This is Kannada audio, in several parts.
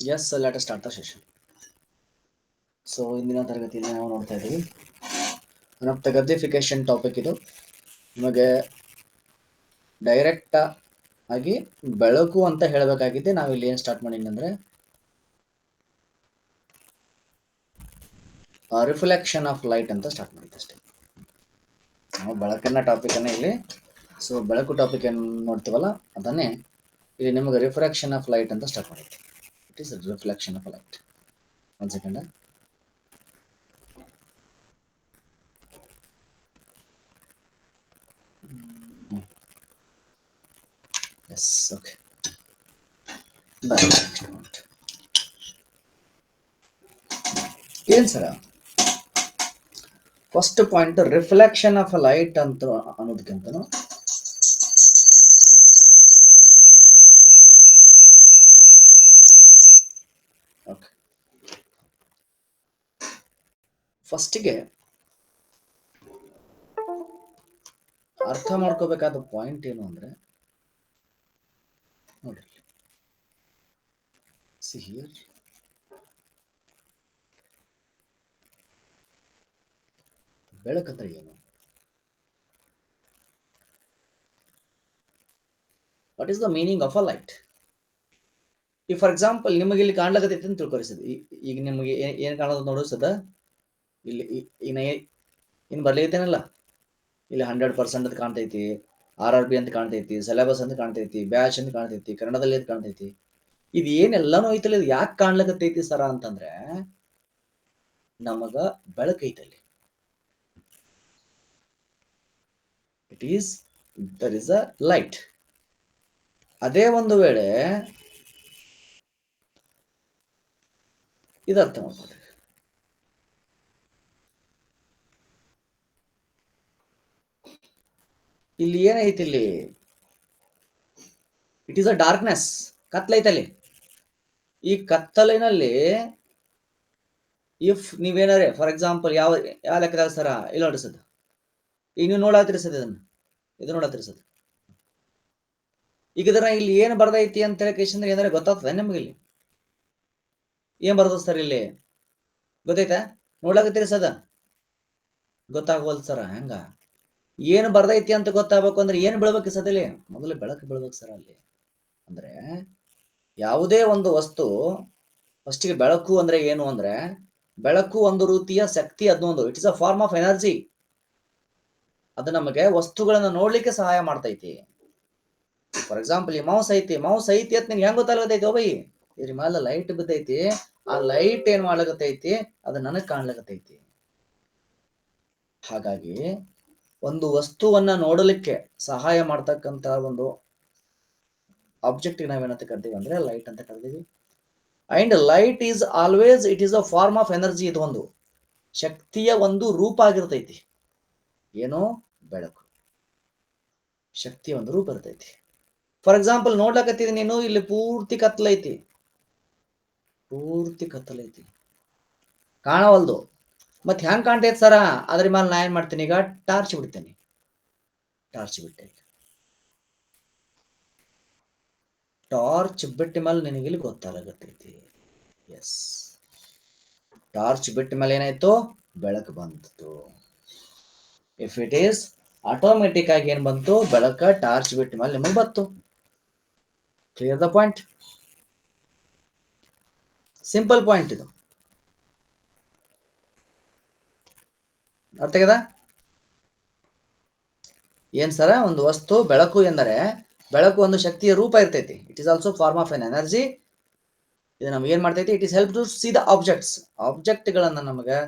Yes, let us start the session. So ಇಂದಿನ ತರಗತಿಯಲ್ಲಿ ನಾವು ನೋಡ್ತಾ ಇದ್ದೀವಿ ಒನ್ ಆಫ್ ದ ಗದ್ದಿಫಿಕೇಶನ್ ಟಾಪಿಕ್. ಇದು ನಿಮಗೆ ಡೈರೆಕ್ಟ್ ಆಗಿ ಬೆಳಕು ಅಂತ ಹೇಳಬೇಕಾಗಿದ್ದೆ. ನಾವು ಇಲ್ಲಿ ಏನು ಸ್ಟಾರ್ಟ್ ಮಾಡಿದ್ವಿ ಅಂದರೆ ರಿಫ್ಲೆಕ್ಷನ್ ಆಫ್ ಲೈಟ್ ಅಂತ ಸ್ಟಾರ್ಟ್ ಮಾಡಿದ್ದೆ ಅಷ್ಟೇ. ನಾವು ಬೆಳಕನ್ನ ಟಾಪಿಕ್ ಅನ್ನ ಇಲ್ಲಿ, ಸೊ ಬೆಳಕು ಟಾಪಿಕ್ ಏನು ನೋಡ್ತೀವಲ್ಲ ಅದನ್ನೇ ಇಲ್ಲಿ ನಿಮಗೆ ರಿಫ್ರಾಕ್ಷನ್ ಆಫ್ ಲೈಟ್ ಅಂತ ಸ್ಟಾರ್ಟ್ ಮಾಡಿದ್ದೆ. It is reflection of light. One second. Yes, okay. ಏನ್ sir first point reflection of light ಅಂತ ಅನ್ನೋದಕ್ಕಿಂತ ಫಸ್ಟಿಗೆ ಅರ್ಥ ಮಾಡ್ಕೋಬೇಕಾದ ಪಾಯಿಂಟ್ ಏನು ಅಂದ್ರೆ ನೋಡ್ರಿ, ಸಿ ಹಿಯರ್ ಬೆಳಕಂದ್ರೆ ಏನು? What is the meaning of a light? ಈ ಫಾರ್ ಎಕ್ಸಾಂಪಲ್ ನಿಮಗೆ ಇಲ್ಲಿ ಕಾಣ್ಲಾಗತೈತಿ ಅಂತ ತಿಳ್ಕೊರಿಸದ. ಈಗ ನಿಮಗೆ ಏನ್ ಕಾಣೋದು ನೋಡಿಸದ, ಇಲ್ಲಿ ಇನ್ ಬರ್ಲಿತ್ತೇನಲ್ಲ, ಇಲ್ಲಿ 100% ಅಂತ ಕಾಣ್ತೈತಿ, RRB ಅಂತ ಕಾಣ್ತೈತಿ, ಸಿಲೆಬಸ್ ಅಂತ ಕಾಣ್ತೈತಿ, ಬ್ಯಾಚ್ ಅಂತ ಕಾಣ್ತೈತಿ, ಕನ್ನಡದಲ್ಲಿ ಅಂತ ಕಾಣ್ತೈತಿ. ಇದು ಏನೆಲ್ಲಾನು ಐತಲ್ಲ, ಇದು ಯಾಕೆ ಕಾಣ್ಲಕತ್ತೈತಿ ಸರ ಅಂತಂದ್ರೆ ನಮಗ ಬೆಳಕೈತಲ್ಲಿ. It is there is a light. ಅದೇ ಒಂದು ವೇಳೆ ಇದು ಅರ್ಥ ಮಾಡ್ಕೊಳ್ರಿ, ಇಲ್ಲಿ ಏನೈತಿ, ಇಲ್ಲಿ ಇಟ್ ಈಸ್ ಅ ಡಾರ್ಕ್ನೆಸ್, ಕತ್ಲೈತಲ್ಲಿ. ಈ ಕತ್ತಲಿನಲ್ಲಿ ಇಫ್ ನೀವೇನಾರೆ ಫಾರ್ ಎಕ್ಸಾಂಪಲ್ ಯಾವ ಲೆಕ್ಕದಾಗ ಸರ ಇಲ್ಲ ನೋಡಿಸದ, ಈಗ ನೀವು ನೋಡತ್ತಿರಿಸದ, ಇದು ನೋಡತ್ತಿರಿಸದ. ಈಗ ಇದರ ಇಲ್ಲಿ ಏನ್ ಬರ್ದೈತಿ ಅಂತ ಹೇಳಿ ಏನಾರ ಗೊತ್ತಾಗ್ತದೆ ನಿಮ್ಗೆ? ಇಲ್ಲಿ ಏನ್ ಬರ್ತದ ಸರ್? ಇಲ್ಲಿ ಗೊತ್ತೈತಾ? ನೋಡ್ಲಾಕತ್ತಿರಿಸದ ಗೊತ್ತಾಗವಲ್ ಸರ. ಹೆಂಗ ಏನು ಬರ್ದೈತಿ ಅಂತ ಗೊತ್ತಾಗಬೇಕು ಅಂದ್ರೆ ಏನ್ ಬೀಳ್ಬೇಕು ಸದಲ್ಲಿ? ಮೊದಲು ಬೆಳಕು ಬೀಳ್ಬೇಕು ಸರ್ ಅಲ್ಲಿ. ಅಂದ್ರೆ ಯಾವುದೇ ಒಂದು ವಸ್ತು ಫಸ್ಟಿಗೆ ಬೆಳಕು ಅಂದ್ರೆ ಏನು ಅಂದ್ರೆ, ಬೆಳಕು ಒಂದು ರೀತಿಯ ಶಕ್ತಿ, ಅದೊಂದು it is a form of energy. ಅದು ನಮಗೆ ವಸ್ತುಗಳನ್ನ ನೋಡ್ಲಿಕ್ಕೆ ಸಹಾಯ ಮಾಡ್ತೈತಿ. ಫಾರ್ ಎಕ್ಸಾಂಪಲ್ ಈ ಮೌಸ್ ಐತಿ ಅಂತ ನಿನ್ಗೆ ಹೆಂಗ್ ಗೊತ್ತಾಗತೈತಿ? ಬೈ ಇದ್ರ ಮೇಲೆ ಲೈಟ್ ಬಿದ್ದೈತಿ, ಆ ಲೈಟ್ ಏನ್ ಮಾಡ್ಲಕತ್ತೈತಿ, ಅದು ನನಗ್ ಕಾಣ್ಲಕತ್ತೈತಿ. ಹಾಗಾಗಿ ಒಂದು ವಸ್ತುವನ್ನ ನೋಡಲಿಕ್ಕೆ ಸಹಾಯ ಮಾಡ್ತಕ್ಕಂತ ಒಂದು ಆಬ್ಜೆಕ್ಟ್ ನಾವೇನಂತ ಕರಿತೀವಿ ಅಂದ್ರೆ ಲೈಟ್ ಅಂತ ಕರಿತೀವಿ. And light is always it is a form of energy. ಇದು ಒಂದು ಶಕ್ತಿಯ ಒಂದು ರೂಪ ಆಗಿರ್ತೈತಿ. ಏನು? ಬೆಳಕು ಶಕ್ತಿಯ ಒಂದು ರೂಪ ಇರ್ತೈತಿ. ಫಾರ್ ಎಕ್ಸಾಂಪಲ್ ನೋಡ್ಲಕತ್ತಿದ್ ನೀನು, ಇಲ್ಲಿ ಪೂರ್ತಿ ಕತ್ತಲೈತಿ, ಕಾಣವಲ್ದು. ಮತ್ ಹೆಂಗ್ ಕಾಣ್ತೈತಿ ಸರ? ಅದ್ರ ಮೇಲೆ ನಾ ಏನ್ ಮಾಡ್ತೀನಿ, ಈಗ ಟಾರ್ಚ್ ಬಿಡ್ತೇನೆ. ಟಾರ್ಚ್ ಬಿಟ್ಟ ಮೇಲೆ ನಿನಗೆ ಇಲ್ಲಿ ಗೊತ್ತಾಗತ್ತೈತಿ. ಎಸ್, ಟಾರ್ಚ್ ಬಿಟ್ಟ ಮೇಲೆ ಏನಾಯ್ತು? ಬೆಳಕು ಬಂತು. ಇಫ್ ಇಟ್ ಈಸ್ ಆಟೋಮೆಟಿಕ್ ಆಗಿ ಏನ್ ಬಂತು? ಬೆಳಕ ಟಾರ್ಚ್ ಬಿಟ್ಟ ಮೇಲೆ ನಿಮಗೆ ಬಂತು. Clear the point? Simple point ಇದು, ಅರ್ಥ ಆಗದ? ಏನ್ ಸರ? ಒಂದು ವಸ್ತು ಬೆಳಕು ಎಂದರೆ, ಬೆಳಕು ಒಂದು ಶಕ್ತಿಯ ರೂಪ ಇರ್ತೈತಿ. It is also form of an energy. ಇದು ನಮ್ಗೆ ಏನ್ ಮಾಡ್ತೈತಿ? It is help to see the objects. Object ಗಳನ್ನ ನಮಗೆ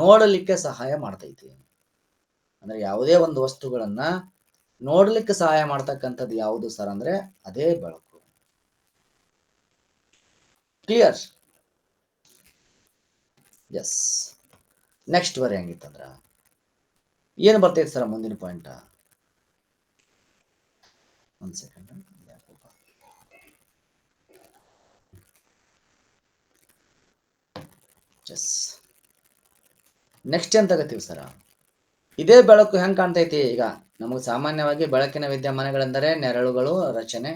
ನೋಡಲಿಕ್ಕೆ ಸಹಾಯ ಮಾಡ್ತೈತಿ. ಅಂದ್ರೆ ಯಾವುದೇ ಒಂದು ವಸ್ತುಗಳನ್ನ ನೋಡ್ಲಿಕ್ಕೆ ಸಹಾಯ ಮಾಡ್ತಕ್ಕಂಥದ್ದು ಯಾವುದು ಸರ್ ಅಂದ್ರೆ ಅದೇ ಬೆಳಕು. ಕ್ಲಿಯರ್? ಎಸ್. ನೆಕ್ಸ್ಟ್ ವರೆ ಹೆಂಗಿತ್ತಂದ್ರ ಏನು ಬರ್ತೈತಿ ಸರ್ ಮುಂದಿನ ಪಾಯಿಂಟ್? ಒಂದ್ ಸೆಕೆಂಡ್. ನೆಕ್ಸ್ಟ್ ಏನ್ ತಗತ್ತೀವಿ ಸರ? ಇದೇ ಬೆಳಕು ಹೆಂಗ್ ಕಾಣ್ತೈತಿ? ಈಗ ನಮಗೆ ಸಾಮಾನ್ಯವಾಗಿ ಬೆಳಕಿನ ವಿದ್ಯಮಾನಗಳೆಂದರೆ ನೆರಳುಗಳು ರಚನೆ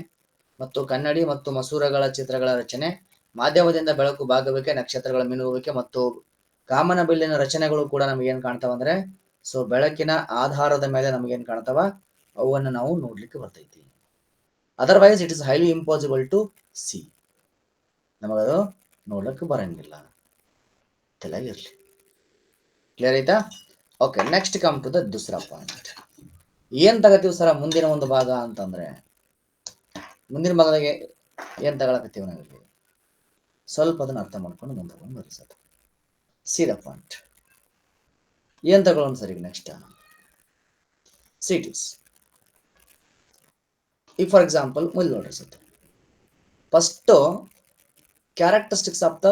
ಮತ್ತು ಕನ್ನಡಿ ಮತ್ತು ಮಸೂರಗಳ ಚಿತ್ರಗಳ ರಚನೆ, ಮಾಧ್ಯಮದಿಂದ ಬೆಳಕು ಬಾಗುವಿಕೆ, ನಕ್ಷತ್ರಗಳ ಮಿನುಗುವಿಕೆ ಮತ್ತು ಕಾಮನಬಿಲ್ಲಿನ ರಚನೆಗಳು ಕೂಡ ನಮಗೆ ಏನ್ ಕಾಣ್ತಾವ ಅಂದ್ರೆ ಸೊ ಬೆಳಕಿನ ಆಧಾರದ ಮೇಲೆ ನಮಗೆ ಏನ್ ಕಾಣ್ತಾವ ಅವನ್ನು ನಾವು ನೋಡ್ಲಿಕ್ಕೆ ಬರ್ತೈತಿ. Otherwise it is highly impossible to see. ನಮಗದು ನೋಡ್ಲಿಕ್ಕೆ ಬರಂಗಿಲ್ಲ. ತಲೆಗಿರ್ಲಿ. ಕ್ಲಿಯರ್ ಆಯ್ತಾ? Okay, next come to the ದೂಸರಾ ಪಾಯಿಂಟ್. ಏನ್ ತಗತೀವಿ ಸರ ಮುಂದಿನ ಒಂದು ಭಾಗ ಅಂತಂದ್ರೆ, ಮುಂದಿನ ಭಾಗದಾಗೆ ಏನ್ ತಗೊಳಕತ್ತೀವಿ ನಾವಿಲ್ಲಿ ಸ್ವಲ್ಪ ಅದನ್ನ ಅರ್ಥ ಮಾಡ್ಕೊಂಡು ಮುಂದೆ ಬರ್ರಿ ಸರ್. C the point. ಏನ್ ತಗೊಳ್ಳೋಣ ಸರ್ ಈಗ ನೆಕ್ಸ್ಟ್ ಸಿಟೀಸ್. ಈಗ ಫಾರ್ ಎಕ್ಸಾಂಪಲ್ ಮುಂದೆ ನೋಡ್ರಿ sir, first characteristics of the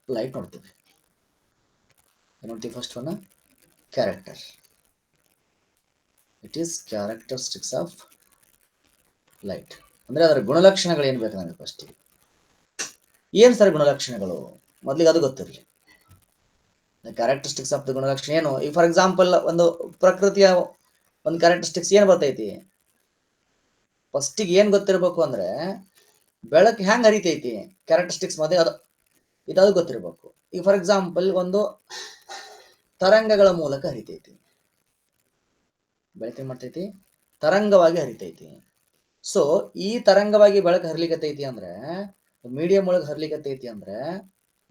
light ನೋಡ್ತೀವಿ. ನೋಡ್ತೀವಿ first one character. It is characteristics of light ಅಂದ್ರೆ ಅದರ ಗುಣಲಕ್ಷಣಗಳು ಏನ್ ಬೇಕು ನನಗೆ ಫಸ್ಟ್. ಏನ್ ಸರ್ ಗುಣಲಕ್ಷಣಗಳು? ಮೊದ್ಲಿಗೆ ಅದು ಗೊತ್ತಿರಲಿ. ಕ್ಯಾರೆಕ್ಟರಿಸ್ಟಿಕ್ಸ್ ಆಫ್ ದ ಗುಣಲಕ್ಷಣ ಏನು? ಈಗ ಫಾರ್ ಎಕ್ಸಾಂಪಲ್ ಒಂದು ಪ್ರಕೃತಿಯ ಒಂದು ಕ್ಯಾರೆಕ್ಟರಿಸ್ಟಿಕ್ಸ್ ಏನ್ ಬರ್ತೈತಿ, ಫಸ್ಟಿಗೆ ಏನ್ ಗೊತ್ತಿರ್ಬೇಕು ಅಂದ್ರೆ ಬೆಳಕು ಹೆಂಗ್ ಹರಿತೈತಿ ಕ್ಯಾರೆಕ್ಟರಿಸ್ಟಿಕ್ಸ್ ಮತ್ತೆ ಅದು ಗೊತ್ತಿರ್ಬೇಕು. ಈಗ ಫಾರ್ ಎಕ್ಸಾಂಪಲ್ ಒಂದು ತರಂಗಗಳ ಮೂಲಕ ಹರಿತೈತಿ, ಬೆಳಕು ಏನ್ ಮಾಡ್ತೈತಿ ತರಂಗವಾಗಿ ಹರಿತೈತಿ. ಸೊ ಈ ತರಂಗವಾಗಿ ಬೆಳಕು ಹರ್ಲಿಕತ್ತೈತಿ ಅಂದ್ರೆ ಮೀಡಿಯಂ ಒಳಗೆ ಹರ್ಲಿಕತ್ತೈತಿ ಅಂದ್ರೆ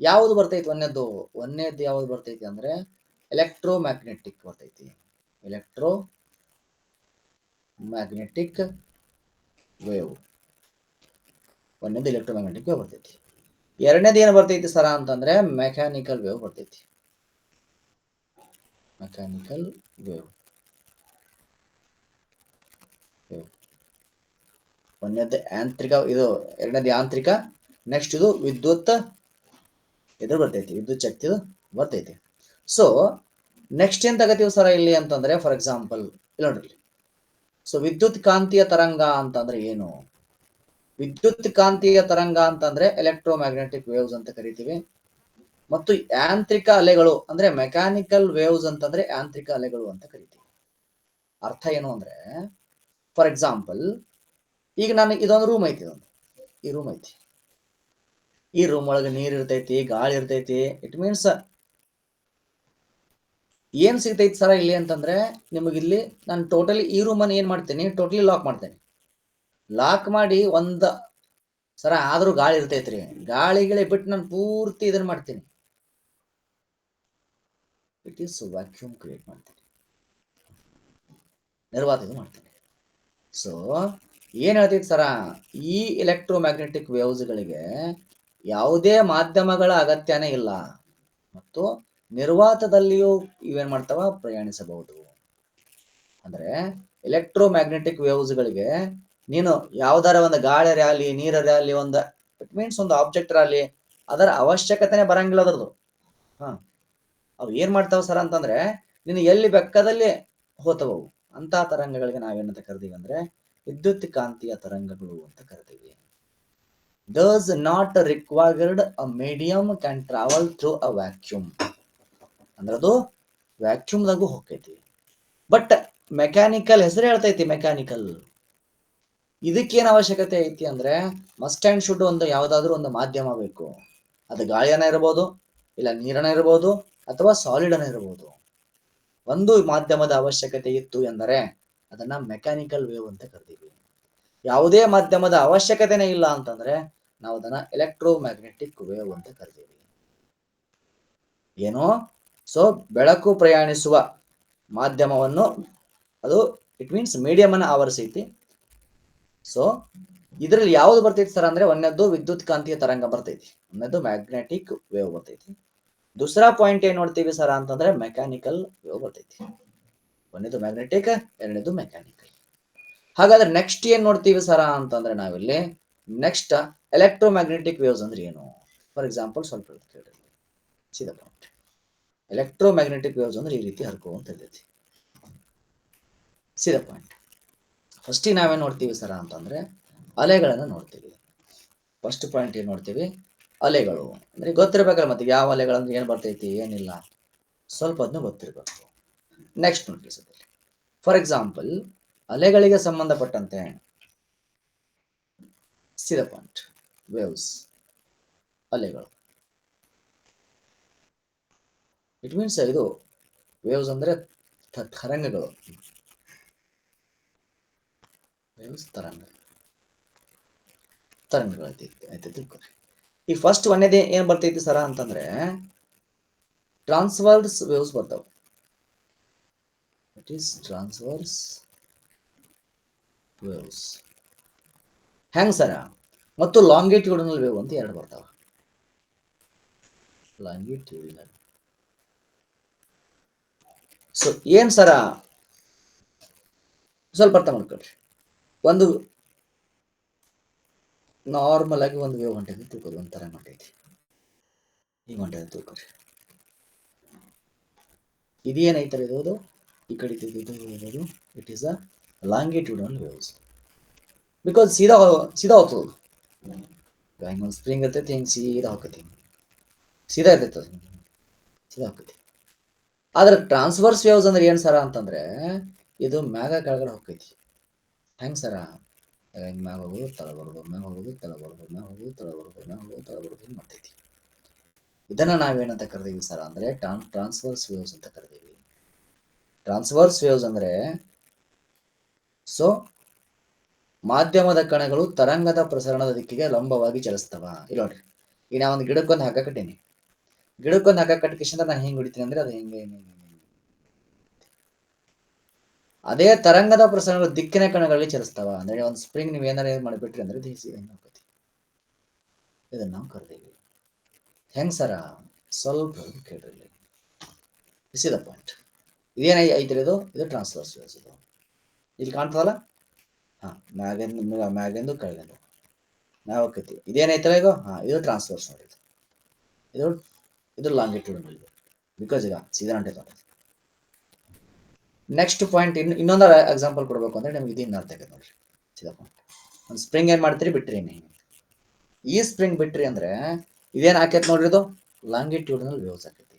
ಯಾವ್ದು ಬರ್ತೈತಿ? ಒಂದನೇದ್ದು ಯಾವ್ದು ಬರ್ತೈತಿ ಅಂದ್ರೆ ಎಲೆಕ್ಟ್ರೋ ಮ್ಯಾಗ್ನೆಟಿಕ್ ಬರ್ತೈತಿ. ಎಲೆಕ್ಟ್ರೋ ಮ್ಯಾಗ್ನೆಟಿಕ್ ವೇವ್ ಒಂದನೇದು ಎಲೆಕ್ಟ್ರೋ ಮ್ಯಾಗ್ನೆಟಿಕ್ ವೇವ್ ಬರ್ತೈತಿ. ಎರಡನೇದು ಏನು ಬರ್ತೈತಿ ಸರ ಅಂತಂದ್ರೆ ಮೆಕ್ಯಾನಿಕಲ್ ವೇವ್ ಬರ್ತೈತಿ. ಮೆಕ್ಯಾನಿಕಲ್ ವೇವ್ ಒಂದನೇದು ಯಾಂತ್ರಿಕ, ಇದು ಎರಡನೇದು ಯಾಂತ್ರಿಕ. ನೆಕ್ಸ್ಟ್ ಇದು ವಿದ್ಯುತ್ ಇದು ಬರ್ತೈತಿ, ವಿದ್ಯುತ್ ಶಕ್ತಿ ಬರ್ತೈತಿ. ಸೊ ನೆಕ್ಸ್ಟ್ ಏನ್ ತಗತೀವಿ ಸರ ಇಲ್ಲಿ ಅಂತಂದ್ರೆ ಫಾರ್ ಎಕ್ಸಾಂಪಲ್ ಇಲ್ಲಿ ನೋಡ್ರಿ. ಸೊ ವಿದ್ಯುತ್ ಕಾಂತೀಯ ತರಂಗ ಅಂತಂದ್ರೆ ಏನು? ವಿದ್ಯುತ್ ಕಾಂತೀಯ ತರಂಗ ಅಂತಂದ್ರೆ ಎಲೆಕ್ಟ್ರೋ ಮ್ಯಾಗ್ನೆಟಿಕ್ ವೇವ್ಸ್ ಅಂತ ಕರಿತೀವಿ. ಮತ್ತು ಯಾಂತ್ರಿಕ ಅಲೆಗಳು ಅಂದ್ರೆ ಮೆಕ್ಯಾನಿಕಲ್ ವೇವ್ಸ್ ಅಂತಂದ್ರೆ ಯಾಂತ್ರಿಕ ಅಲೆಗಳು ಅಂತ ಕರಿತೀವಿ. ಅರ್ಥ ಏನು ಅಂದ್ರೆ ಫಾರ್ ಎಕ್ಸಾಂಪಲ್ ಈಗ ನಾನು ಇದೊಂದು ರೂಮ್ ಐತಿ, ಈ ರೂಮ್ ಐತಿ, ಈ ರೂಮ್ ಒಳಗೆ ನೀರ್ ಇರ್ತೈತಿ, ಗಾಳಿ ಇರ್ತೈತಿ. ಇಟ್ ಮೀನ್ಸ್ ಏನ್ ಸಿಗ್ತೈತಿ ಸರ ಇಲ್ಲಿ ಅಂತಂದ್ರೆ ನಿಮಗೆ ಇಲ್ಲಿ ನಾನು ಟೋಟಲಿ ಈ ರೂಮ್ ಅನ್ನು ಏನ್ ಮಾಡ್ತೇನೆ, ಟೋಟಲಿ ಲಾಕ್ ಮಾಡ್ತೇನೆ. ಲಾಕ್ ಮಾಡಿ ಒಂದ್ ಸರ ಆದ್ರೂ ಗಾಳಿ ಇರ್ತೈತ್ರಿ, ಗಾಳಿಗಳೇ ಬಿಟ್ಟು ನಾನು ಪೂರ್ತಿ ಇದನ್ನ ಮಾಡ್ತೀನಿ. ಇಟ್ ಈಸ್ ವ್ಯಾಕ್ಯೂಮ್ ಕ್ರಿಯೇಟ್ ಮಾಡ್ತೀನಿ, ನಿರ್ವಾತ ಮಾಡ್ತೀನಿ. ಸೊ ಏನ್ ಹೇಳ್ತೈತಿ ಸರ, ಈ ಎಲೆಕ್ಟ್ರೋ ಮ್ಯಾಗ್ನೆಟಿಕ್ ವೇವ್ಸ್ಗಳಿಗೆ ಯಾವುದೇ ಮಾಧ್ಯಮಗಳ ಅಗತ್ಯನೇ ಇಲ್ಲ ಮತ್ತು ನಿರ್ವಾತದಲ್ಲಿಯೂ ಇವೇನ್ ಮಾಡ್ತಾವ ಪ್ರಯಾಣಿಸಬಹುದು. ಅಂದ್ರೆ ಎಲೆಕ್ಟ್ರೋ ಮ್ಯಾಗ್ನೆಟಿಕ್ ವೇವ್ಸ್ಗಳಿಗೆ ನೀನು ಯಾವ್ದಾರ ಒಂದು ಗಾಳಿ ಆಗಲಿ ನೀರೇ ಆಗಲಿ ಒಂದು ಇಟ್ ಮೀನ್ಸ್ ಒಂದು ಆಬ್ಜೆಕ್ಟ್ ಆಗಲಿ ಅದರ ಅವಶ್ಯಕತೆನೇ ಬರಂಗಿಲ್ಲ ಅದ್ರದ್ದು. ಅವು ಏನ್ ಮಾಡ್ತಾವ ಸರ್ ಅಂತಂದ್ರೆ ನೀನು ಎಲ್ಲಿ ಬೆಕ್ಕದಲ್ಲಿ ಹೋತವು ಅಂತ ತರಂಗಗಳಿಗೆ ನಾವೇನಂತ ಕರಿತೀವಿ ಅಂದ್ರೆ ವಿದ್ಯುತ್ ಕಾಂತೀಯ ತರಂಗಗಳು ಅಂತ ಕರಿತೀವಿ. does not required a medium can travel through a vacuum ಅಂದ್ರೆ ಅದು ವ್ಯಾಕ್ಯೂಮ್ದಾಗೂ ಹೋಗ್ತೈತಿ. ಬಟ್ ಮೆಕ್ಯಾನಿಕಲ್ ಹೆಸರು ಹೇಳ್ತೈತಿ ಮೆಕ್ಯಾನಿಕಲ್. ಇದಕ್ಕೇನ್ ಅವಶ್ಯಕತೆ ಐತಿ ಅಂದ್ರೆ ಮಸ್ಟ್ ಅಂಡ್ ಶುಡ್ ಒಂದು ಯಾವ್ದಾದ್ರು ಒಂದು ಮಾಧ್ಯಮ ಬೇಕು. ಅದು ಗಾಳಿಯನ್ನ ಇರಬಹುದು, ಇಲ್ಲ ನೀರನ್ನ ಇರಬಹುದು, ಅಥವಾ ಸಾಲಿಡ್ ಅನ್ನ ಇರಬಹುದು. ಒಂದು ಮಾಧ್ಯಮದ ಅವಶ್ಯಕತೆ ಇತ್ತು ಎಂದರೆ ಅದನ್ನ ಮೆಕ್ಯಾನಿಕಲ್ ವೇವ್ ಅಂತ ಕರಿತೀವಿ. ಯಾವುದೇ ಮಾಧ್ಯಮದ ಅವಶ್ಯಕತೆನೇ ಇಲ್ಲ ಅಂತಂದ್ರೆ ನಾವು ಅದನ್ನ ಎಲೆಕ್ಟ್ರೋ ಮ್ಯಾಗ್ನೆಟಿಕ್ ವೇವ್ ಅಂತ ಕರಿತೀವಿ. ಏನೋ ಸೊ ಬೆಳಕು ಪ್ರಯಾಣಿಸುವ ಮಾಧ್ಯಮವನ್ನು ಅದು ಇಟ್ ಮೀನ್ಸ್ ಮೀಡಿಯಂ ಅನ್ನ ಆವರಿಸೈತಿ. ಸೊ ಇದ್ರಲ್ಲಿ ಯಾವ್ದು ಬರ್ತೈತಿ ಸರ್ ಅಂದ್ರೆ ಒಂದನೇದ್ದು ವಿದ್ಯುತ್ ಕಾಂತೀಯ ತರಂಗ ಬರ್ತೈತಿ, ಒಂದನೇದ್ದು ಮ್ಯಾಗ್ನೆಟಿಕ್ ವೇವ್ ಬರ್ತೈತಿ. ದೂಸರಾ ಪಾಯಿಂಟ್ ಏನ್ ನೋಡ್ತೀವಿ ಸರ ಅಂತಂದ್ರೆ ಮೆಕ್ಯಾನಿಕಲ್ ವೇವ್ ಬರ್ತೈತಿ. ಒಂದನೇದು ಮ್ಯಾಗ್ನೆಟಿಕ್, ಎರಡನೇದು ಮೆಕ್ಯಾನಿಕಲ್. ಹಾಗಾದ್ರೆ ನೆಕ್ಸ್ಟ್ ಏನ್ ನೋಡ್ತೀವಿ ಸರ ಅಂತಂದ್ರೆ ನಾವಿಲ್ಲಿ ನೆಕ್ಸ್ಟ್ ಎಲೆಕ್ಟ್ರೋ ಮ್ಯಾಗ್ನೆಟಿಕ್ ವೇವ್ಸ್ ಅಂದ್ರೆ ಏನು? ಫಾರ್ ಎಕ್ಸಾಂಪಲ್ ಸ್ವಲ್ಪ ಕೇಳಿ ಸೀದಾ ಪಾಯಿಂಟ್. ಎಲೆಕ್ಟ್ರೋ ಮ್ಯಾಗ್ನೆಟಿಕ್ ವೇವ್ಸ್ ಅಂದ್ರೆ ಈ ರೀತಿ ಹರ್ಕೊಂತ ಇರ್ತೈತಿ. ಸೀದಾ ಪಾಯಿಂಟ್. ಫಸ್ಟ್ ನಾವೇನ್ ನೋಡ್ತೀವಿ ಸರ ಅಂತಂದ್ರೆ ಅಲೆಗಳನ್ನ ನೋಡ್ತೀವಿ. ಫಸ್ಟ್ ಪಾಯಿಂಟ್ ಏನ್ ನೋಡ್ತೀವಿ? ಅಲೆಗಳು ಅಂದ್ರೆ ಗೊತ್ತಿರ್ಬೇಕಲ್ಲ ಮತ್ತೆ ಯಾವ ಅಲೆಗಳಂದ್ರೆ ಏನ್ ಬರ್ತೈತಿ ಏನಿಲ್ಲ ಸ್ವಲ್ಪ ಅದನ್ನ ಗೊತ್ತಿರ್ಬೇಕು. ನೆಕ್ಸ್ಟ್ ನೋಡ್ರಿ ಫಾರ್ ಎಕ್ಸಾಂಪಲ್ ಅಲೆಗಳಿಗೆ ಸಂಬಂಧಪಟ್ಟಂತೆ ಸೀದಾ ಪಾಯಿಂಟ್ ವೇವ್ಸ್ ಅಲೆಗಳು. ಇಟ್ ಮೀನ್ಸ್ ಇದು ವೇವ್ಸ್ ಅಂದ್ರೆ ತರಂಗಗಳು. ವೇವ್ಸ್ ತರಂಗಗಳು ಐತಿ ತಿಳ್ಕೊರಿ. ಈ ಫಸ್ಟ್ ಒಂದೇದೇ ಏನ್ ಬರ್ತೈತಿ ಸರ ಅಂತಂದ್ರೆ ಟ್ರಾನ್ಸ್ವರ್ಸ್ ವೇವ್ಸ್ ಬರ್ತಾವ. It is transverse waves. ಹೆಂಗ್ ಸರ? ಮತ್ತು ಲಾಂಗಿಟ್ಯೂಡಿನಲ್ ವೇವ್ ಅಂತ ಎರಡು ಬರ್ತಾವ. ಲಾಂಗಿಟ್ಯೂಡಿನಲ್. ಸೊ ಏನ್ ಸರ? ಸ್ವಲ್ಪ ಅರ್ಥ ಮಾಡ್ಕೊಳ್ರಿ. ಒಂದು ನಾರ್ಮಲ್ ಆಗಿ ಒಂದು ವೇವ್ ಹೊಂಟೈತಿ ತಿಳ್ಕೊರಿ, ಒಂಥರ ಹೊಂಟೈತಿ, ಈಗ ಹೊಂಟೈತಿ ತಿಳ್ಕೊರಿ. ಇದೇನೈತರ ಇದು ಈ ಕಡೆ ಇದು it is a longitudinal waves. Because ಸೀದಾ ಹೋಗ್ತದ. ಹಿಂಗೊಂದು ಸ್ಪ್ರಿಂಗ್ ಇರ್ತೈತಿ, ಹಿಂಗೆ ಸೀದಾ ಹೋಗ್ತೈತಿ, ಸೀದಾ ಇರ್ತೈತಿ, ಸೀದಾ ಹೋಗ್ತೈತಿ. ಆದ್ರೆ ಟ್ರಾನ್ಸ್ವರ್ಸ್ ವೇವ್ಸ್ ಅಂದ್ರೆ ಏನ್ ಸರ ಅಂತಂದ್ರೆ ಇದು ಮ್ಯಾಗ ಕೆಳಗಡೆ ಹೋಗ್ತೈತಿ. ಹೆಂಗ್ ಸರ? ಹಿಂಗ್ ಮ್ಯಾಗ ಹೋಗೋದು ತಳ ಬರೋದು, ಮ್ಯಾಗ ಹೋಗೋದು ತಳ ಬರೋದು, ಮ್ಯಾಗ ಹೋಗೋದು ತಳ ಬರೋದು, ಮ್ಯಾಗ ಹೋಗೋದು ತಳ ಬರೋದು ಮಾಡ್ತೈತಿ. ಇದನ್ನ ನಾವೇನಂತ ಕರಿದೀವಿ ಸರ ಅಂದ್ರೆ ಟ್ರಾನ್ಸ್ವರ್ಸ್ ವೇವ್ಸ್ ಅಂತ ಕರಿದೀವಿ. ಟ್ರಾನ್ಸ್ವರ್ಸ್ ವೇವ್ಸ್ ಅಂದ್ರೆ ಸೊ ಮಾಧ್ಯಮದ ಕಣಗಳು ತರಂಗದ ಪ್ರಸರಣದ ದಿಕ್ಕಿಗೆ ಲಂಬವಾಗಿ ಚಲಿಸ್ತವ. ಇಲ್ಲ ನೋಡ್ರಿ, ಈಗ ನಾ ಒಂದು ಗಿಡಕ್ಕೊಂದು ಹಗ್ಗ ಕಟ್ಟೀನಿ. ಗಿಡಕ್ಕೊಂದು ಹಗ್ಗ ಕಟ್ಟಿಕಿಂದ ನಾನು ಹೆಂಗ್ ಹೊಡಿತೀನಿ ಅಂದ್ರೆ ಅದು ಹೆಂಗೆ ಅದೇ ತರಂಗದ ಪ್ರಸರಣದ ದಿಕ್ಕಿನ ಕಣಗಳಲ್ಲಿ ಚಲಿಸ್ತಾವ. ಅಂದ್ರೆ ಒಂದು ಸ್ಪ್ರಿಂಗ್ ನೀವು ಏನಾರ ಮಾಡಿಬಿಟ್ರಿ ಅಂದ್ರೆ ಹೋಗ್ತೈತಿ. ಇದನ್ನ ನಾವು ಕರಿತೀವಿ. ಹೆಂಗ್ ಸರ? ಸ್ವಲ್ಪ ಕೇಳ್ರಿ. This is the point. ಇದೇನ ಐತ್ರಿ ಇದು ಟ್ರಾನ್ಸ್ವರ್ಸ್ ವೇವ್ಸ್. ಇದು ಇಲ್ಲಿ ಕಾಣ್ತದಲ್ಲ, ಮ್ಯಾಗಿಂದು ಕೆಳಗಿಂದು ಮ್ಯಾಗ ಹೋಗ್ತೈತಿ. ಇದೇನೈತಲ್ಲ ಇದು ಇದು ಟ್ರಾನ್ಸ್ವರ್ಸ್ ನೋಡಿ. ಇದು ಲಾಂಗಿಟ್ಯೂಡ್. ಬಿಕಾಸ್ ಈಗ ಸೀದಾ ಹೊಂಟೈತಿ. ನೆಕ್ಸ್ಟ್ ಪಾಯಿಂಟ್ ಇನ್ನೊಂದು ಎಕ್ಸಾಂಪಲ್ ಕೊಡ್ಬೇಕು ಅಂದ್ರೆ ನಿಮ್ಗೆ ಇದನ್ನ ಅರ್ಥ ಆಗೈತೆ ನೋಡ್ರಿ. ಸೀದಾ ಪಾಯಿಂಟ್. ಒಂದು ಸ್ಪ್ರಿಂಗ್ ಏನ್ ಮಾಡ್ತೀರಿ ಬಿಟ್ರಿ, ಈ ಸ್ಪ್ರಿಂಗ್ ಬಿಟ್ರಿ ಅಂದ್ರೆ ಇದೇನ್ ಹಾಕೈತಿ ನೋಡ್ರಿ, ಇದು ಲಾಂಗಿಟ್ಯೂಡಿನಲ್ ವೇವ್ಸ್ ಹಾಕೈತಿ.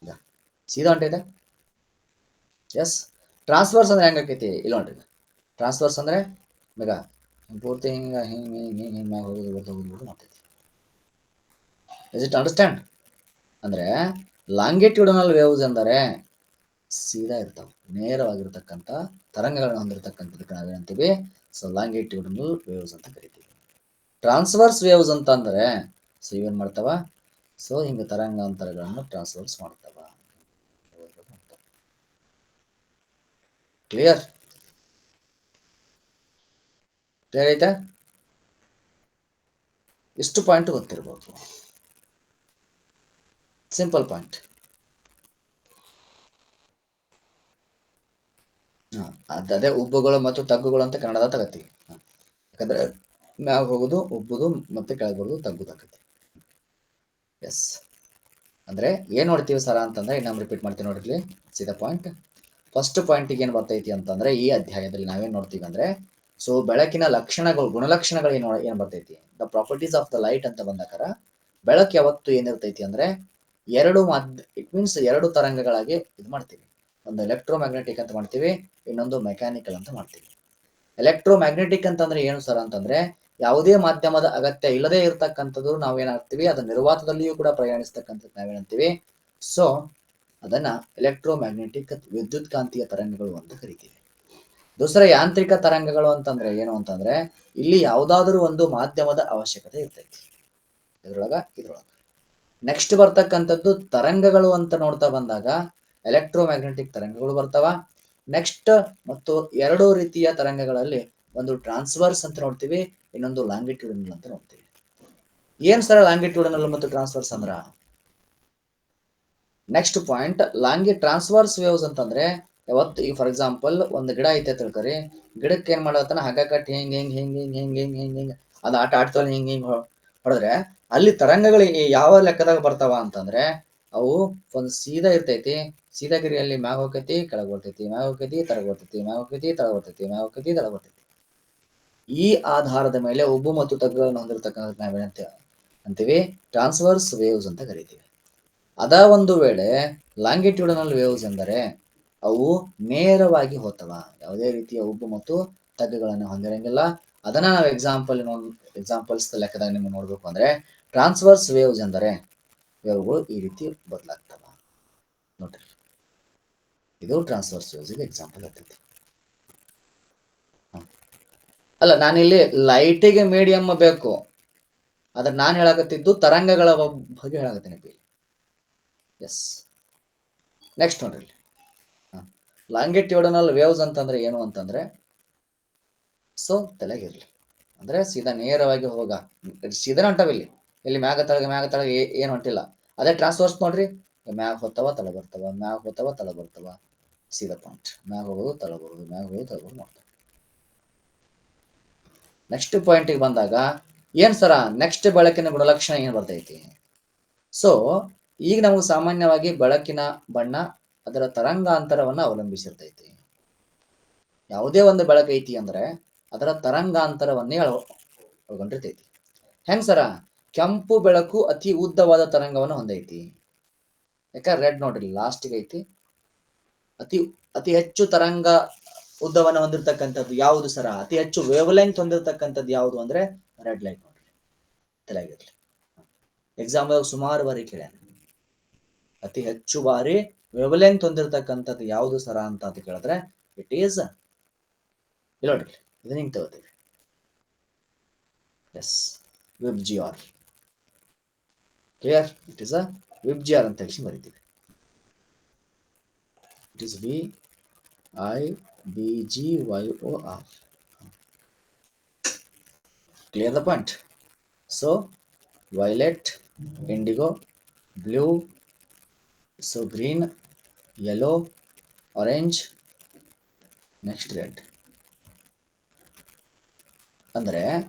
ಈಗ ಸೀದಾ ಹೊಂಟೈತೆ. ಎಸ್. ಟ್ರಾನ್ಸ್ವರ್ಸ್ ಅಂದ್ರೆ ಹೆಂಗ್ ಆಕೈತಿ? ಇಲ್ಲ ನೋಡ್ರಿ, ಟ್ರಾನ್ಸ್ವರ್ಸ್ ಅಂದ್ರೆ ಈಗ ಪೂರ್ತಿ ಹಿಂಗ ಹಿಂಗ್ ಹಿಂಗ್ ಹಿಂಗ್ ಹಿಂಗ್ ಮ್ಯಾಗ ಹೋಗೋದು ಮಾಡ್ತೈತಿ. Is it understand? ಅಂದ್ರೆ ಲಾಂಗಿಟ್ಯೂಡಿನಲ್ ವೇವ್ಸ್ ಅಂದರೆ ಸೀದಾ ಇರ್ತಾವ, ನೇರವಾಗಿರ್ತಕ್ಕಂಥ ತರಂಗಗಳನ್ನು ಹೊಂದಿರತಕ್ಕಂಥದಕ್ಕೆ ನಾವೇನಂತೀವಿ? ಸೊ ಲಾಂಗಿಟ್ಯೂಡಿನಲ್ ವೇವ್ಸ್ ಅಂತ ಕರಿತೀವಿ. ಟ್ರಾನ್ಸ್ವರ್ಸ್ ವೇವ್ಸ್ ಅಂತ ಅಂದ್ರೆ ಸೊ ಇವೇನ್ ಮಾಡ್ತಾವ? ಸೊ ಹಿಂಗ ತರಂಗಾಂತರಗಳನ್ನು ಟ್ರಾನ್ಸ್ವರ್ಸ್ ಮಾಡ್ತಾವ. ಕ್ಲಿಯರ್ ಐತಾ? ಇಷ್ಟು ಪಾಯಿಂಟ್ ಗೊತ್ತಿರ್ಬೋದು. Simple point. ಅದೇ ಉಬ್ಬುಗಳು ಮತ್ತು ತಗ್ಗುಗಳು ಅಂತ ಕನ್ನಡದ ತಗತ್ತೀವಿ. ಯಾಕಂದ್ರೆ ಮ್ಯಾಗ ಹೋಗುದು ಉಬ್ಬುದು ಮತ್ತೆ ಕೆಳಗೆ ಬರುದು ತಗ್ಗುದಾಕತಿ. ಎಸ್. ಅಂದ್ರೆ ಏನ್ ನೋಡ್ತೀವಿ ಸರ ಅಂತಂದ್ರೆ ಇನ್ನೊಮ್ಮೆ ರಿಪೀಟ್ ಮಾಡ್ತೀವಿ ನೋಡ್ರಿ. ಸೀದಾ ಪಾಯಿಂಟ್. ಫಸ್ಟ್ ಪಾಯಿಂಟಿಗೆ ಏನ್ ಬರ್ತೈತಿ ಅಂತಂದ್ರೆ ಈ ಅಧ್ಯಾಯದಲ್ಲಿ ನಾವೇನ್ ನೋಡ್ತೀವಿ ಅಂದ್ರೆ ಸೊ ಬೆಳಕಿನ ಲಕ್ಷಣಗಳು, ಗುಣಲಕ್ಷಣಗಳು ಏನ್ ಬರ್ತೈತಿ? The properties of the light ಅಂತ ಬಂದಾಕಾರ ಬೆಳಕು ಯಾವತ್ತು ಏನಿರ್ತೈತಿ ಅಂದ್ರೆ ಇಟ್ ಮೀನ್ಸ್ ಎರಡು ತರಂಗಗಳಾಗಿ ಇದು ಮಾಡ್ತೀವಿ. ಒಂದು ಎಲೆಕ್ಟ್ರೋಮ್ಯಾಗ್ನೆಟಿಕ್ ಅಂತ ಮಾಡ್ತೀವಿ, ಇನ್ನೊಂದು ಮೆಕ್ಯಾನಿಕಲ್ ಅಂತ ಮಾಡ್ತೀವಿ. ಎಲೆಕ್ಟ್ರೋಮ್ಯಾಗ್ನೆಟಿಕ್ ಅಂತಂದ್ರೆ ಏನು ಸರ್ ಅಂತಂದ್ರೆ ಯಾವುದೇ ಮಾಧ್ಯಮದ ಅಗತ್ಯ ಇಲ್ಲದೆ ಇರತಕ್ಕಂಥದ್ದು ನಾವೇನಾಗ್ತೀವಿ, ಅದು ನಿರ್ವಾತದಲ್ಲಿಯೂ ಕೂಡ ಪ್ರಯಾಣಿಸ್ತಕ್ಕಂಥದ್ದು ನಾವೇನಂತೀವಿ? ಸೊ ಅದನ್ನ ಎಲೆಕ್ಟ್ರೋಮ್ಯಾಗ್ನೆಟಿಕ್ ವಿದ್ಯುತ್ ಕಾಂತೀಯ ತರಂಗಗಳು ಅಂತ ಕರಿತೀವಿ. ದೂಸರ ಯಾಂತ್ರಿಕ ತರಂಗಗಳು ಅಂತಂದ್ರೆ ಏನು ಅಂತಂದ್ರೆ ಇಲ್ಲಿ ಯಾವುದಾದ್ರೂ ಒಂದು ಮಾಧ್ಯಮದ ಅವಶ್ಯಕತೆ ಇರ್ತೈತಿ. ಇದ್ರೊಳಗ ನೆಕ್ಸ್ಟ್ ಬರ್ತಕ್ಕಂಥದ್ದು ತರಂಗಗಳು ಅಂತ ನೋಡ್ತಾ ಬಂದಾಗ ಎಲೆಕ್ಟ್ರೋಮ್ಯಾಗ್ನೆಟಿಕ್ ತರಂಗಗಳು ಬರ್ತಾವ. ನೆಕ್ಸ್ಟ್ ಮತ್ತು ಎರಡು ರೀತಿಯ ತರಂಗಗಳಲ್ಲಿ ಒಂದು ಟ್ರಾನ್ಸ್ವರ್ಸ್ ಅಂತ ನೋಡ್ತೀವಿ, ಇನ್ನೊಂದು ಲಾಂಗಿಟ್ಯೂಡಿನಲ್ ಅಂತ ನೋಡ್ತೀವಿ. ಏನ್ ಸರ್ ಲಾಂಗಿಟ್ಯೂಡಿನಲ್ ಮತ್ತು ಟ್ರಾನ್ಸ್ವರ್ಸ್ ಅಂದ್ರ? ನೆಕ್ಸ್ಟ್ ಪಾಯಿಂಟ್ ಟ್ರಾನ್ಸ್ವರ್ಸ್ ವೇವ್ಸ್ ಅಂತಂದ್ರೆ ಯಾವತ್ತು ಈಗ ಫಾರ್ ಎಕ್ಸಾಂಪಲ್ ಒಂದು ಗಿಡ ಐತೆ ತಿಳ್ಕೊರಿ, ಗಿಡಕ್ಕೆ ಏನ್ ಮಾಡತ್ತಾನ ಹಗ್ಗ ಕಟ್ಟಿ ಹಿಂಗ್ ಹಿಂಗ್ ಹಿಂಗ್ ಹಿಂಗ್ ಹಿಂಗ್ ಹಿಂಗ್ ಹಿಂಗ್ ಹಿಂಗ್ ಅದು ಆಟ ಆಡ್ತಾವ ಹಿಂಗ್ ಹಿಂಗ್ ಹೊಡೆದ್ರೆ ಅಲ್ಲಿ ತರಂಗಗಳು ಯಾವ ಲೆಕ್ಕದಾಗ ಬರ್ತಾವ ಅಂತಂದ್ರೆ ಅವು ಒಂದು ಸೀದಾ ಇರ್ತೈತಿ, ಸೀದಾಗಿರಿಯಲ್ಲಿ ಮ್ಯಾಗ ಹೋಗ್ತೈತಿ, ಕೆಳಗ್ ಬರ್ತೈತಿ, ಮ್ಯಾಗ ಹೋಗ್ತೈತಿ, ತಳಗ್ ಬರ್ತೈತಿ, ಮ್ಯಾಗ ಹೋಗ್ತೈತಿ, ತಳಗ್ ಬರ್ತೈತಿ, ಮ್ಯಾಗ ಹೋಗ್ತೈತಿ, ತಳಗ್ ಬರ್ತೈತಿ. ಈ ಆಧಾರದ ಮೇಲೆ ಉಬ್ಬು ಮತ್ತು ತಗ್ಗುಗಳನ್ನು ಹೊಂದಿರತಕ್ಕಂಥ ನಾವೇನಂತ ಅಂತೀವಿ? ಟ್ರಾನ್ಸ್ವರ್ಸ್ ವೇವ್ಸ್ ಅಂತ ಕರಿತೀವಿ. ಅದ ಒಂದು ವೇಳೆ ಲಾಂಗಿಟ್ಯೂಡಿನಲ್ ವೇವ್ಸ್ ಎಂದರೆ ಅವು ನೇರವಾಗಿ ಹೋಗ್ತವ, ಯಾವುದೇ ರೀತಿಯ ಉಬ್ಬು ಮತ್ತು ತಗ್ಗುಗಳನ್ನು ಹೊಂದಿರಂಗಿಲ್ಲ. ಅದನ್ನ ನಾವು ಎಕ್ಸಾಂಪಲ್ಸ್ ಲೆಕ್ಕದಾಗ ನಿಮ್ಗೆ ನೋಡ್ಬೇಕು ಅಂದ್ರೆ ಟ್ರಾನ್ಸ್ವರ್ಸ್ ವೇವ್ಸ್ ಅಂದರೆ ವೇವ್ಗಳು ಈ ರೀತಿ ಬದಲಾಗ್ತವ ನೋಡ್ರಿ. ಇದು ಟ್ರಾನ್ಸ್ವರ್ಸ್ ವೇವ್ಸ್ಗೆ ಎಕ್ಸಾಂಪಲ್ ಆಗ್ತೈತಿ. ಅಲ್ಲ, ನಾನಿಲ್ಲಿ ಲೈಟಿಗೆ ಮೀಡಿಯಮ್ ಬೇಕು, ಆದ್ರೆ ನಾನು ಹೇಳಕತ್ತಿದ್ದು ತರಂಗಗಳ ಬಗ್ಗೆ ಹೇಳಕತ್ತೀನಿ. ಎಸ್, ನೆಕ್ಸ್ಟ್ ನೋಡ್ರಿ. ಲಾಂಗಿಟ್ಯೂಡನಲ್ ವೇವ್ಸ್ ಅಂತಂದ್ರೆ ಏನು ಅಂತಂದ್ರೆ, ಸೊ ತಲೆಗಿರ್ಲಿ ಅಂದ್ರೆ ಸೀದಾ ನೇರವಾಗಿ ಸೀದಾ ಹೊಂಟವಿಲ್ಲಿ, ಇಲ್ಲಿ ಮ್ಯಾಗ ತಳಗ ಏನು ಹೊಂಟಿಲ್ಲ. ಅದೇ ಟ್ರಾನ್ಸ್ವರ್ಸ್ ನೋಡ್ರಿ, ಮ್ಯಾಗ ಹೋಗ್ತಾವ ತಳ ಬರ್ತಾವ, ಮ್ಯಾಗ ಹೋಗ್ತಾವ ತಳ ಬರ್ತಾವ, ಸೀದಾ ಪಾಯಿಂಟ್, ಮ್ಯಾಗ ಹೋಗೋದು ತಳ ಬರೋದು, ಮ್ಯಾಗ ಹೋಗೋದು ತಳ ಬರೋದು ಮಾಡ್ತಾವ. ನೆಕ್ಸ್ಟ್ ಪಾಯಿಂಟಿಗೆ ಬಂದಾಗ ಏನ್ ಸರ ನೆಕ್ಸ್ಟ್ ಬೆಳಕಿನ ಗುಣಲಕ್ಷಣ ಏನ್ ಬರ್ತೈತಿ? ಸೊ ಈಗ ನಮಗೆ ಸಾಮಾನ್ಯವಾಗಿ ಬೆಳಕಿನ ಬಣ್ಣ ಅದರ ತರಂಗಾಂತರವನ್ನ ಅವಲಂಬಿಸಿರ್ತೈತಿ. ಯಾವುದೇ ಒಂದು ಬೆಳಕು ಐತಿ ಅಂದ್ರೆ ಅದರ ತರಂಗಾಂತರವನ್ನೇ ಒಳಗೊಂಡಿರ್ತೈತಿ. ಹೆಂಗ್ ಸರ? ಕೆಂಪು ಬೆಳಕು ಅತಿ ಉದ್ದವಾದ ತರಂಗವನ್ನು ಹೊಂದೈತಿ. ಯಾಕಂದ್ರೆ ರೆಡ್ ನೋಡ್ರಿ ಲಾಸ್ಟ್ಗೆ ಐತಿ. ಅತಿ ಹೆಚ್ಚು ತರಂಗ ಉದ್ದವನ್ನು ಹೊಂದಿರತಕ್ಕಂಥದ್ದು ಯಾವುದು ಸರ? ಅತಿ ಹೆಚ್ಚು ವೇವ್ ಲೆಂತ್ ಹೊಂದಿರತಕ್ಕಂಥದ್ದು ಯಾವುದು ಅಂದ್ರೆ ರೆಡ್ ಲೈಟ್ ನೋಡ್ರಿ. ತಲೆಗಿರ್ಲಿ, ಎಕ್ಸಾಮ್ ಸುಮಾರು ಬಾರಿ ಕೇಳ್ಯಾನ, ಅತಿ ಹೆಚ್ಚು ಬಾರಿ ವೇವ್ ಲೆಂತ್ ಹೊಂದಿರತಕ್ಕಂಥದ್ದು ಯಾವುದು ಸರ ಅಂತ ಕೇಳಿದ್ರೆ ಇಟ್ ಈಸ್ ಇಲ್ಲ ನೋಡ್ರಿ, ಇದನ್ನ ಹಿಂಗ್ ತಗೋತೀವಿ. Yes, VIBGYOR. Clear? It is a VIBGYOR ಅಂತ ಹೇಳಿ ಬರೀತೀವಿ. It is VIBGYOR. Clear the point? So violet, indigo, blue, so green, yellow, orange, next red. ಅಂದ್ರೆ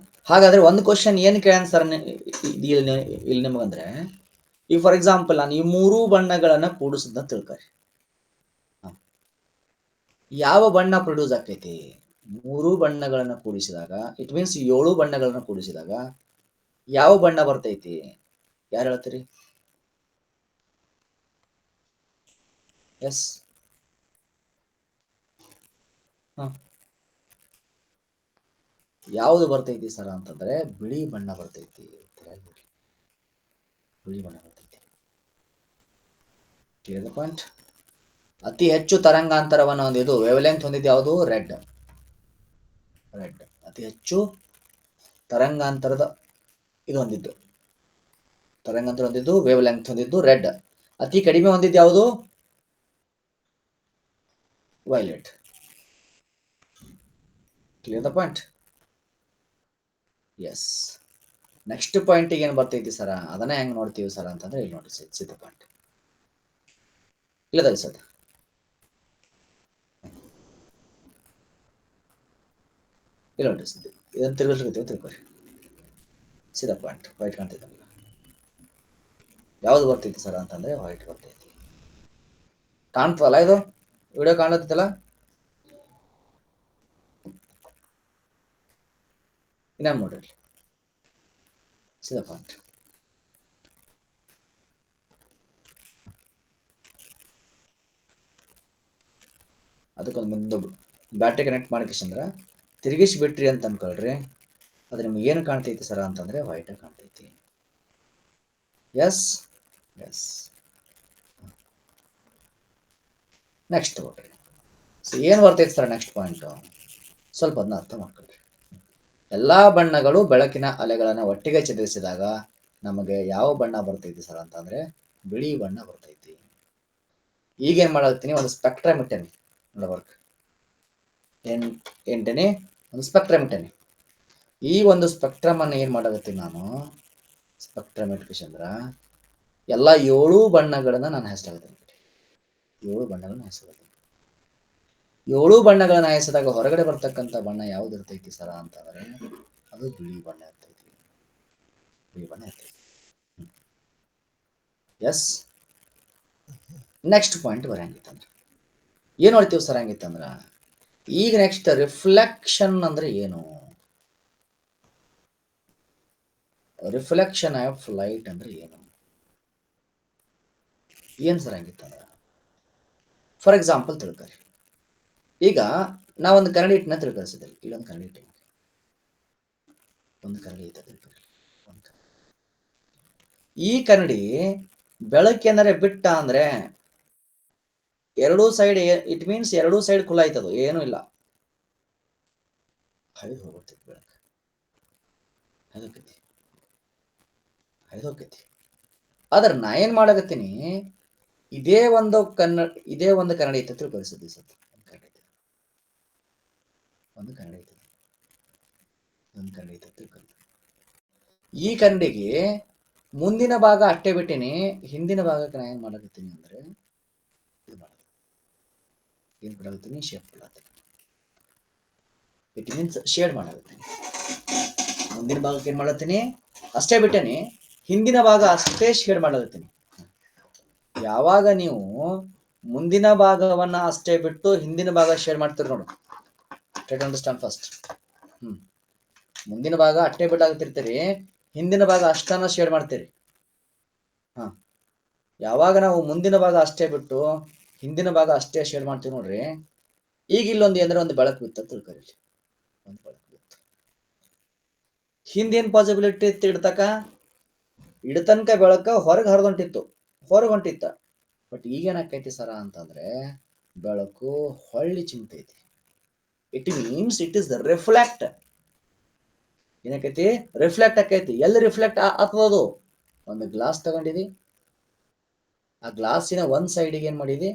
ಹಾಗಾದ್ರೆ ಒಂದು ಕ್ವಶನ್ ಏನು ಕೇಳ್ಯಾನ ಸರ್ ಇಲ್ಲಿ ನಿಮಗಂದ್ರೆ, ಈ ಫಾರ್ ಎಕ್ಸಾಂಪಲ್ ನಾನು ಈ ಮೂರೂ ಬಣ್ಣಗಳನ್ನ ಕೂಡಿಸಿದ್ನ ತಿಳ್ಕೊರಿ. ಯಾವ ಬಣ್ಣ ಪ್ರೊಡ್ಯೂಸ್ ಆಗ್ತೈತಿ? ಮೂರು ಬಣ್ಣಗಳನ್ನ ಕೂಡಿಸಿದಾಗ, ಇಟ್ ಮೀನ್ಸ್ 7 ಬಣ್ಣಗಳನ್ನ ಕೂಡಿಸಿದಾಗ ಯಾವ ಬಣ್ಣ ಬರ್ತೈತಿ? ಯಾರು ಹೇಳ್ತೀರಿ? ಎಸ್, ಯಾವುದು ಬರ್ತೈತಿ ಸರ ಅಂತಂದ್ರೆ ಬಿಳಿ ಬಣ್ಣ ಬರ್ತೈತಿ. ಬಿಳಿ ಬಣ್ಣ ಬರ್ತೈತಿ. Clear the point? ಅತಿ ಹೆಚ್ಚು ತರಂಗಾಂತರವನ್ನು ಹೊಂದಿದ್ದು ವೇವ್ ಲೆಂತ್ ಹೊಂದಿದ್ದು ಯಾವುದು? ರೆಡ್. ಅತಿ ಹೆಚ್ಚು ತರಂಗಾಂತರದ ಇದು ಹೊಂದಿದ್ದು, ತರಂಗಾಂತರ ಹೊಂದಿದ್ದು, ವೇವ್ ಲೆಂತ್ ಹೊಂದಿದ್ದು ರೆಡ್. ಅತಿ ಕಡಿಮೆ ಹೊಂದಿದ್ದು ಯಾವುದು? Violet. Clear the point? Yes. Next point ಏನು ಬರ್ತೈತಿ ಸರ? ಅದನ್ನ ಹೆಂಗ್ ನೋಡ್ತೀವಿ ಸರ ಅಂತಂದ್ರೆ ಇಲ್ಲಿ ನೋಡಿ, ಸಿದ್ಧ ಪಾಯಿಂಟ್ ಇಲ್ಲ ಸರ್. ಇಲ್ಲ ನೋಡ್ರಿ, ಇದನ್ನ ತಿರ್ಗಿಸ್ಕೊತೀವಿ, ತಿಳ್ಕೊರಿ. ಸೀದಾ ಪಾಯಿಂಟ್ ವೈಟ್ ಕಾಣ್ತೈತೆ. ಯಾವ್ದು ಬರ್ತೈತಿ ಸರ್ ಅಂತಂದ್ರೆ ವೈಟ್ ಬರ್ತೈತಿ. ಕಾಣ್ತದಲ್ಲ ಇದು ವಿಡಿಯೋ ಕಾಣತ್ತಲ್ಲ? ಇನ್ನೇನು ನೋಡ್ರಿ, ಸೀದಾ ಪಾಯಿಂಟ್. ಅದಕ್ಕೊಂದು ಮುಂದೆ ಬ್ಯಾಟ್ರಿ ಕನೆಕ್ಟ್ ಮಾಡಕ್ಕಿಂದ್ರ ತಿರುಗಿಸಿ ಬಿಟ್ರಿ ಅಂತ ಅನ್ಕೊಳ್ರಿ, ಅದು ನಿಮ್ಗೆ ಏನು ಕಾಣ್ತೈತಿ ಸರ ಅಂತಂದ್ರೆ ವೈಟ್ ಕಾಣ್ತೈತಿ. ಎಸ್. ನೆಕ್ಸ್ಟ್ ನೋಡ್ರಿ, ಸೊ ಏನು ಬರ್ತೈತಿ ಸರ್ ನೆಕ್ಸ್ಟ್ ಪಾಯಿಂಟ್? ಸ್ವಲ್ಪ ಅದನ್ನ ಅರ್ಥ ಮಾಡ್ಕೊಳ್ರಿ. ಎಲ್ಲಾ ಬಣ್ಣಗಳು ಬೆಳಕಿನ ಅಲೆಗಳನ್ನ ಒಟ್ಟಿಗೆ ಚದುರಿಸಿದಾಗ ನಮಗೆ ಯಾವ ಬಣ್ಣ ಬರ್ತೈತಿ ಸರ್ ಅಂತಂದ್ರೆ ಬಿಳಿ ಬಣ್ಣ ಬರ್ತೈತಿ. ಈಗೇನ್ ಮಾಡತ್ತೀನಿ, ಒಂದು ಸ್ಪೆಕ್ಟ್ರಮ್ ಇಟ್ಟೇನಿ ನೋಡಬರ್ಕ್, ಎಂಟನೇ ಒಂದು ಸ್ಪೆಕ್ಟ್ರಮ್ ಇಟ್ಟೇನಿ. ಈ ಒಂದು ಸ್ಪೆಕ್ಟ್ರಮ್ ಅನ್ನ ಏನ್ ಮಾಡಕತ್ತೀನಿ ನಾನು, ಸ್ಪೆಕ್ಟ್ರಮ್ ಇಟ್ಕೊಂಡ್ರ ಎಲ್ಲಾ 7 ಬಣ್ಣಗಳನ್ನ ನಾನು ಹೆಸರಾಗತ್ತೀನಿ. 7 ಬಣ್ಣಗಳನ್ನ ಹೆಸರಾಗತ್ತೀನಿ. 7 ಬಣ್ಣಗಳನ್ನ ಹಾಯಿಸಿದಾಗ ಹೊರಗಡೆ ಬರ್ತಕ್ಕಂಥ ಬಣ್ಣ ಯಾವ್ದು ಇರ್ತೈತಿ ಸರ ಅಂತಂದ್ರೆ ಅದು ಬಿಳಿ ಬಣ್ಣ ಇರ್ತೈತಿ. ಬಿಳಿ ಬಣ್ಣ ಇರ್ತೈತಿ. ಎಸ್. ನೆಕ್ಸ್ಟ್ ಪಾಯಿಂಟ್ ಬರಂಗಿತ್ತಂದ್ರ ಏನ್ ಮಾಡ್ತೀವಿ ಸರ್? ಹಂಗಿತ್ತಂದ್ರ ಈಗ ನೆಕ್ಸ್ಟ್ ರಿಫ್ಲೆಕ್ಷನ್ ಅಂದ್ರೆ ಏನು? ರಿಫ್ಲೆಕ್ಷನ್ ಆಫ್ ಲೈಟ್ ಅಂದ್ರೆ ಏನು? ಏನ್ ಸರ್ ಹಂಗಿತ್ತಂದ್ರ ಫಾರ್ ಎಕ್ಸಾಂಪಲ್ ತಿಳ್ಕೊರಿ. ಈಗ ನಾವೊಂದು ಕನ್ನಡಿ ಇಟ್ಟನ್ನ ತಿಳ್ಕರಿಸಿದ್ರಿ, ಇಲ್ಲೊಂದು ಕನ್ನಡಿ ಇಟ್ಟು ಒಂದು ಕನ್ನಡಿ ಐತೆ ತಿಳ್ಕೊರಿ. ಈ ಕನ್ನಡಿ ಬೆಳಕೇನಾರೆ ಬಿಟ್ಟ ಅಂದ್ರೆ ಎರಡೂ ಸೈಡ್, ಇಟ್ ಮೀನ್ಸ್ ಎರಡೂ ಸೈಡ್ ಕುಲ ಐತದು, ಏನೂ ಇಲ್ಲ, ಹರಿದು ಹೋಗ್ಬಿಡ್ತೈತಿ ಬೆಳಕು, ಹರಿದೋಕೈತಿ. ಆದ್ರೆ ನಾ ಏನ್ ಮಾಡಕತ್ತೀನಿ, ಇದೇ ಒಂದು ಕನ್ನಡಿ ಐತೆ ತಿಳ್ಕೊರಿ. ಸದ್ಯ ಒಂದು ಕನ್ನಡಿ ಐತೆ ತಿಳ್ಕೊರಿ. ಈ ಕನ್ನಡಿಗೆ ಮುಂದಿನ ಭಾಗ ಅಷ್ಟೇ ಬಿಟ್ಟಿನಿ, ಹಿಂದಿನ ಭಾಗಕ್ಕೆ ನಾ ಏನ್ ಮಾಡಕತ್ತೀನಿ ಅಂದ್ರೆ ಏನ್ ಬಿಡಾಕತ್ತೀನಿ, ಶೇಪ್ ಬಿಡಾಕತ್ತೀನಿ. ಇಟ್ ಮೀನ್ಸ್ ಶೇಡ್ ಮಾಡಕತ್ತೀನಿ. ಮುಂದಿನ ಭಾಗಕ್ಕೆ ಏನ್ ಮಾಡತ್ತೀನಿ, ಅಷ್ಟೇ ಬಿಟ್ಟೇನಿ, ಹಿಂದಿನ ಭಾಗ ಅಷ್ಟೇ ಶೇಡ್ ಮಾಡಕತ್ತೀನಿ. ಯಾವಾಗ ನೀವು ಮುಂದಿನ ಭಾಗವನ್ನ ಅಷ್ಟೇ ಬಿಟ್ಟು ಹಿಂದಿನ ಭಾಗ ಶೇಡ್ ಮಾಡ್ತೀರಿ ನೋಡು, ಟ್ರೈ ಟು ಅಂಡರ್ಸ್ಟ್ಯಾಂಡ್ ಫಸ್ಟ್. ಮುಂದಿನ ಭಾಗ ಅಷ್ಟೇ ಬಿಟ್ಟಾಗ್ತಿರ್ತೀರಿ, ಹಿಂದಿನ ಭಾಗ ಅಷ್ಟನ್ನ ಶೇಡ್ ಮಾಡ್ತೀರಿ. ಯಾವಾಗ ನಾವು ಮುಂದಿನ ಭಾಗ ಅಷ್ಟೇ ಬಿಟ್ಟು ಹಿಂದಿನ ಭಾಗ ಅಷ್ಟೇ ಶೇಡ್ ಮಾಡ್ತೀವಿ ನೋಡ್ರಿ, ಈಗ ಇಲ್ಲೊಂದು ಅಂದ್ರೆ ಒಂದು ಬೆಳಕು ಬಿತ್ತ ತಿಳ್ಕೊರಿ. ಒಂದು ಬೆಳಕು ಬಿತ್ತು. ಹಿಂದೇನ್ ಪಾಸಿಬಿಲಿಟಿ ಇತ್ತು ಇಡ್ತಕ, ಇಡತನಕ ಬೆಳಕ ಹೊರಗೆ ಹರಿದೊಂಟಿತ್ತು, ಹೊರಗೆ ಹೊಂಟಿತ್ತ. ಬಟ್ ಈಗೇನಾಕೈತಿ ಸರ ಅಂತಂದ್ರೆ ಬೆಳಕು ಹೊಳ್ಳಿ ಚಿಮ್ತೈತಿ. It means it is reflect. ಏನಾಕೈತಿ, ರಿಫ್ಲೆಕ್ಟ್ ಆಕೈತಿ. ಎಲ್ಲಿ ರಿಫ್ಲೆಕ್ಟ್ ಆಗ್ತದದು, ಒಂದು ಗ್ಲಾಸ್ ತಗೊಂಡಿದಿ, ಆ ಗ್ಲಾಸಿನ ಒಂದ್ ಸೈಡಿಗೆ ಏನ್ ಮಾಡಿದಿ,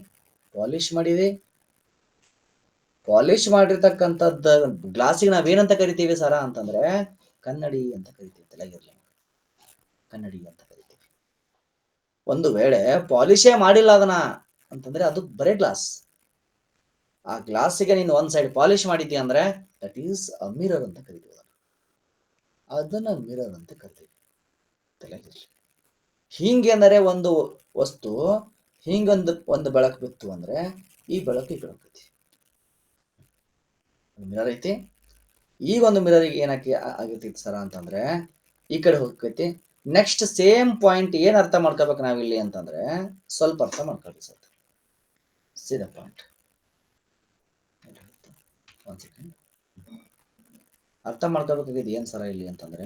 ಪಾಲಿಶ್ ಮಾಡಿದಿ. ಪಾಲಿಶ್ ಮಾಡಿರ್ತಕ್ಕಂಥದ್ದು ಗ್ಲಾಸಿಗೆ ನಾವೇನಂತ ಕರಿತೀವಿ ಸರ ಅಂತಂದ್ರೆ ಕನ್ನಡಿ ಅಂತ ಕರಿತೀವಿ. ತಲೆಗಿರ್ಲಿ, ಕನ್ನಡಿ ಅಂತ ಕರಿತೀವಿ. ಒಂದು ವೇಳೆ ಪಾಲಿಶೇ ಮಾಡಿಲ್ಲ ಅದನ್ನ ಅಂತಂದ್ರೆ ಅದು ಬರೇ ಗ್ಲಾಸ್. ಆ ಗ್ಲಾಸಿಗೆ ನೀನು ಒಂದ್ ಸೈಡ್ ಪಾಲಿಶ್ ಮಾಡಿದ್ದಿ ಅಂದ್ರೆ ದಟ್ ಈಸ್ ಅ ಮಿರರ್ ಅಂತ ಕರಿತೀವಿ. ಅದನ್ನ ಮಿರರ್ ಅಂತ ಕರಿತೀವಿ. ತಲೆಗಿರ್ಲಿ. ಹಿಂಗೇಂದರೆ ಒಂದು ವಸ್ತು ಹಿಂಗೊಂದು ಬೆಳಕು ಬಿತ್ತು ಅಂದ್ರೆ ಈ ಬೆಳಕು ಈ ಕಡೆ ಹೋಗ್ತೈತಿ. ಮಿರರ್ ಐತಿ, ಈಗ ಒಂದು ಮಿರರಿಗೆ ಏನಕ್ಕೆ ಆಗಿರ್ತೈತಿ ಸರ ಅಂತಂದ್ರೆ ಈ ಕಡೆ ಹೋಗ್ತೈತಿ. ನೆಕ್ಸ್ಟ್ ಸೇಮ್ ಪಾಯಿಂಟ್ ಏನ್ ಅರ್ಥ ಮಾಡ್ಕೋಬೇಕು ನಾವಿಲ್ಲಿ ಅಂತಂದ್ರೆ, ಸ್ವಲ್ಪ ಅರ್ಥ ಮಾಡ್ಕೊಳ್ರಿ ಸರ್. ಸೀದಾ ಪಾಯಿಂಟ್ ಒಂದ್ ಸೆಕೆಂಡ್ ಅರ್ಥ ಮಾಡ್ಕೋಬೇಕಾಗಿದೆ ಏನ್ ಸರ ಇಲ್ಲಿ ಅಂತಂದ್ರೆ,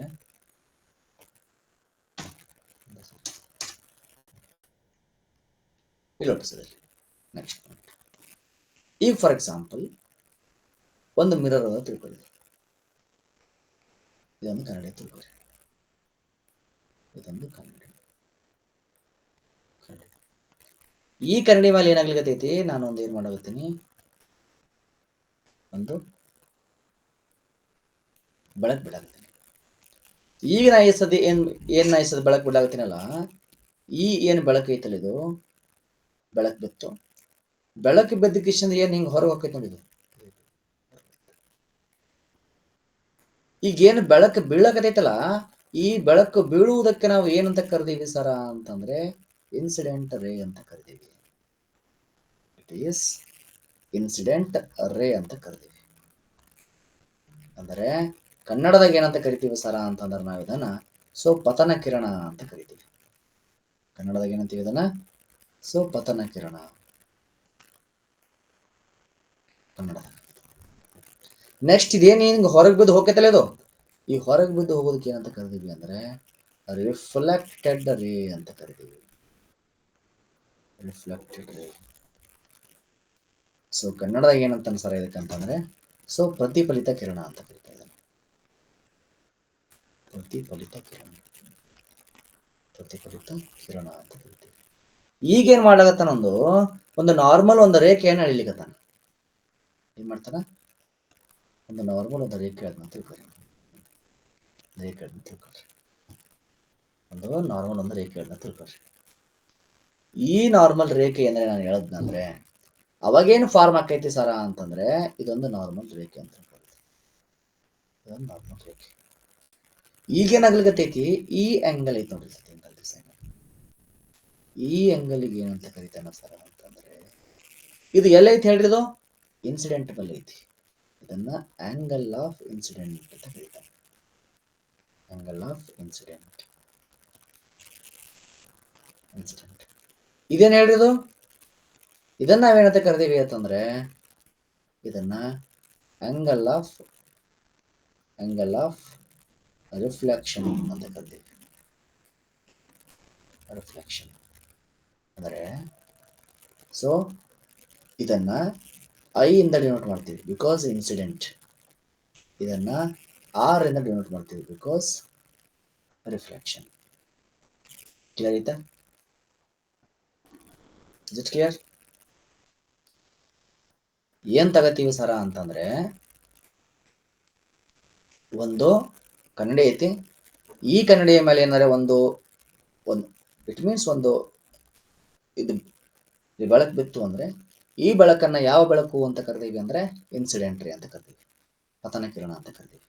ಇಲ್ಲಿ ಸರ್ ನೆಕ್ಸ್ಟ್ ಪಾಯಿಂಟ್. ಈಗ ಫಾರ್ ಎಕ್ಸಾಂಪಲ್ ಒಂದು ಮಿರರ್ ಅದ ತಿಳ್ಕೊಳ್ಳಿ, ಇದೊಂದು ಕನ್ನಡಿ ತಿಳ್ಕೊಳ್ಳಿ, ಇದೊಂದು ಕನ್ನಡಿ. ಈ ಕನ್ನಡಿ ಮೇಲೆ ಏನಾಗ್ಲಿಕ್ಕೈತಿ, ನಾನು ಒಂದು ಏನ್ ಮಾಡಾಕತ್ತೀನಿ, ಒಂದು ಬೆಳಕು ಬಿಡಾಕತ್ತೀನಿ. ಈಗ ನಾ ಈ ಸದ್ಯ ಏನ್ ನಾ ಈ ಸದ್ಯ ಬೆಳಕು ಬಿಡಾಕತ್ತೀನಲ್ಲ, ಈ ಏನ್ ಬೆಳಕು ಐತಲ್ಲ ಇದು ಬೆಳಕು ಬಿತ್ತು. ಬೆಳಕು ಬಿದ್ದ ಕಿಶನ್ ಏನ್ ಹಿಂಗ್ ಹೊರಗೆ ಹೋಗ್ತೈತಿ ನೋಡಿದು. ಈಗೇನು ಬೆಳಕು ಬೀಳಕತೈತಲ್ಲ, ಈ ಬೆಳಕು ಬೀಳುವುದಕ್ಕೆ ನಾವು ಏನಂತ ಕರೆದೀವಿ ಸರ ಅಂತಂದ್ರೆ ಇನ್ಸಿಡೆಂಟ್ ರೇ ಅಂತ ಕರಿತೀವಿ. ಇಟ್ ಈಸ್ ಇನ್ಸಿಡೆಂಟ್ ರೇ ಅಂತ ಕರಿತೀವಿ. ಅಂದರೆ ಕನ್ನಡದಾಗ ಏನಂತ ಕರಿತೀವಿ ಸರ ಅಂತಂದ್ರೆ ನಾವು ಇದನ್ನ ಪತನ ಕಿರಣ ಅಂತ ಕರಿತೀವಿ. ಕನ್ನಡದಾಗ ಏನಂತೀವಿ ಇದನ್ನ, ಪತನ ಕಿರಣ ಕನ್ನಡದಾಗ. ನೆಕ್ಸ್ಟ್ ಇದೇನು ಹಿಂಗ್ ಹೊರಗೆ ಬಿದ್ದು ಹೋಗ್ತೈತಲ್ಲ ಇದು, ಈ ಹೊರಗೆ ಬಿದ್ದು ಹೋಗೋದಕ್ಕೆ ಏನಂತ ಕರಿತೀವಿ ಅಂದ್ರೆ ರಿಫ್ಲೆಕ್ಟೆಡ್ ರೇ ಅಂತ ಕರಿತೀವಿ. ರಿಫ್ಲೆಕ್ಟೆಡ್ ರೇ. ಕನ್ನಡದಾಗ ಏನಂತ ಸರ ಇದಕ್ಕಂತಂದ್ರೆ ಪ್ರತಿಫಲಿತ ಕಿರಣ ಅಂತ ಕರಿತಾ ಇದ್ದಾನೆ. ಪ್ರತಿಫಲಿತ ಕಿರಣ ಅಂತ ಕರಿತೀವಿ. ಈಗೇನ್ ಮಾಡಾಕತ್ತಾನ, ಒಂದು ನಾರ್ಮಲ್ ಒಂದು ರೇಖೆಯನ್ನು ಎಳಿಲಿಕತ್ತಾನ. ಏನ್ ಮಾಡ್ತಾನ, ಒಂದು ನಾರ್ಮಲ್ ಒಂದು ರೇಖೆ ಅಂತ ತಿಳ್ಕೊರಿ. ಒಂದು ನಾರ್ಮಲ್ ಒಂದು ರೇಖೆ ಅಂತ ತಿಳ್ಕೊರಿ. ಈ ನಾರ್ಮಲ್ ರೇಖೆ ಅಂದ್ರೆ ನಾನು ಹೇಳದ್ನಂದ್ರೆ ಅವಾಗೇನು ಫಾರ್ಮ್ ಆಕೈತಿ ಸರ ಅಂತಂದ್ರೆ ಇದೊಂದು ನಾರ್ಮಲ್ ರೇಖೆ ಅಂತ ತಿಳ್ಕೊಳ್ತೀವಿ. ಇದೊಂದು ನಾರ್ಮಲ್ ರೇಖೆ. ಈಗೇನಾಗ್ಲಿಕತ್ತೈತಿ, ಈ ಆಂಗಲ್ ಐತಿ ನೋಡ್ರಿ, ಈ ಆಂಗಲ್ಗೆ ಏನಂತ ಕರಿತಾನ ಸರ ಅಂತಂದ್ರೆ, ಇದು ಎಲ್ಲೈತಿ ಹೇಳ್ರಿ, ಇದು ಇನ್ಸಿಡೆಂಟ್ ಬಲ್ ಐತಿ. ಇದನ್ನ ಆಂಗಲ್ ಆಫ್ ಇನ್ಸಿಡೆಂಟ್ ಅಂತ ಕರೀತಾರೆ. Angle of incident. ಇದೇನ್ ಹೇಳ್ರಿ, ಇದನ್ನ ನಾವೇನಂತ ಕರಿತೀವಿ ಅಂತಂದ್ರೆ ಇದನ್ನ ಆಂಗಲ್ ಆಫ್ ರಿಫ್ಲೆಕ್ಷನ್ ಅಂತ ಕರಿತೀವಿ. ರಿಫ್ಲೆಕ್ಷನ್ ಅಂದರೆ ಸೊ ಇದನ್ನ ಐ ಇಂದ ಡಿನೋಟ್ ಮಾಡ್ತೀವಿ ಬಿಕಾಸ್ ಇನ್ಸಿಡೆಂಟ್. ಇದನ್ನ ಆರ್ ಇಂದ ಡಿನೋಟ್ ಮಾಡ್ತೀವಿ ಬಿಕಾಸ್ ರಿಫ್ಲೆಕ್ಷನ್. ಕ್ಲಿಯರ್ ಐತಾ? Is it clear? ಏನ್ ತಗತೀವಿ ಸರ ಅಂತಂದ್ರೆ ಒಂದು ಕನ್ನಡಿ ಐತಿ, ಈ ಕನ್ನಡಿಯ ಮೇಲೆ ಏನಾರೆ ಒಂದು ಇಟ್ ಮೀನ್ಸ್ ಒಂದು ಇದು ಬೆಳಕು ಬಿತ್ತು ಅಂದ್ರೆ ಈ ಬೆಳಕನ್ನ ಯಾವ ಬೆಳಕು ಅಂತ ಕರಿತೀವಿ ಅಂದ್ರೆ ಇನ್ಸಿಡೆಂಟ್ ರೇ ಅಂತ ಕರಿತೀವಿ, ಪತನ ಕಿರಣ ಅಂತ ಕರಿತೀವಿ.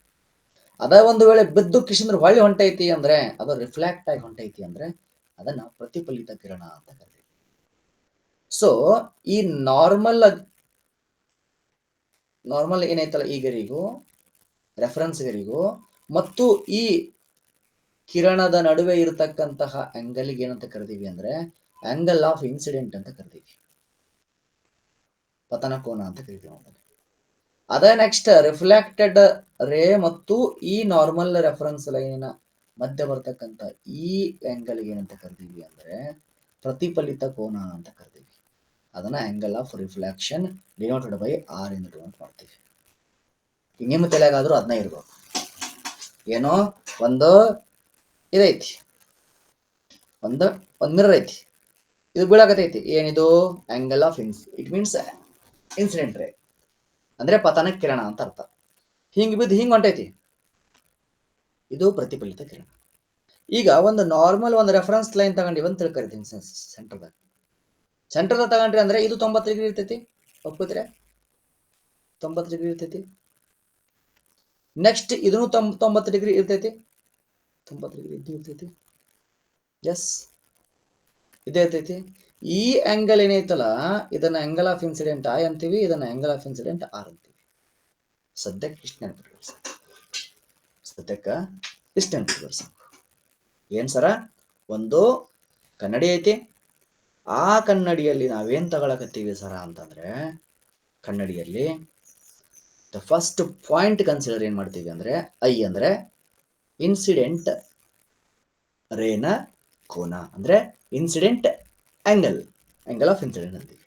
ಅದ ಒಂದು ವೇಳೆ ಬಿದ್ದು ಕಿಶಂದ್ರ ಹೊಳ್ಳಿ ಹೊಂಟೈತಿ ಅಂದ್ರೆ ಅದು ರಿಫ್ಲೆಕ್ಟ್ ಆಗಿ ಹೊಂಟೈತಿ ಅಂದ್ರೆ ಅದನ್ನ ಪ್ರತಿಫಲಿತ ಕಿರಣ ಅಂತ ಕರಿತೀವಿ. ಸೊ ಈ ನಾರ್ಮಲ್ ಏನೈತಲ್ಲ ಈ ಗರಿಗೂ ರೆಫರೆನ್ಸ್ ಗರಿಗೂ ಮತ್ತು ಈ ಕಿರಣದ ನಡುವೆ ಇರತಕ್ಕಂತಹ ಆಂಗಲ್ಗೆ ಏನಂತ ಕರಿತೀವಿ ಅಂದ್ರೆ ಆಂಗಲ್ ಆಫ್ ಇನ್ಸಿಡೆಂಟ್ ಅಂತ ಕರಿತೀವಿ, ಪತನ ಕೋನ ಅಂತ ಕರಿತೀವಿ. ಅದೇ ನೆಕ್ಸ್ಟ್ ರಿಫ್ಲೆಕ್ಟೆಡ್ ರೇ ಮತ್ತು ಈ ನಾರ್ಮಲ್ ರೆಫರೆನ್ಸ್ ಲೈನಿನ ಮಧ್ಯ ಬರ್ತಕ್ಕಂಥ ಈ ಆಂಗಲ್ ಏನಂತ ಕರಿತೀವಿ ಅಂದ್ರೆ ಪ್ರತಿಫಲಿತ ಕೋನ ಅಂತ ಕರಿತೀವಿ. ಅದನ್ನ angle of reflection denoted by R ಇಂದ ಡಿನೋಟ್ ಮಾಡ್ತೀವಿ. ನಿಮ್ಮ ತಲೆಗಾದ್ರೂ ಅದನ್ನ ಇರ್ಬೇಕು. ಏನೋ ಒಂದು ಇದೈತಿ, ಒಂದು ಮಿರರ್ ಐತಿ, ಇದು ಬೀಳಾಕತೈತಿ, ಏನಿದು angle of it means incident ರೇ ಅಂದ್ರೆ ಪತನ ಕಿರಣ ಅಂತ ಅರ್ಥ. ಹಿಂಗ್ ಬಿದ್ದು ಹಿಂಗ್ ಹೊಂಟೈತಿ, ಇದು ಪ್ರತಿಫಲಿತ ಕಿರಣ. ಈಗ ಒಂದು ನಾರ್ಮಲ್ ಒಂದು ರೆಫರೆನ್ಸ್ ಲೈನ್ ತಗೊಂಡಿವಿ ಅಂತ ತಿಳ್ಕರಿತೀನಿ ಸೆಂಟರ್ದಾಗ ತಗೊಂಡ್ರಿ ಅಂದ್ರೆ ಇದು 90 ಡಿಗ್ರಿ ಇರ್ತೈತಿ, ಒಪ್ಕೋತೀರಾ? 90 ಡಿಗ್ರಿ ಇರ್ತೈತಿ. ನೆಕ್ಸ್ಟ್ ಇದನ್ನು 90 ಡಿಗ್ರಿ ಇರ್ತೈತಿ, 90 ಡಿಗ್ರಿ ಇರ್ತೈತಿ. ಎಸ್, ಇದೇ ಇರ್ತೈತಿ. ಈ ಆಂಗಲ್ ಏನೈತಲ್ಲ ಇದನ್ನ ಆಂಗಲ್ ಆಫ್ ಇನ್ಸಿಡೆಂಟ್ ಐ ಅಂತೀವಿ, ಇದನ್ನ ಆಂಗಲ್ ಆಫ್ ಇನ್ಸಿಡೆಂಟ್ ಆರ್ ಅಂತೀವಿ. ಸದ್ಯಕ್ಕೆ ಇಷ್ಟ ನೆನಪಿಟ್ಕೊಳ್ಳಿ, ಸದ್ಯಕ್ಕೆ ಇಷ್ಟ ನೆನಪಿಟ್ಕೊಳ್ಳಿ. ಏನ್ ಸರ, ಒಂದು ಕನ್ನಡಿ ಐತಿ, ಆ ಕನ್ನಡಿಯಲ್ಲಿ ನಾವೇನ್ ತಗೊಳಕತ್ತೀವಿ ಸರ ಅಂತಂದ್ರೆ ಕನ್ನಡಿಯಲ್ಲಿ ದ ಫಸ್ಟ್ ಪಾಯಿಂಟ್ ಕನ್ಸಿಡರ್ ಏನ್ ಮಾಡ್ತೀವಿ ಅಂದ್ರೆ ಐ ಅಂದ್ರೆ ಇನ್ಸಿಡೆಂಟ್ ರೇನ ಕೋನ ಅಂದ್ರೆ ಇನ್ಸಿಡೆಂಟ್ ಆಂಗಲ್ ಆಫ್ ಇನ್ಸಿಡೆಂಟ್ ಅಂತೀವಿ.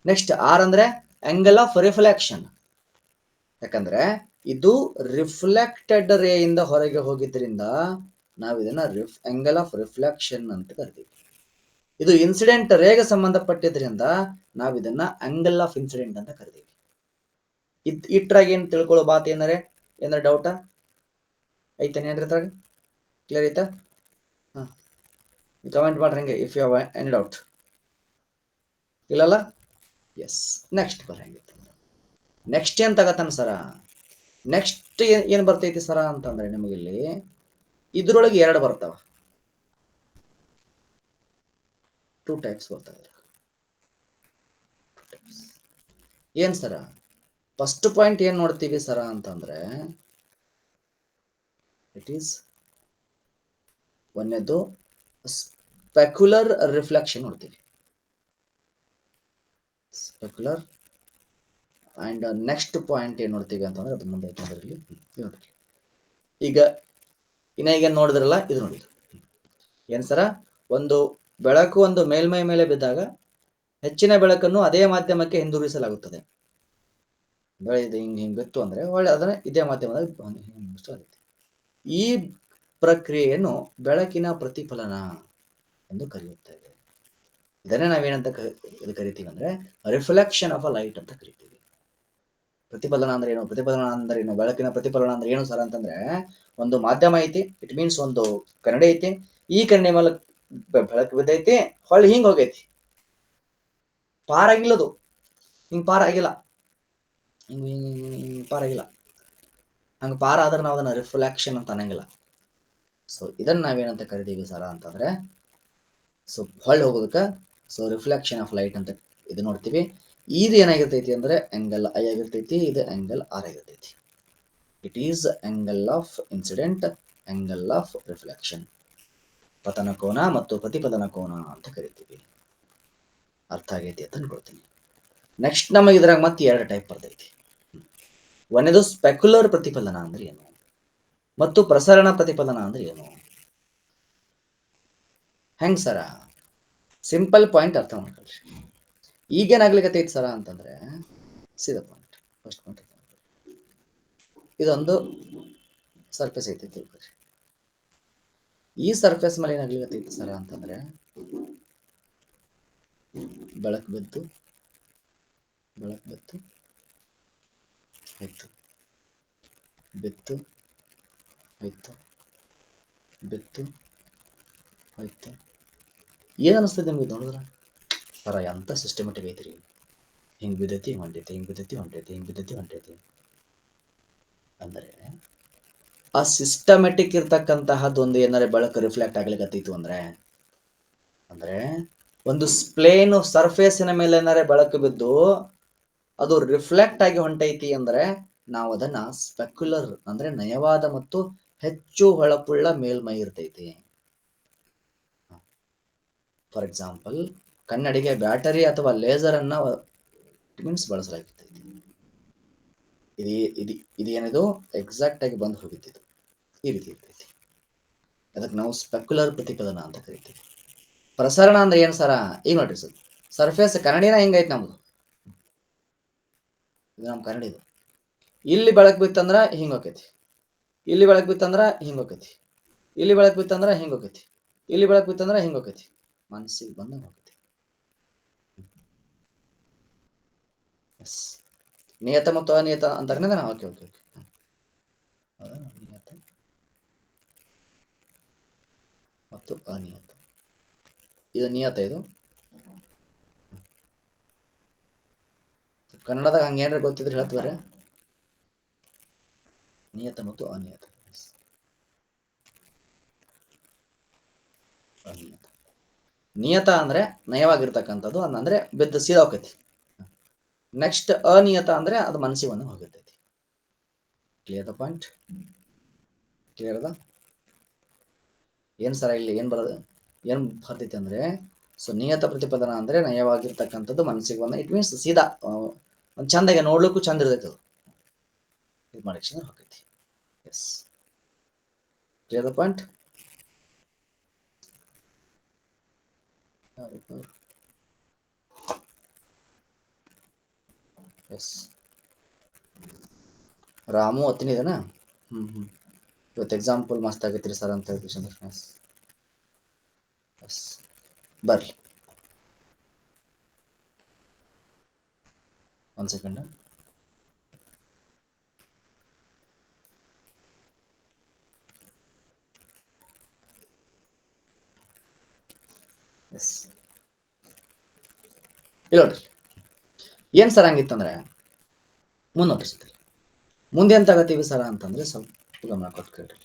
ನೆಕ್ಸ್ಟ್ ಆರ್ ಅಂದ್ರೆ ಆಂಗಲ್ ಆಫ್ ರಿಫ್ಲೆಕ್ಷನ್, ಯಾಕಂದ್ರೆ ಇದು ರಿಫ್ಲೆಕ್ಟೆಡ್ ರೇ ಇಂದ ಹೊರಗೆ ಹೋಗಿದ್ರಿಂದ ನಾವು ಇದನ್ನ ಆಂಗಲ್ ಆಫ್ ರಿಫ್ಲೆಕ್ಷನ್ ಅಂತ ಕರಿತೀವಿ. ಇದು ಇನ್ಸಿಡೆಂಟ್ ರೇಗೆ ಸಂಬಂಧಪಟ್ಟಿದ್ರಿಂದ ನಾವು ಇದನ್ನ ಆಂಗಲ್ ಆಫ್ ಇನ್ಸಿಡೆಂಟ್ ಅಂತ ಕರಿತೀವಿ. ಇಟ್ರಾಗ ಏನ್ ತಿಳ್ಕೊಳ್ಳೋ ಬಾತ್ ಏನಾರ ಡೌಟಾ ಐತೇನೆ ಏನ್ರಿದ್ರಾಗ? ಕ್ಲಿಯರ್ ಐತಾ? ಕಮೆಂಟ್ ಮಾಡ್ರಿ ಹಂಗೆ if you have any doubt. ಇಲ್ಲಲ್ಲ? ಎಸ್. ನೆಕ್ಸ್ಟ್ ಬರಂಗಿತ್ತು. ನೆಕ್ಸ್ಟ್ ಏನ್ ತಗತಾನ ಸರ? ನೆಕ್ಸ್ಟ್ ಏನ್ ಬರ್ತೈತಿ ಸರ ಅಂತಂದ್ರೆ ನಿಮಗಿಲ್ಲಿ ಇದ್ರೊಳಗೆ ಎರಡು ಬರ್ತಾವ, 2 ಟೈಪ್ಸ್ ಬರ್ತಾವ. ಏನ್ ಸರ? ಫಸ್ಟ್ ಪಾಯಿಂಟ್ ಏನ್ ನೋಡ್ತೀವಿ ಸರ ಅಂತಂದ್ರೆ ಇಟ್ ಈಸ್ ಒಂದೇದು ಸ್ಪೆಕ್ಯುಲರ್ ರಿಫ್ಲೆಕ್ಷನ್ ನೋಡ್ತೀವಿ, ಸ್ಪೆಕ್ಯುಲರ್. ಅಂಡ್ ನೆಕ್ಸ್ಟ್ ಪಾಯಿಂಟ್ ಏನ್ ನೋಡ್ತೀವಿ ಅಂತಂದ್ರೆ ಅದು ಮುಂದೆ ನೋಡ್ರಿ. ಈಗ ಈಗ ನೋಡಿದ್ರಲ್ಲ ಇದು ನೋಡಿ, ಏನ್ ಸರ? ಒಂದು ಬೆಳಕು ಒಂದು ಮೇಲ್ಮೈ ಮೇಲೆ ಬಿದ್ದಾಗ ಹೆಚ್ಚಿನ ಬೆಳಕನ್ನು ಅದೇ ಮಾಧ್ಯಮಕ್ಕೆ ಹಿಂದಿರುಗಿಸಲಾಗುತ್ತದೆ. ಹಿಂಗ್ ಬಿತ್ತು ಅಂದ್ರೆ ಒಳ್ಳೆ ಅದನ್ನ ಇದೇ ಮಾಧ್ಯಮದಾಗ ಈ ಪ್ರಕ್ರಿಯೆಯನ್ನು ಬೆಳಕಿನ ಪ್ರತಿಫಲನ ಎಂದು ಕರೆಯುತ್ತೇವೆ. ಇದನ್ನೇ ನಾವೇನಂತ ಕರಿತೀವಿ ಅಂದ್ರೆ ರಿಫ್ಲೆಕ್ಷನ್ ಆಫ್ ಅ ಲೈಟ್ ಅಂತ ಕರಿತೀವಿ. ಪ್ರತಿಫಲನ ಅಂದ್ರೆ ಏನು? ಪ್ರತಿಫಲನ ಅಂದ್ರೆ ಏನು? ಬೆಳಕಿನ ಪ್ರತಿಫಲನ ಅಂದ್ರೆ ಏನು ಸರ್ ಅಂತಂದ್ರೆ ಒಂದು ಮಾಧ್ಯಮ ಐತಿ, ಇಟ್ ಮೀನ್ಸ್ ಒಂದು ಕನ್ನಡಿ ಐತಿ, ಈ ಕನ್ನಡಿ ಮೇಲೆ ಬೆಳಕು ಬಿದ್ದೈತಿ, ಹೊಳ್ಳಿ ಹಿಂಗ್ ಹೋಗೈತಿ, ಪಾರಾಗಿಲ್ಲದು, ಹಿಂಗ್ ಪಾರಾಗಿಲ್ಲ, ಹಿಂಗ್ ಪಾರಾಗಿಲ್ಲ. ಹಂಗ ಪಾರ ಆದ್ರೆ ನಾವು ಅದನ್ನ ರಿಫ್ಲೆಕ್ಷನ್ ಅಂತ ಅನ್ನಂಗಿಲ್ಲ. ಸೊ ಇದನ್ನ ನಾವೇನಂತ ಕರಿತೀವಿ ಸರ ಅಂತಂದ್ರೆ ಸೊ ಹೊಳ್ಳಿ ಹೋಗೋದಕ್ಕ ಸೊ ರಿಫ್ಲೆಕ್ಷನ್ ಆಫ್ ಲೈಟ್ ಅಂತ ಇದು ನೋಡ್ತೀವಿ. ಇದು ಏನಾಗಿರ್ತೈತಿ ಅಂದ್ರೆ ಆಂಗಲ್ ಐ ಆಗಿರ್ತೈತಿ, ಇದು ಆಂಗಲ್ ಆರ್ ಆಗಿರ್ತೈತಿ. It is angle of incident, angle of reflection, ಪತನ ಕೋನ ಮತ್ತು ಪ್ರತಿಪತನ ಕೋನ ಅಂತ ಕರಿತೀವಿ. ಅರ್ಥ ಆಗೈತಿ ಅಂತ ಅನ್ಕೊಳ್ತೀನಿ. ನೆಕ್ಸ್ಟ್ ನಮಗೆ ಇದ್ರಾಗ ಮತ್ತೆ 2 ಟೈಪ್ ಬರ್ತೈತಿ. ಒಂದೇದು ಸ್ಪೆಕ್ಯುಲರ್ ಪ್ರತಿಫಲನ ಅಂದ್ರೆ ಏನು? ಮತ್ತು ಪ್ರಸರಣ ಪ್ರತಿಪದನ ಅಂದ್ರೆ ಏನು? ಹೆಂಗ್ ಸರ? ಸಿಂಪಲ್ ಪಾಯಿಂಟ್ ಅರ್ಥ ಮಾಡ್ಕೊಳ್ರಿ. ಈಗೇನಾಗ್ಲಿಕ್ಕತ್ತೈತಿ ಸರ ಅಂತಂದ್ರೆ ಸೀದಾ ಪಾಯಿಂಟ್. ಫಸ್ಟ್ ಪಾಯಿಂಟ್ ಇದೊಂದು ಸರ್ಫೇಸ್ ಐತಿ ತಿಳ್ಕೊಳ್ರಿ. ಈ ಸರ್ಫೇಸ್ ಮೇಲೆ ಏನಾಗ್ಲಿಕ್ಕತ್ತೈತಿ ಸರ ಅಂತಂದ್ರೆ ಬೆಳಕು ಬಿತ್ತು ಆಯ್ತು, ಬಿತ್ತು ಆಯ್ತು. ಏನ್ ಅನಿಸ್ತದೆ ನಿಮ್ಗೆ ನೋಡಿದ್ರ? ಸರ ಎಂತ ಸಿಸ್ಟಮೆಟಿಕ್ ಐತ್ರಿ. ಹಿಂಗ್ ಬಿದ್ದೈತಿ ಹೊಂಟೈತಿ ಅಂದರೆ ಆ ಸಿಸ್ಟಮೆಟಿಕ್ ಇರ್ತಕ್ಕಂತಹದ್ದೊಂದು ಏನಾರ ಬೆಳಕು ರಿಫ್ಲೆಕ್ಟ್ ಆಗ್ಲಿಕ್ಕತ್ತಿತ್ತು ಅಂದ್ರೆ ಒಂದು ಪ್ಲೇನ್ ಸರ್ಫೇಸಿನ ಮೇಲೆ ಏನಾರ ಬೆಳಕು ಬಿದ್ದು ಅದು ರಿಫ್ಲೆಕ್ಟ್ ಆಗಿ ಹೊಂಟೈತಿ ಅಂದ್ರೆ ನಾವು ಅದನ್ನ ಸ್ಪೆಕ್ಯುಲರ್ ಅಂದ್ರೆ ನಯವಾದ ಮತ್ತು ಹೆಚ್ಚು ಹೊಳಪುಳ್ಳ ಮೇಲ್ಮೈ ಇರ್ತೈತಿ. ಫಾರ್ ಎಕ್ಸಾಂಪಲ್, ಕನ್ನಡಿಗೆ ಬ್ಯಾಟರಿ ಅಥವಾ ಲೇಸರ್ ಅನ್ನ ಮೀನ್ಸ್ ಬಳಸಲಾಗ್ತೈತಿ. ಇದೇನಿದು ಎಕ್ಸಾಕ್ಟ್ ಆಗಿ ಬಂದು ಹೋಗಿದ್ದು ಈ ರೀತಿ ಇರ್ತೈತಿ. ಅದಕ್ಕೆ ನಾವು ಸ್ಪೆಕ್ಯುಲರ್ ಪ್ರತಿಪದನ ಅಂತ ಕರಿತೀವಿ. ಪ್ರಸರಣ ಅಂದ್ರೆ ಏನ್ ಸರ? ಈಗ ನೋಡ್ರಿ ಸರ್, ಸರ್ಫೇಸ್ ಕನ್ನಡಿನ ಹಿಂಗೈತಿ ನಮ್ದು. ಇದು ನಮ್ ಕನ್ನಡಿ. ಇಲ್ಲಿ ಬೆಳಕು ಬಿತ್ತಂದ್ರ ಹಿಂಗ್ ಹೋಕೈತಿ, ಇಲ್ಲಿ ಬೆಳಕು ಬಿತ್ತಂದ್ರ ಹಿಂಗ್ ಹೋಕೈತಿ, ಇಲ್ಲಿ ಬೆಳಕು ಬಿತ್ತಂದ್ರ ಹಿಂಗ್ ಹೋಕೈತಿ, ಇಲ್ಲಿ ಬೆಳಕು ಬಿತ್ತಂದ್ರ ಹಿಂಗ್ ಹೋಕೈತಿ. ಮನಸ್ಸಿಗೆ ಬಂದಂಗ ಹೋಕೈತಿ. ನಿಯತ ಮತ್ತು ಅನಿಯತ ಅಂತಾನೆ ನಾವು ಓಕೆ ನಿಯತ ಮತ್ತು ಅನಿಯತ. ಇದು ನಿಯತ. ಇದು ಕನ್ನಡದಾಗ ಹಂಗೇನ್ರ ಗೊತ್ತಿದ್ರೆ ಹೇಳ್ತಾರೆ. ನಿಯತ ಮತ್ತು ಅನಿಯತ. ನಿಯತ ಅಂದ್ರೆ ನಯವಾಗಿರ್ತಕ್ಕಂಥದ್ದು, ಅಂದ್ರೆ ಬಿದ್ದು ಸೀದಾ ಹೋಗೈತಿ. ನೆಕ್ಸ್ಟ್ ಅನಿಯತ ಅಂದ್ರೆ ಅದು ಮನಸ್ಸಿಗೆ ಬಂದು ಹೋಗಿರ್ತೈತಿ. Clear the point? ಕ್ಲಿಯರ್ ಅದ? ಏನ್ ಸರ ಇಲ್ಲಿ ಏನ್ ಬರ್ತೈತಿ ಅಂದ್ರೆ, ಸೊ ನಿಯತ ಪ್ರತಿಪದನ ಅಂದ್ರೆ ನಯವಾಗಿರ್ತಕ್ಕಂಥದ್ದು ಮನಸ್ಸಿಗೆ ಬಂದ. ಇಟ್ ಮೀನ್ಸ್ ಸೀದಾ ಒಂದ್ ಚಂದಾಗೆ ನೋಡ್ಲಿಕ್ಕೂ ಚಂದ ಇರ್ತೈತಿ. ಅದು ಇದು ಮಾಡಿ ಹೋಗೈತಿ. Yes, clear the point? Yes. Ramu ಅತ್ತಿನಿದನ ಇವತ್ತು ಎಕ್ಸಾಂಪಲ್ ಮಸ್ತ್ ಆಗೈತ್ರಿ ಸರ್ ಅಂತ ಹೇಳಿ ಬರ್ಲಿ. ಒಂದ್ ಸೆಕೆಂಡ್. ಎಸ್, ಇಲ್ಲ ನೋಡ್ರಿ ಏನ್ ಸರ್ ಹಂಗಿತ್ತಂದ್ರೆ ಮುಂದೆ ನೋಡ್ರಿ. ಮುಂದೆ ಎಂತ ಆಗತ್ತೀವಿ ಸರ ಅಂತಂದ್ರೆ ಸ್ವಲ್ಪ ಗಮನ ಕೊಟ್ಟು ಕೇಳ್ರಿ.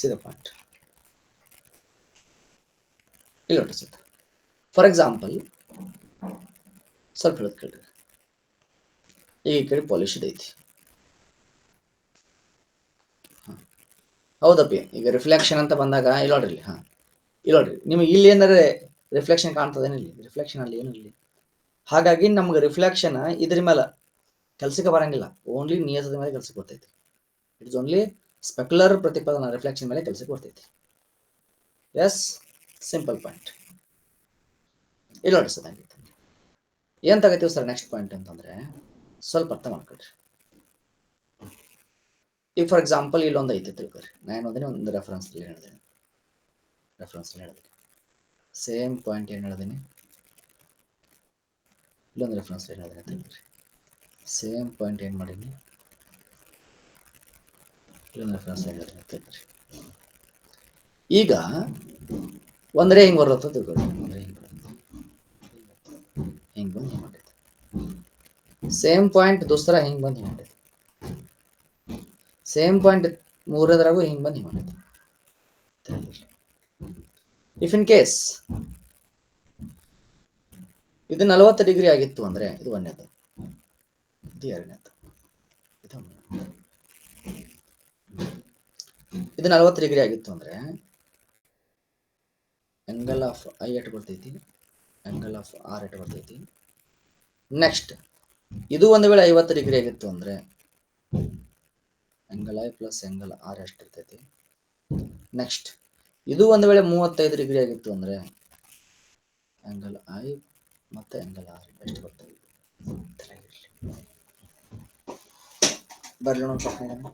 ಸೀದಾ ಪಾಯಿಂಟ್. ಇಲ್ಲ ನೋಡ್ರಿ ಸರ್, ಫಾರ್ ಎಕ್ಸಾಂಪಲ್ ಸ್ವಲ್ಪ ಹೇಳೋದು ಕೇಳ್ರಿ. ಈಗ ಈ ಕಡೆ ಪಾಲಿಶ್ಡ್ ಐತಿ, ಹೌದಪ್ಪಿ. ಈಗ ರಿಫ್ಲೆಕ್ಷನ್ ಅಂತ ಬಂದಾಗ ಇಲ್ಲಿ ನೋಡ್ರಿ, ಇಲ್ಲಿ ನೋಡ್ರಿ, ನಿಮಗೆ ಇಲ್ಲಿ ಏನಾದ್ರೆ ರಿಫ್ಲೆಕ್ಷನ್ ಕಾಣ್ತದೇನಿಲ್ಲ? ರಿಫ್ಲೆಕ್ಷನ್ ಅಲ್ಲಿ ಏನು ಇಲ್ಲಿ. ಹಾಗಾಗಿ ನಮ್ಗೆ ರಿಫ್ಲೆಕ್ಷನ್ ಇದ್ರ ಮೇಲೆ ಕೆಲ್ಸಕ್ಕೆ ಬರಂಗಿಲ್ಲ, ಓನ್ಲಿ ನಿಯತದ ಮೇಲೆ ಕೆಲ್ಸಕ್ಕೆ ಬರ್ತೈತಿ. ಇಟ್ಸ್ ಓನ್ಲಿ ಸ್ಪೆಕ್ಯುಲರ್ ಪ್ರತಿಪದನ ರಿಫ್ಲೆಕ್ಷನ್ ಮೇಲೆ ಕೆಲ್ಸಕ್ಕೆ ಬರ್ತೈತಿ. Yes, simple point. ಇಲ್ಲಿ ನೋಡಿ ಸರ್, ಏನ್ ತಗೋತೀವಿ ಸರ್ ನೆಕ್ಸ್ಟ್ ಪಾಯಿಂಟ್ ಅಂತಂದ್ರೆ ಸ್ವಲ್ಪ ಅರ್ಥ ಮಾಡ್ಕೊಳ್ರಿ. ಈಗ ಫಾರ್ ಎಕ್ಸಾಂಪಲ್ ಇಲ್ಲೊಂದು ಐತಿ ತಿಳ್ಕೊರಿ. ನಾನು ಒಂದು ರೆಫರೆನ್ಸ್ ಹೇಳಿದೆ. ಸೇಮ್ ಪಾಯಿಂಟ್ ಏನು ಹೇಳಿದೀನಿ, ಇಲ್ಲೊಂದು ರೆಫರೆನ್ಸ್ ಹೇಳಿದ್ರೆ ತಿಳ್ಕೊರಿ. ಸೇಮ್ ಪಾಯಿಂಟ್ ಏನು ಮಾಡೀನಿ, ಇಲ್ಲೊಂದು ರೆಫರೆನ್ಸ್ ಹೇಳಿದ್ರೆ ತಿಳ್ಕೊರಿ. ಈಗ ಒಂದ್ರೆ ಹಿಂಗ್ ಬರುತ್ತೆ ತಿಳ್ಕೊರಿ. ಹಿಂಗ್ ಬಂದು ಹಿಂಗ್ ಮಾಡೈತಿ. ಸೇಮ್ ಪಾಯಿಂಟ್ ದೋಸ್ತರ ಹಿಂಗ್ ಬಂದು ಹಿಂಗ್ ಮಾಡೈತಿ. ಸೇಮ್ ಪಾಯಿಂಟ್ ಮೂರದ್ರಾಗೂ ಹಿಂಗ್ ಬಂದು ಹಿಂಗ್ ಮಾಡೈತಿ. ಇಫ್ ಇನ್ ಕೇಸ್ ಇದು 40 ಡಿಗ್ರಿ ಆಗಿತ್ತು ಅಂದ್ರೆ ಇದು ಒಂದನೇದು, ಇದು ಎರಡನೇದು. ಇದು 40 ಡಿಗ್ರಿ ಆಗಿತ್ತು ಅಂದ್ರೆ ಆಂಗಲ್ ಆಫ್ ಐ ಎಟ್ ಬರ್ತೈತಿ, ಆಂಗಲ್ ಆಫ್ ಆರ್ ಎಟ್ ಬರ್ತೈತಿ. ನೆಕ್ಸ್ಟ್ ಇದು ಒಂದು ವೇಳೆ 50 ಡಿಗ್ರಿ ಆಗಿತ್ತು ಅಂದ್ರೆ angle I plus angle R ಎಷ್ಟಿರ್ತೈತಿ. ನೆಕ್ಸ್ಟ್ ಇದು ಒಂದು ವೇಳೆ 35 ಡಿಗ್ರಿ ಆಗಿತ್ತು ಅಂದ್ರೆ ಆಂಗಲ್ ಐ ಮತ್ತೆ ಆಂಗಲ್ ಆರ್ ಎಷ್ಟು ಬರ್ತದೆ. ಬರ್ಲಿ ನೋಡೋಣ.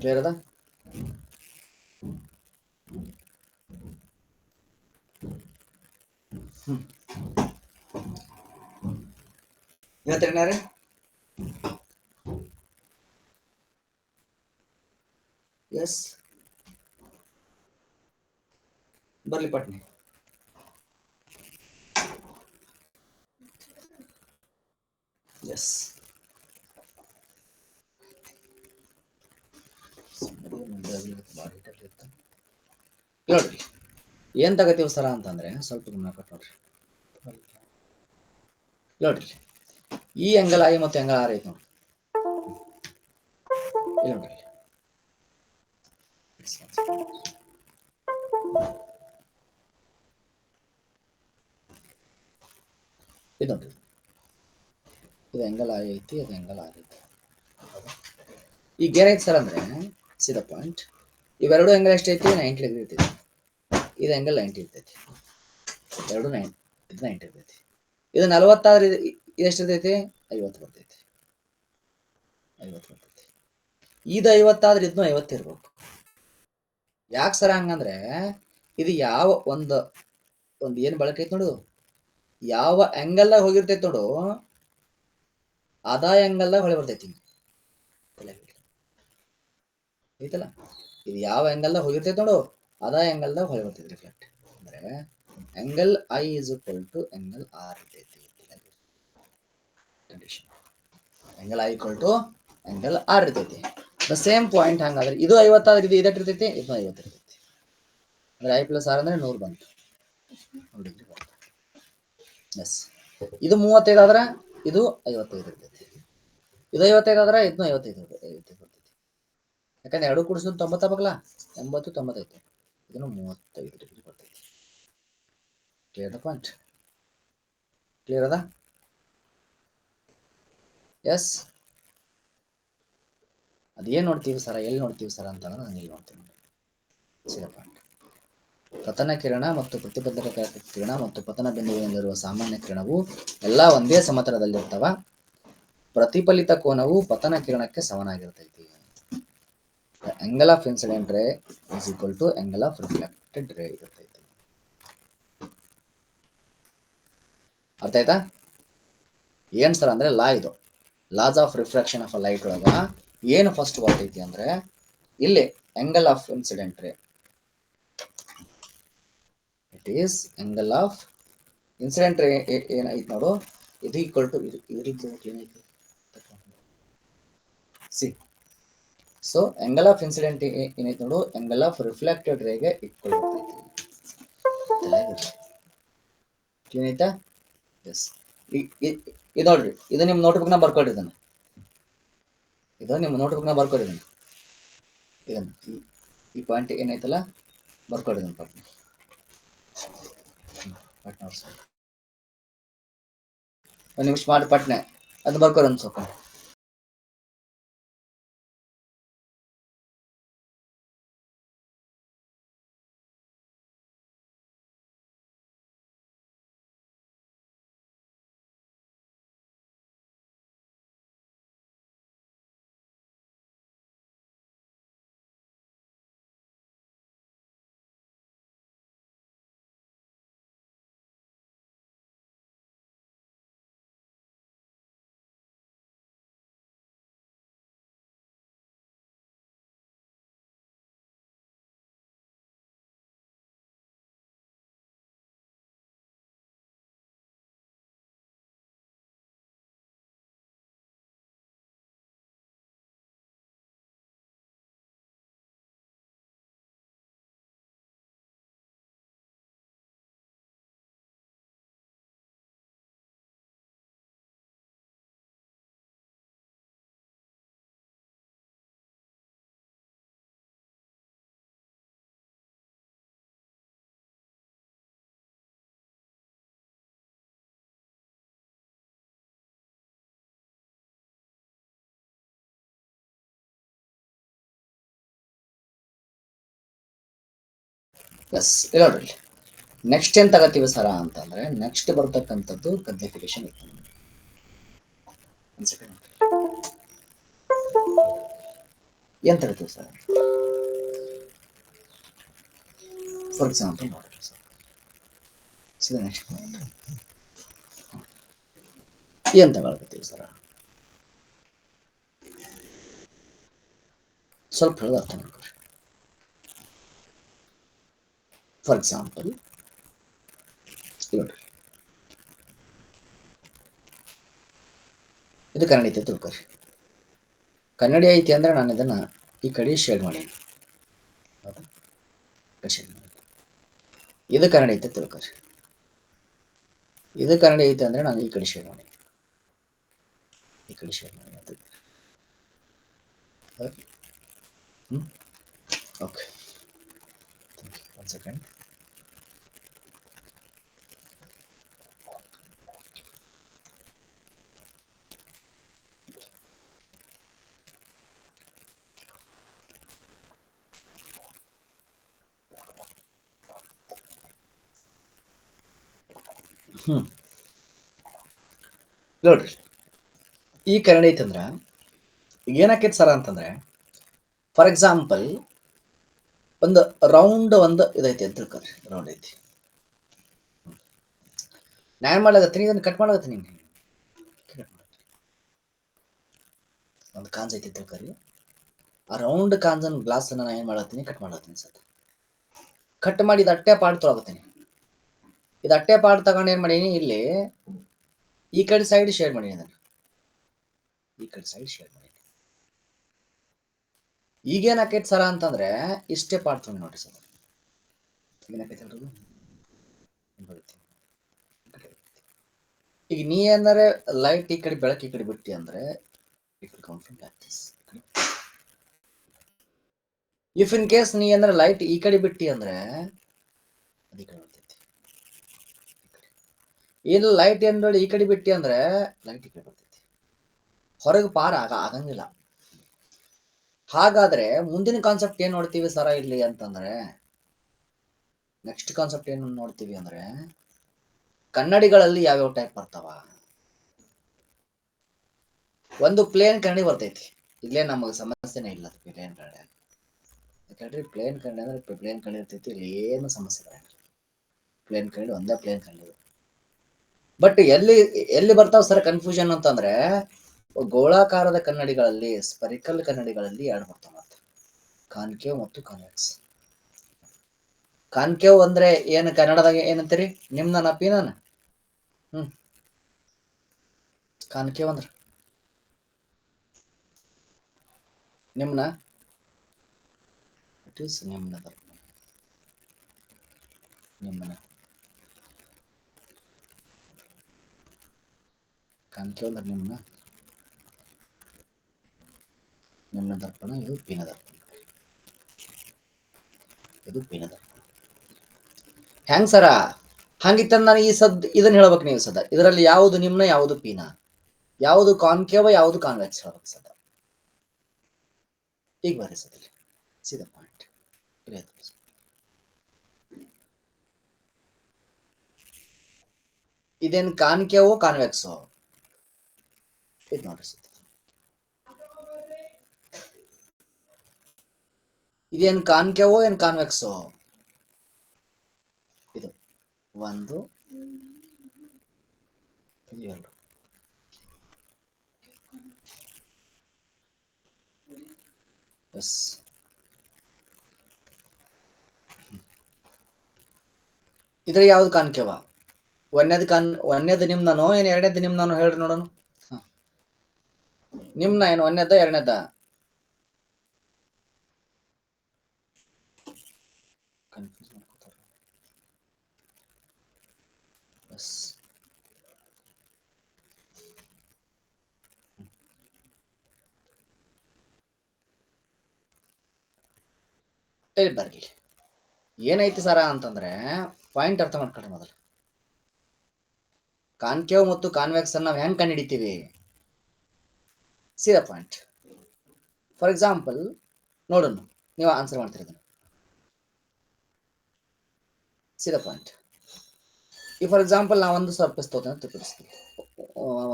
ಕ್ಲಿಯರ್ ಅದ? ಹೇಳ್ತೀರಿ ಎಸ್ ಬರ್ಲಿ ಪಟ್ನಿ. ಎಸ್ ನೋಡ್ರಿ ಏನ್ ತಗತೀವಿ ಸರ ಅಂತಂದ್ರೆ ಸ್ವಲ್ಪ ಗಮನ ಕೊಟ್ಟು ನೋಡ್ರಿ. ನೋಡ್ರಿ ಈ ಆಂಗಲ್ ಐ ಮತ್ತು ಆಂಗಲ್ ಆರ್ ಐತಿ ನೋಡ್ರಿ. ನೋಡ್ರಿ ಇದು ನೋಡ್ರಿ, ಇದು ಆಂಗಲ್ ಐ ಐತಿ, ಅದು ಆಂಗಲ್ ಆರ್ ಐತಿ. ಈಗ ಏನೈತಿ ಸರ್ ಅಂದ್ರೆ ಸಿ ದ ಪಾಯಿಂಟ್, ಇವೆರಡು ಆಂಗಲ್ ಎಷ್ಟೈತಿ 90 ಡಿಗ್ರಿ ಇರ್ತೈತಿ. ಇದು ಆಂಗಲ್ 90 ಇರ್ತೈತಿ, ಎರಡು 90, ಇದು 90 ಇರ್ತೈತಿ. ಇದು 40 ಆದ್ರೆ ಇದು ಎಷ್ಟಿರ್ತೈತಿ 50 ಬರ್ತೈತಿ, 50 ಬರ್ತೈತಿ. ಇದು 50 ಆದ್ರೆ ಇದನ್ನು 50 ಇರ್ಬೇಕು. ಯಾಕೆ ಸರ ಹಂಗಂದ್ರೆ ಇದು ಯಾವ ಒಂದು ಏನ್ ಬಳಕೈತಿ ನೋಡು, ಯಾವ ಆಂಗಲ್ ಹೋಗಿರ್ತೈತಿ ನೋಡು ಅದ ಆಂಗಲ್ ಹೊಳೆ ಬರ್ತೈತಿ ಐತಲ್ಲ. ಇದು ಯಾವ ಆಂಗಲ್ ಹೋಗಿರ್ತೈತಿ ನೋಡು ಅದ ಆಂಗಲ್ ಹೊಳೆ ಬರ್ತೈತಿ ರಿಫ್ಲೆಕ್ಟ್. ಅಂದ್ರೆ angle I is equal to angle R ಇರ್ತೈತಿ. Condition angle I equal to angle R ಇರ್ತೈತಿ. ದ ಸೇಮ್ ಪಾಯಿಂಟ್ ಹಂಗಾದ್ರೆ ಇದು 50 ಆದ್ರೆ ಇದು ಇದಕ್ಕೆ ಇರ್ತೈತಿ, ಇದು 50 ಇರ್ತೈತಿ. ಅಂದ್ರೆ ಐ ಪ್ಲಸ್ ಆರ್ ಅಂದ್ರೆ 100 ಬಂತು. ಎಸ್ ಇದು 35 ಆದ್ರೆ ಇದು 55 ಇರ್ತೈತಿ, ಇದು 55 ಆದ್ರೆ ಇದನ್ನು 55 ಬರ್ತೈತಿ. ಯಾಕಂದ್ರೆ ಎರಡು ಕೂಡಿಸಿದ್ರು 90 ಆಗಬೇಕಲ್ಲ, 80 95, ಇದನ್ನು 35 ಡಿಗ್ರಿ ಬರ್ತೈತಿ. Clear the point? ಕ್ಲಿಯರ್ ಅದ? ಎಸ್ ಅದೇನು ನೋಡ್ತೀವಿ ಸರ, ಎಲ್ಲಿ ನೋಡ್ತೀವಿ ಸರ ಅಂತಂದ್ರೆ ನಾನು ಇಲ್ಲಿ ನೋಡ್ತೀನಿ. ಸರಿ ಪಾಯಿಂಟ್. ಪತನ ಕಿರಣ ಮತ್ತು ಪ್ರತಿಬದ್ಧಕ ಕಿರಣ ಮತ್ತು ಪತನ ಬಿಂದುವಿನಲ್ಲಿರುವ ಸಾಮಾನ್ಯ ಕಿರಣವು ಎಲ್ಲ ಒಂದೇ ಸಮತಲದಲ್ಲಿರ್ತಾವ. ಪ್ರತಿಫಲಿತ ಕೋನವು ಪತನ ಕಿರಣಕ್ಕೆ ಸಮನಾಗಿರ್ತೈತಿ. Angle of incident ray is equal to angle of reflected ray ಇರ್ತೈತಿ. ಅರ್ಥ ಆಯ್ತಾ? ಏನ್ ಸರ್ ಅಂದ್ರೆ ಲಾ ಇದು, laws of refraction of a light ಒಳಗ ಏನು ಫಸ್ಟ್ ಬರ್ತೈತಿ ಅಂದ್ರೆ ಇಲ್ಲಿ angle of incident ray, it is angle of incident ray ಏನೈತಿ ನೋಡು, ಇದು ಈಕ್ವಲ್ ಟು ಏನೈತಿ see. So angle of incident ಏನೈತಿ ನೋಡು, ಆಂಗಲ್ ಆಫ್ ರಿಫ್ಲೆಕ್ಟೆಡ್ ರೇಗೆ ಈಕ್ವಲ್ ಬರ್ತೈತಿ. ಕ್ಲೀನ್ ಐತಾ? ಎಸ್ ಇದು ನೋಡ್ರಿ, ಇದು ನಿಮ್ಮ ನೋಟ್ಬುಕ್ನ ಬರ್ಕೊಡ್ರಿ. ಇದು ನಿಮ್ಮ ನೋಟ್ಬುಕ್ನ ಬರ್ಕೊಡ್ರಿ. ಇದನ್ನು ಈ ಪಾಯಿಂಟ್ ಏನೈತಲ್ಲ ಬರ್ಕೊಡ್ರಿ ಪಟ್ನ. ಒಂದು ನಿಮಿಷ ಮಾಡಿ ಪಟ್ನೆ ಅದು ಬರ್ಕೊರಿ ಒಂದು ಸ್ವಲ್ಪ. ಎಸ್ ಇಲ್ಲ ನೋಡ್ರಿ, ನೆಕ್ಸ್ಟ್ ಏನ್ ತಗೋತೀವಿ ಸರ ಅಂತಂದ್ರೆ ನೆಕ್ಸ್ಟ್ ಬರ್ತಕ್ಕಂಥದ್ದು ಕನ್ಫಿಗರೇಷನ್ ಇತ್ತು. ಏನ್ ತಗೋತೀವಿ ಸರ್? ಫಾರ್ ಎಕ್ಸಾಂಪಲ್ ನೋಡ್ರಿ ಸರ್, ನೆಕ್ಸ್ಟ್ ಏನ್ ತಗೊಳ್ತೀವಿ ಸರ? ಸ್ವಲ್ಪ ಹೇಳೋದು ಅರ್ಥ ಮಾಡ್ಕೊರಿ. ಫಾರ್ ಎಕ್ಸಾಂಪಲ್ ನೋಡ್ರಿ, ಇದು ಕನ್ನಡಿ ಐತೆ ತಿಳ್ಕೊರಿ. ಕನ್ನಡಿ ಐತಿ ಅಂದ್ರೆ ನಾನು ಇದನ್ನ ಈ ಕಡೆ ಶೇಡ್ ಮಾಡಿ, ಇದು ಕನ್ನಡಿ ಐತೆ ತಿಳ್ಕೊರಿ. ಇದು ಕನ್ನಡಿ ಐತೆ ಅಂದ್ರೆ ನಾನು ಈ ಕಡೆ ಶೇಡ್ ಮಾಡಿ, ಈ ಕಡೆ ಶೇಡ್ ಮಾಡಿ ಅದು. Okay, one second. ನೋಡ್ರಿ, ಈ ಕನ್ನಡಿ ಐತಂದ್ರ ಏನಾಕೈತಿ ಸರ ಅಂತಂದ್ರೆ, ಫಾರ್ ಎಕ್ಸಾಂಪಲ್ ಒಂದು ರೌಂಡ್ ಒಂದು ಇದೈತಿ ಅಂತ ತಿಳ್ಕೊರಿ, ರೌಂಡ್ ಐತಿ. ನಾ ಏನ್ ಮಾಡ್ಲಾಗತ್ತೀನಿ, ಇದನ್ನ ಕಟ್ ಮಾಡ್ಲಾಗತ್ತೀನಿ. ಒಂದು ಕಾನ್ಸ್ ಐತಿ ತಿಳ್ಕೊರಿ, ಆ ರೌಂಡ್ ಕಾನ್ಸನ್ ಗ್ಲಾಸ್ ಅನ್ನ ನಾ ಏನ್ ಮಾಡತ್ತೀನಿ, ಕಟ್ ಮಾಡತ್ತೀನಿ ಸರ್. ಕಟ್ ಮಾಡಿ ಇದು ಅಟ್ಟೆ ಪಾರ್ಟ್ ತೊಗೊಳಕತ್ತೀನಿ. ಇದು ಅಟ್ಟೆ ಪಾರ್ಟ್ ತಗೊಂಡು ಏನ್ ಮಾಡೀನಿ, ಇಲ್ಲಿ ಈ ಕಡೆ ಸೈಡ್ ಶೇರ್ ಮಾಡೀನಿ, ಅದನ್ನ ಈ ಕಡೆ ಸೈಡ್ ಶೇರ್ ಮಾಡೀನಿ. ಈಗೇನ್ ಆಕೈತಿ ಸರ ಅಂತಂದ್ರೆ ಇಷ್ಟೇ ಪಾರ್ಟ್ ತೊಗೊಂಡು ನೋಡ್ರಿ ಸರ್. ಏನಾಕೈತಿ ಅಲ್ರಿ, ಈಗ ನೀ ಏನಾರೆ ಲೈಟ್ ಈ ಕಡೆ ಬೆಳಕು ಈ ಕಡೆ ಬಿಟ್ಟಿ ಅಂದ್ರೆ ಇಫ್ ಇನ್ ಕೇಸ್ ನೀ ಏನಾರ ಲೈಟ್ ಈ ಕಡೆ ಬಿಟ್ಟಿ ಅಂದ್ರೆ ಈ ಕಡೆ ಬರ್ತೈತಿ. ಏನು ಲೈಟ್ ಏನ್ ಈ ಕಡೆ ಬಿಟ್ಟಿ ಅಂದ್ರೆ ಲೈಟ್ ಈ ಕಡೆ ಬರ್ತೈತಿ, ಹೊರಗೆ ಪಾರ ಆಗಂಗಿಲ್ಲ. ಹಾಗಾದ್ರೆ ಮುಂದಿನ ಕಾನ್ಸೆಪ್ಟ್ ಏನ್ ನೋಡ್ತೀವಿ ಸರ ಇಲ್ಲಿ ಅಂತಂದ್ರೆ, ನೆಕ್ಸ್ಟ್ ಕಾನ್ಸೆಪ್ಟ್ ಏನ್ ನೋಡ್ತೀವಿ ಅಂದ್ರೆ, ಕನ್ನಡಿಗಳಲ್ಲಿ ಯಾವ್ಯಾವ ಟೈಪ್ ಬರ್ತಾವ. ಒಂದು ಪ್ಲೇನ್ ಕನ್ನಡಿ ಬರ್ತೈತಿ, ಇಲ್ಲೇ ನಮಗೆ ಸಮಸ್ಯೆನೇ ಇಲ್ಲ. ಪ್ಲೇನ್ ಕನ್ನಡಿ ಯಾಕಂದ್ರೆ ಪ್ಲೇನ್ ಕನ್ನಡಿ ಅಂದ್ರೆ ಪ್ಲೇನ್ ಕನ್ನಡಿ ಇರ್ತೈತಿ, ಇಲ್ಲಿ ಏನು ಸಮಸ್ಯೆ ಬರಲ್ಲ. ಪ್ಲೇನ್ ಕನ್ನಡಿ ಒಂದೇ ಪ್ಲೇನ್ ಕನ್ನಡಿ. ಬಟ್ ಎಲ್ಲಿ ಎಲ್ಲಿ ಬರ್ತಾವ ಸರ್ ಕನ್ಫ್ಯೂಷನ್ ಅಂತಂದ್ರೆ, ಗೋಳಾಕಾರದ ಕನ್ನಡಿಗಳಲ್ಲಿ, ಸ್ಪೆರಿಕಲ್ ಕನ್ನಡಿಗಳಲ್ಲಿ ಎರಡು ಬರ್ತಾವ, ಕಾನ್ಕೇವ್ ಮತ್ತು ಕಾನ್ವೆಕ್ಸ್. ಕಾನ್ಕೇವ್ ಅಂದ್ರೆ ಏನು ಕನ್ನಡದಾಗ ಏನಂತೀರಿ, ನಿಮ್ನ ಪಿನಾನ? ಕಾನ್ಕೇವ್ ಅಂದ್ರ ನಿಮ್ನ, ಇಟ್ ಈಸ್ ನಿಮ್ನ ದರ್ಪಣ, ನಿಮ್ನ ಕಾನ್ಕೇವ್ ಅಂದ್ರೆ ನಿಮ್ನ, ನಿಮ್ನ ದರ್ಪಣ. ಇದು ಪಿನ ದರ್ಪಣ, ಇದು ಪಿನ ದರ್ಪಣ. ಹೆಂಗ್ ಸರ? ಹಂಗಿತ್ತ ನಾನು ಈ ಇದನ್ನ ಹೇಳ್ಬೇಕು ನೀವು ಸದ, ಇದರಲ್ಲಿ ಯಾವುದು ನಿಮ್ನ, ಯಾವುದು ಪಿನ, ಯಾವುದು ಕಾನ್ಕೇವ, ಯಾವುದು ಕಾನ್ವೆಕ್ಸ್ ಹೇಳ್ಬೇಕು ಸದ. ಈಗ ಬರ್ರಿ ಸದ, ಸೀದಾ ಪಾಯಿಂಟ್. ಇದೇನ್ ಕಾನ್ಕೇವೋ ಕಾನ್ವೆಕ್ಸೋ? ಇದು ನೋಡ್ರಿ ಸದ, ಇದೇನ್ ಕಾನ್ಕೇವೋ ಏನ್ ಕಾನ್ವೆಕ್ಸೋ? ಇದು ಒಂದು, ಎರಡು. ಎಸ್, ಇದ್ರ ಯಾವ್ದು ಕಾನ್ಕೇವ? ಒಂದೇದು ನಿಮ್ನಾನೋ ಏನ್ ಎರಡನೇದು ನಿಮ್ನಾನೋ ಹೇಳ್ರಿ ನೋಡೋಣ. ನಿಮ್ನ ಏನು ಒಂದೇದ ಎರಡನೇದ? ಬರ್ಲಿ, ಏನೈತಿ ಸರ ಅಂತಂದ್ರೆ ಪಾಯಿಂಟ್ ಅರ್ಥ ಮಾಡ್ಕೊಳ್ರಿ ಮೊದಲು. ಕಾನ್ಕೇವ್ ಮತ್ತು ಕಾನ್ವೆಕ್ಸ್ ನಾವು ಹೆಂಗ್ ಕಂಡು ಹಿಡಿತೀವಿ? ಸೀದಾ ಪಾಯಿಂಟ್. ಫಾರ್ ಎಕ್ಸಾಂಪಲ್ ನೋಡೋಣ, ನೀವು ಆನ್ಸರ್ ಮಾಡ್ತೀರಿ. See the point. ಈ ಫಾರ್ ಎಕ್ಸಾಂಪಲ್ ನಾವು ಒಂದು ಸರ್ಫೇಸ್ ತಗೋತೀನಿ ಅಂತ ತಿಳ್ಕೊಳ್ತೀವಿ,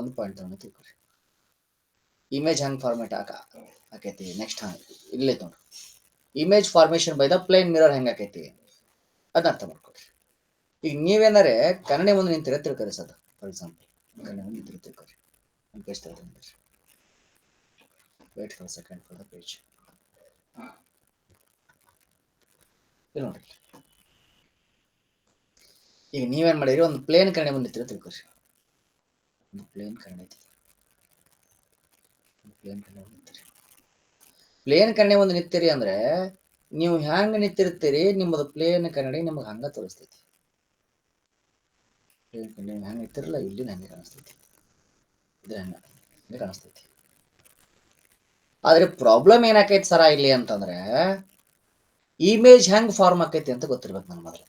ಒಂದು ಪಾಯಿಂಟ್ ತಗೊಂಡು ತಿಳ್ಕೊಳ್ರಿ. ಇಮೇಜ್ ಹಂಗೆ ಫಾರ್ಮೇಟ್ ಆಕೈತಿ. ನೆಕ್ಸ್ಟ್ ಇಲ್ಲೇ ನೋಡ್ರಿ, image formation by the plane mirror ಹೆಂಗೆ ಆಕೈತಿ ಅದನ್ನ ಅರ್ಥ ಮಾಡ್ಕೊಡ್ರಿ. ಈಗ ನೀವೇನಾರೆ ಕನ್ನಡಿ ಮುಂದೆ ನಿಂತಿರ ತಿಳ್ಕೊರಿ ಸದ. ಫಾರ್ ಎಕ್ಸಾಂಪಲ್ ಕನ್ನಡಿ ಮುಂದೆ ನಿಂತಿರ ತಿಳ್ಕೊರಿ. ಒಂದು ಪೇಜ್ ತಗೋತೀನಿ, wait for second for the page. ಇಲ್ಲಿ ನೋಡ್ರಿ, ಈಗ ನೀವೇನ್ ಮಾಡಿರಿ, ಒಂದು ಪ್ಲೇನ್ ಕನ್ನಡಿ ಮುಂದೆ ನಿಂತಿರ ತಿಳ್ಕೊರಿ. ಒಂದು ಪ್ಲೇನ್ ಕನ್ನಡಿ ಐತಿ, ಪ್ಲೇನ್ ಕನ್ನಡಿ ಮುಂದೆ ನಿಂತಿರಿ. ಪ್ಲೇನ್ ಕನ್ನಡಿ ಮುಂದೆ ನಿಂತಿರಿ ಅಂದ್ರೆ ನೀವು ಹ್ಯಾಂಗ ನಿಂತಿರ್ತೀರಿ, ನಿಮ್ಮದು ಪ್ಲೇನ್ ಕನ್ನಡಿ ನಿಮಗೆ ಹಂಗ ತೋರಿಸ್ತೈತಿ. ಪ್ಲೇನ್ ಕನ್ನಡಿ ಹ್ಯಾಂಗ ನಿಂತಿರಲ್ಲ, ಇಲ್ಲಿ ಹಂಗೆ ಕಾಣಿಸ್ತೈತಿ, ಇದ್ರೆ ಹಂಗೆ ಕಾಣಿಸ್ತೈತಿ. ಆದ್ರೆ ಪ್ರಾಬ್ಲಮ್ ಏನಾಕೈತಿ ಸರ ಇಲ್ಲಿ ಅಂತಂದ್ರೆ, ಇಮೇಜ್ ಹೆಂಗ್ ಫಾರ್ಮ್ ಆಕೈತಿ ಅಂತ ಗೊತ್ತಿರ್ಬೇಕು ನನ್ ಮೊದಲು.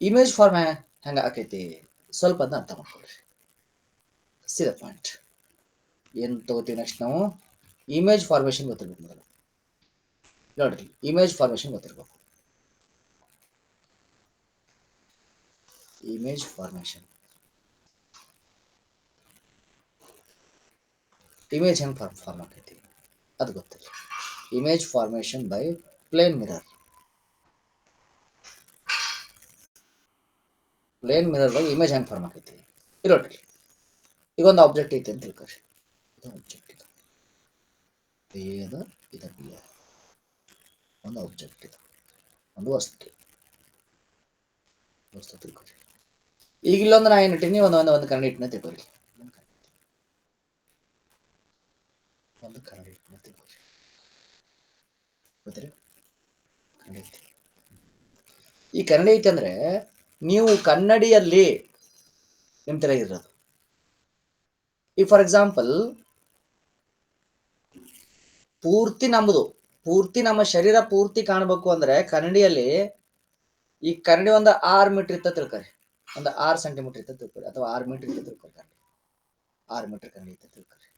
ಇಮೇಜ್ ಫಾರ್ಮ್ ಹೆಂಗ ಆಕೈತಿ ಸ್ವಲ್ಪ ಅದನ್ನ ಅರ್ಥ ಮಾಡ್ಕೊಳ್ರಿ. See the point. ಏನ್ ತಗೋತೀವಿ ನೆಕ್ಸ್ಟ್ ನಾವು, ಇಮೇಜ್ ಫಾರ್ಮೇಶನ್ ಗೊತ್ತಿರ್ಬೇಕು ಮೊದಲು. ನೋಡ್ರಿ, ಇಮೇಜ್ ಫಾರ್ಮೇಶನ್ ಗೊತ್ತಿರ್ಬೇಕು. ಇಮೇಜ್ ಫಾರ್ಮೇಶನ್, ಇಮೇಜ್ ಹೆಂಗ್ ಫಾರ್ಮ್ ಆಕೈತಿ ಅದು ಗೊತ್ತಿಲ್ಲ. Image formation by plane mirror. Plane mirror by image ಹೆಂಗ್ ಫಾರ್ಮ್ ಆಕೈತಿ ಇರೋಟ್ರಿ. ಈಗ ಒಂದು ಆಬ್ಜೆಕ್ಟ್ ಐತಿ ಅಂತ ತಿಳ್ಕೊರಿ. ಇದು ಆಬ್ಜೆಕ್ಟ್, ಇದು ಇದು ಇದು ಒಂದು ಆಬ್ಜೆಕ್ಟ್, ಇದು ಒಂದು ವಸ್ತು ತಿಳ್ಕೊರಿ. ಈಗ ಇಲ್ಲೊಂದು ನಾ ಏನು ಇಟ್ಟಿನಿ, ಒಂದು ಕನ್ನಡಿ ಇಟ್ಟಿನ ತಿಳ್ಕೊರಿ. ಒಂದು ಕನ್ನಡಿ ಇಟ್ಟಿನ ತಿಳ್ಕೊರಿ, ಗೊತ್ತಿರಿ ಕನ್ನಡಿ ಐತಿ. ಈ ಕನ್ನಡಿ ಐತಿ ಅಂದ್ರೆ ನೀವು ಕನ್ನಡಿಯಲ್ಲಿ ನಿಮ್ ತರ ಇರೋದು. ಈ ಫಾರ್ ಎಕ್ಸಾಂಪಲ್ ಪೂರ್ತಿ ನಮ್ಮ ಶರೀರ ಪೂರ್ತಿ ಕಾಣಬೇಕು ಅಂದ್ರೆ ಕನ್ನಡಿಯಲ್ಲಿ, ಈ ಕನ್ನಡಿ ಒಂದು 6 ಮೀಟರ್ ಇತ್ತ ತಿಳ್ಕೊರಿ, ಒಂದು 6 ಸೆಂಟಿಮೀಟರ್ ಇತ್ತ ತಿಳ್ಕೊರಿ, ಅಥವಾ 6 ಮೀಟರ್ ಇತ್ತ ತಿಳ್ಕೊರಿ. 6 ಮೀಟರ್ ಕನ್ನಡಿ ಇತ್ತ ತಿಳ್ಕೊರಿ.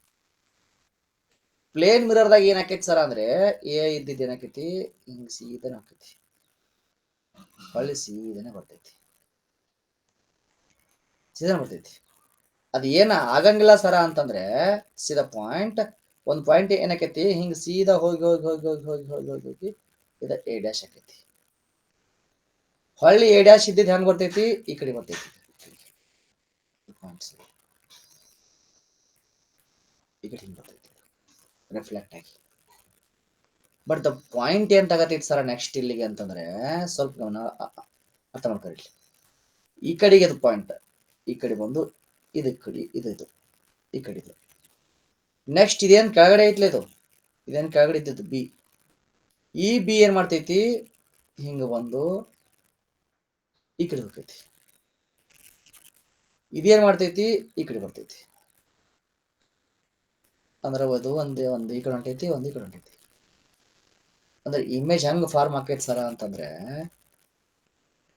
ಪ್ಲೇನ್ ಮಿರರ್ದಾಗ ಏನಾಕೈತಿ ಸರ ಅಂದ್ರೆ, ಇದ್ದಿದ್ದು ಏನಾಕೈತಿ, ಹಿಂಗ್ ಸೀದಾ ಹಾಕೈತಿ, ಹೊಳ್ಳಿ ಸೀದನೆ ಬರ್ತೈತಿ. ಅದ್ ಏನ ಆಗಂಗಿಲ್ಲ ಸರ ಅಂತಂದ್ರೆ, ಸೀದಾ ಪಾಯಿಂಟ್, ಒಂದು ಪಾಯಿಂಟ್ ಏನಾಕೈತಿ, ಹಿಂಗ್ ಸೀದಾ ಹೋಗಿ ಹೋಗಿ ಹೋಗಿ ಹೋಗಿ ಹೋಗಿ ಹೋಗಿ ಹೋಗಿ ಹೋಗಿ ಇದ ಎ ಡ್ಯಾಶ್ ಆಕೈತಿ. ಹೊಳ್ಳಿ ಎ ಡ್ಯಾಶ್ ಇದ್ದಿದ್ದು ಹೆಂಗ್ ಬರ್ತೈತಿ, ಈ ಕಡೆ ಬರ್ತೈತಿ, ಈ ಕಡೆ ಹಿಂಗ್ ಬರ್ತೈತಿ ರಿಫ್ಲೆಕ್ಟ್ ಆಗಿ. ಬಟ್ ದ ಪಾಯಿಂಟ್ ಏನ್ ತಗತೈತಿ ಸರ ನೆಕ್ಸ್ಟ್ ಇಲ್ಲಿಗೆ ಅಂತಂದ್ರೆ, ಸ್ವಲ್ಪ ಅರ್ಥ ಮಾಡ್ಕೊರಿ. ಈ ಕಡೆಗೆ ಅದು ಪಾಯಿಂಟ್, ಈ ಕಡೆ ಬಂದು ಇದು ಕಡೆ, ಇದು ಈ ಕಡೆ ಇದು. ನೆಕ್ಸ್ಟ್ ಇದೇನ್ ಕೆಳಗಡೆ ಐತ್ಲ, ಇದೇನ್ ಕೆಳಗಡೆ ಇದ್ದದ್ದು ಬಿ. ಈ ಬಿ ಏನ್ ಮಾಡ್ತೈತಿ, ಹಿಂಗ ಬಂದು ಈ ಕಡೆ ಹೋಗ್ತೈತಿ. ಇದೇನ್ ಮಾಡ್ತೈತಿ, ಈ ಕಡೆ ಬರ್ತೈತಿ. ಅಂದ್ರೆ ಅದು ಒಂದು ಈ ಕಡೆ ಹೊಂಟೈತಿ, ಒಂದು ಈ ಕಡೆ ಹೊಂಟೈತಿ. ಅಂದ್ರೆ ಇಮೇಜ್ ಹೆಂಗ್ ಫಾರ್ಮ್ ಆಕೈತಿ ಸರ ಅಂತಂದ್ರೆ,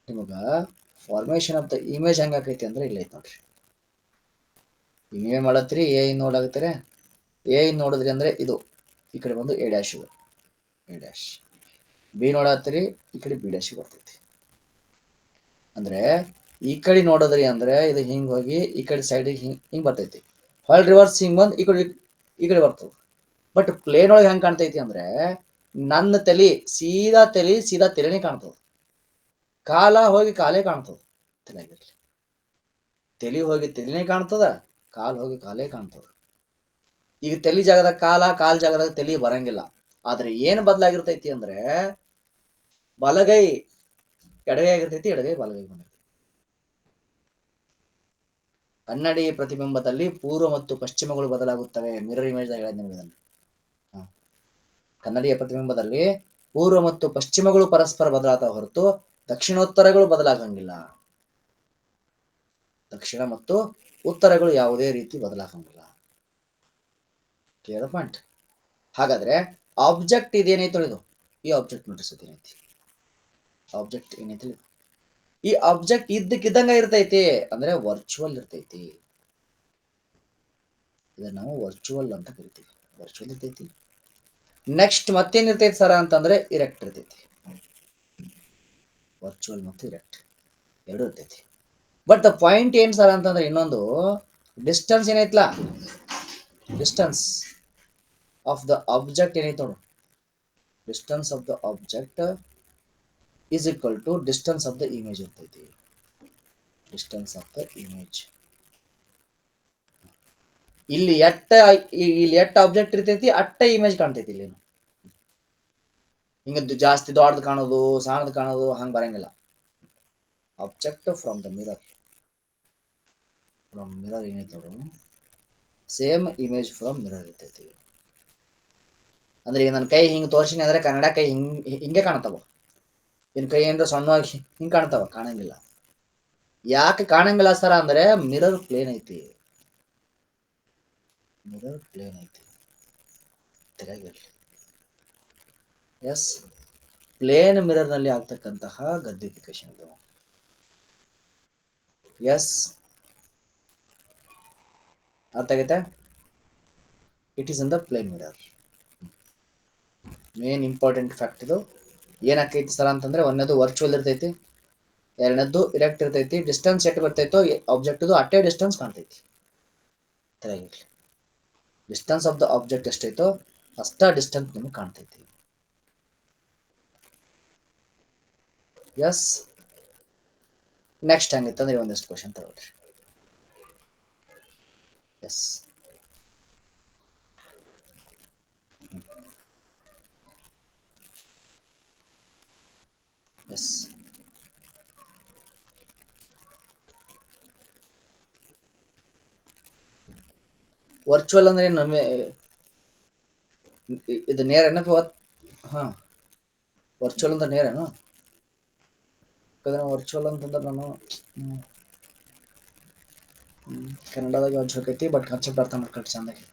ನಿಮಗ ಫಾರ್ಮೇಶನ್ ಆಫ್ ದ ಇಮೇಜ್ ಹೆಂಗ್ ಆಕೈತಿ ಅಂದ್ರೆ ಇಲ್ಲ ಐತಿ ನೋಡ್ರಿ. ನೀವೇನ್ ಮಾಡತ್ರಿ, ಎ ನೋಡಾಗತ್ತೀರ, ಎ ನೋಡಿದ್ರಿ ಅಂದ್ರೆ ಇದು ಈ ಕಡೆ ಬಂದು A dash, A dash. B ನೋಡತ್ತೀರಿ, ಈ ಕಡೆ ಬಿ ಡ್ಯಾಶ್ ಬರ್ತೈತಿ. ಅಂದ್ರೆ ಈ ಕಡೆ ನೋಡೋದ್ರಿ ಅಂದ್ರೆ ಇದು ಹಿಂಗ್ ಹೋಗಿ ಈ ಕಡೆ ಸೈಡ್ ಹಿಂಗ್ ಬರ್ತೈತಿ. ಹೊಳ್ ರಿವರ್ಸ್ ಹಿಂಗ್ ಬಂದ್ ಈ ಕಡೆ ಬರ್ತದೆ. ಬಟ್ ಪ್ಲೇನ್ ಒಳಗೆ ಹೆಂಗ್ ಕಾಣ್ತೈತಿ ಅಂದ್ರೆ, ನನ್ನ ಸೀದಾ ತಲೆನೇ ಕಾಣ್ತದ. ಕಾಲ ಹೋಗಿ ಕಾಲೇ ಕಾಣ್ತದ. ತಲೆ ಹೋಗಿ ತಲೆನೇ ಕಾಣ್ತದ, ಕಾಲ್ ಹೋಗಿ ಕಾಲೇ ಕಾಣ್ತದ. ಈಗ ತಲೆ ಜಾಗದಾಗ ಕಾಲ್ ಜಾಗದಾಗ ತಲೆ ಬರಂಗಿಲ್ಲ. ಆದ್ರೆ ಏನ್ ಬದಲಾಗಿರ್ತೈತಿ ಅಂದ್ರೆ, ಬಲಗೈ ಎಡಗೈ ಆಗಿರ್ತೈತಿ, ಎಡಗೈ ಬಲಗೈ ಬಂದಿರ್ತೈತಿ. ಕನ್ನಡಿ ಪ್ರತಿಬಿಂಬದಲ್ಲಿ ಪೂರ್ವ ಮತ್ತು ಪಶ್ಚಿಮಗಳು ಬದಲಾಗುತ್ತವೆ. ಮಿರರ್ ಇಮೇಜ್ ಹೇಳಿದ ಕನ್ನಡಿಯ ಪ್ರತಿಬಿಂಬದಲ್ಲಿ ಪೂರ್ವ ಮತ್ತು ಪಶ್ಚಿಮಗಳು ಪರಸ್ಪರ ಬದಲಾಗುತ್ತವೆ ಹೊರತು ದಕ್ಷಿಣೋತ್ತರಗಳು ಬದಲಾಗಂಗಿಲ್ಲ. ದಕ್ಷಿಣ ಮತ್ತು ಉತ್ತರಗಳು ಯಾವುದೇ ರೀತಿ ಬದಲಾಗಂಗಿಲ್ಲ. Clear point. ಹಾಗಾದ್ರೆ ಆಬ್ಜೆಕ್ಟ್ ಇದೇನೈತೆ ಇದು, ಈ ಆಬ್ಜೆಕ್ಟ್ ನೋಟಿಸ್ ಏನೈತಿ, ಆಬ್ಜೆಕ್ಟ್ ಏನೈತಿ, ಈ ಆಬ್ಜೆಕ್ಟ್ ಇದ್ದಕ್ಕಿದ್ದಂಗ ಇರ್ತೈತಿ ಅಂದ್ರೆ ವರ್ಚುವಲ್ ಇರ್ತೈತಿ. ಇದನ್ನ ನಾವು ವರ್ಚುವಲ್ ಅಂತ ಕರಿತೀವಿ. ವರ್ಚುವಲ್ ಇರ್ತೈತಿ. ನೆಕ್ಸ್ಟ್ ಮತ್ತೇನ್ ಇರ್ತೈತಿ ಸರ ಅಂತಂದ್ರೆ ಇರೆಕ್ಟ್ ಇರ್ತೈತಿ. ವರ್ಚುವಲ್ ಮತ್ತು ಇರೆಕ್ಟ್ ಎರಡು ಇರ್ತೈತಿ. ಬಟ್ ದ ಪಾಯಿಂಟ್ ಏನ್ ಸರ್ ಅಂತಂದ್ರೆ ಇನ್ನೊಂದು ಡಿಸ್ಟೆನ್ಸ್ ಏನೈತ್ಲಾ, ಡಿಸ್ಟೆನ್ಸ್ ಆಫ್ ದ ಆಬ್ಜೆಕ್ಟ್ ಏನೈತೆ ನೋಡು, distance of the object is equal to distance of the image ಇರ್ತೈತಿ. ಡಿಸ್ಟೆನ್ಸ್ ಆಫ್ ದ ಇಮೇಜ್ ಇಲ್ಲಿ ಎಟ್ಟ ಆಬ್ಜೆಕ್ಟ್ ಇರ್ತೈತಿ ಅಟ್ಟ ಇಮೇಜ್ ಕಾಣ್ತೈತಿ. ಇಲ್ಲಿ ಹಿಂಗ ಜಾಸ್ತಿ ದೊಡ್ಡದು ಕಾಣೋದು ಸಣ್ಣದು ಕಾಣೋದು ಹಂಗ ಬರಂಗಿಲ್ಲ. Object from the mirror, from mirror ಏನೈತಿ ನೋಡು ಸೇಮ್ ಇಮೇಜ್ ಫ್ರಮ್ ಮಿರರ್ ಇರ್ತೈತಿ. ಅಂದ್ರೆ ಈಗ ನನ್ನ ಕೈ ಹಿಂಗ್ ತೋರ್ಸಿನಿ ಅಂದ್ರೆ ಕನ್ನಡ ಕೈ ಹಿಂಗೆ ಕಾಣ್ತಾವ. ಇನ್ ಕೈ ಏನ್ರ ಸಣ್ಣವಾಗಿ ಹಿಂಗ್ ಕಾಣ್ತಾವ, ಕಾಣಂಗಿಲ್ಲ. ಯಾಕೆ ಕಾಣಂಗಿಲ್ಲ ಸರ ಅಂದ್ರೆ ಮಿರರ್ ಪ್ಲೇನ್ ಐತಿ, ಮಿರರ್ ಪ್ಲೇನ್ ಐತಿ. ಎಸ್, ಪ್ಲೇನ್ ಮಿರರ್ ನಲ್ಲಿ ಆಗ್ತಕ್ಕಂತಹ ಗದ್ದಿಫಿಕೇಶನ್ ಇದು. ಎಸ್, ಅರ್ಥ ಆಗೈತೆ? It is in the plane mirror. Main important fact ಇದು. ಏನಾಕೈತಿ ಸರ ಅಂತಂದ್ರೆ ಒಂದನೇದು ವರ್ಚುವಲ್ ಇರ್ತೈತಿ, ಎರಡನೇದು ಇರೆಕ್ಟ್ ಇರ್ತೈತಿ. ಡಿಸ್ಟೆನ್ಸ್ ಎಷ್ಟು ಬರ್ತೈತೋ ಆಬ್ಜೆಕ್ಟ್ ಅಟ್ಟೇ ಡಿಸ್ಟೆನ್ಸ್ ಕಾಣ್ತೈತಿ. ಡಿಸ್ಟೆನ್ಸ್ ಆಫ್ ದ ಆಬ್ಜೆಕ್ಟ್ ಎಷ್ಟೈತೋ ಅಷ್ಟ ಡಿಸ್ಟೆನ್ಸ್ ನಿಮ್ಗೆ ಕಾಣ್ತೈತಿ. ಎಸ್, ನೆಕ್ಸ್ಟ್ ಹೆಂಗಿತ್ತಂದ್ರೆ ಒಂದಿಷ್ಟು ಕ್ವಶನ್ ತಗೊಳ್ರಿ. ಎಸ್, ಎಸ್, ವರ್ಚುವಲ್ ಅಂದ್ರೆ ನಮಗೆ ಇದು ನೇರ ಏನಪ್ಪ? ಹಾ, ವರ್ಚುವಲ್ ಅಂದ್ರೆ ನೇರೇನು? ವರ್ಚುವಲ್ ಅಂತಂದ್ರೆ ನಾನು ಕನ್ನಡದಾಗ ಹಚ್ಬೇಕೈತಿ, ಬಟ್ ಕಾನ್ಸೆಪ್ಟ್ ಅರ್ಥ ಮಾಡ್ಕೊಳ್ರಿ ಚಂದಾಗಿ.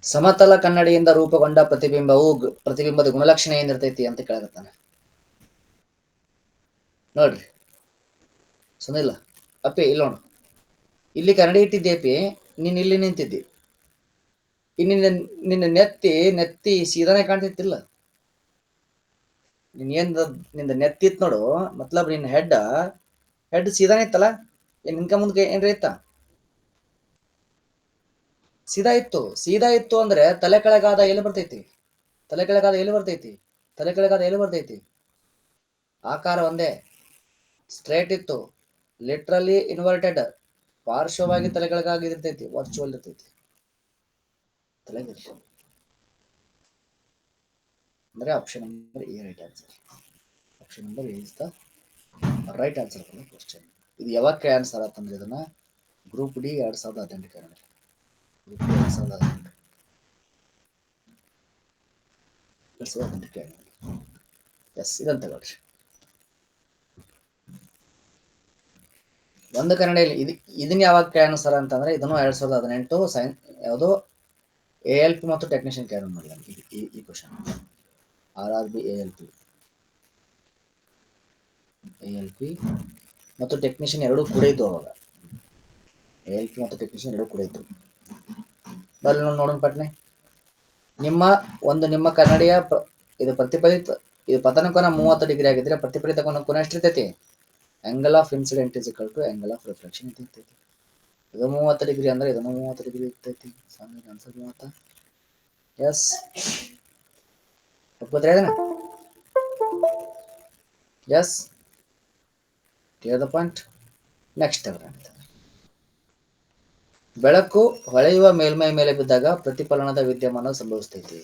ಸಮತಲ ಕನ್ನಡಿಯಿಂದ ರೂಪುಗೊಂಡ ಪ್ರತಿಬಿಂಬವು ಪ್ರತಿಬಿಂಬದ ಗುಣಲಕ್ಷಣ ಏನಿರ್ತೈತಿ ಅಂತ ಕೇಳಕತ್ತಾನೆ. ನೋಡ್ರಿ ಸುನಿಲ್ಲ ಅಪ್ಪಿ, ಇಲ್ಲಿ ನೋಡು, ಇಲ್ಲಿ ಕನ್ನಡಿ ಇಟ್ಟಿದ್ದೆ ಅಪ್ಪಿ, ನೀನ್ ಇಲ್ಲಿ ನಿಂತಿದ್ದಿ. ನಿನ್ನ ನೆತ್ತಿ ಸೀದಾನೆ ಕಾಣ್ತೈತಿಲ್ಲ. ನಿಂದ ನೆತ್ತಿತ್ ನೋಡು, ಮತ್ಲಬ್ ನಿನ್ನ ಹೆಡ್ ಸೀದಾನೆ ಇತ್ತಲ್ಲ. ನಿನ್ಕ ಮುಂದೆ ಏನ್ರ ಇತ್ತ? ಸೀದಾ ಇತ್ತು ಅಂದ್ರೆ ತಲೆ ಕೆಳಗಾದ ಎಲ್ಲಿ ಬರ್ತೈತಿ? ತಲೆ ಕೆಳಗಾದ ಎಲ್ಲಿ ಬರ್ತೈತಿ? ಆಕಾರ ಒಂದೇ, ಸ್ಟ್ರೇಟ್ ಇತ್ತು, ಲಿಟ್ರಲಿ ಇನ್ವರ್ಟೆಡ್, ಪಾರ್ಶ್ವವಾಗಿ ತಲೆ ಕೆಳಗಾಗಿರ್ತೈತಿ, ವರ್ಚುವಲ್ ಇರ್ತೈತಿ. ಅಂದ್ರೆ option number A right answer. Option number A is the right answer for the question. ಇದು ಯಾವಾಗ ಆನ್ಸರ್ ಆತಂದ್ರೆ ಇದನ್ನ ಗ್ರೂಪ್ ಡಿ 2018 ಎಸ್, ಇದನ್ನ ತಗೊಳ್ರಿ. ಒಂದು ಕನ್ನಡಿಯಲ್ಲಿ ಇದನ್ನ ಯಾವಾಗ ಆನ್ಸರ್ ಅಂತಂದ್ರೆ ಇದನ್ನು 2018 ಯಾವುದು ALP ಮತ್ತು ಟೆಕ್ನಿಷಿಯನ್ ಕ್ಯಾರನ್ ಮಾಡಲ್ಲ ಈ ಕ್ವಶನ್. RRB ALP ಮತ್ತು ಟೆಕ್ನಿಷಿಯನ್ ಎರಡೂ ಕೂಡ ಇದ್ದು ಅವಾಗ. ALP ಮತ್ತು ಟೆಕ್ನಿಷಿಯನ್ ಎರಡೂ ಕೂಡ ಇದ್ದು. ಬಲ್ಲಿ ನೋಡೋಣ ಪಟ್ನೆ. ನಿಮ್ಮ ಕನ್ನಡಿಯ ಇದು ಇದು ಪತನ ಕೋನ 30 ಡಿಗ್ರಿ ಆಗಿದ್ರೆ ಪ್ರತಿಫಲಿತ ಕೋನ ಎಷ್ಟಿರ್ತೈತಿ? Angle of incident is equal to angle of reflection ಇರ್ತೈತಿ. ಇದು 30 ಡಿಗ್ರಿ ಅಂದ್ರೆ ಇದನ್ನು 30 ಡಿಗ್ರಿ ಇರ್ತೈತಿ. ಆನ್ಸರ್ 30. ಎಸ್, ಒಪ್ಪುತ್ತಾ ಇದನ್ನ? Yes, clear the point. Next ಬೆಳಕು ಹೊಳೆಯುವ ಮೇಲ್ಮೈ ಮೇಲೆ ಬಿದ್ದಾಗ ಪ್ರತಿಫಲನದ ವಿದ್ಯಮಾನ ಸಂಭವಿಸ್ತೈತಿ.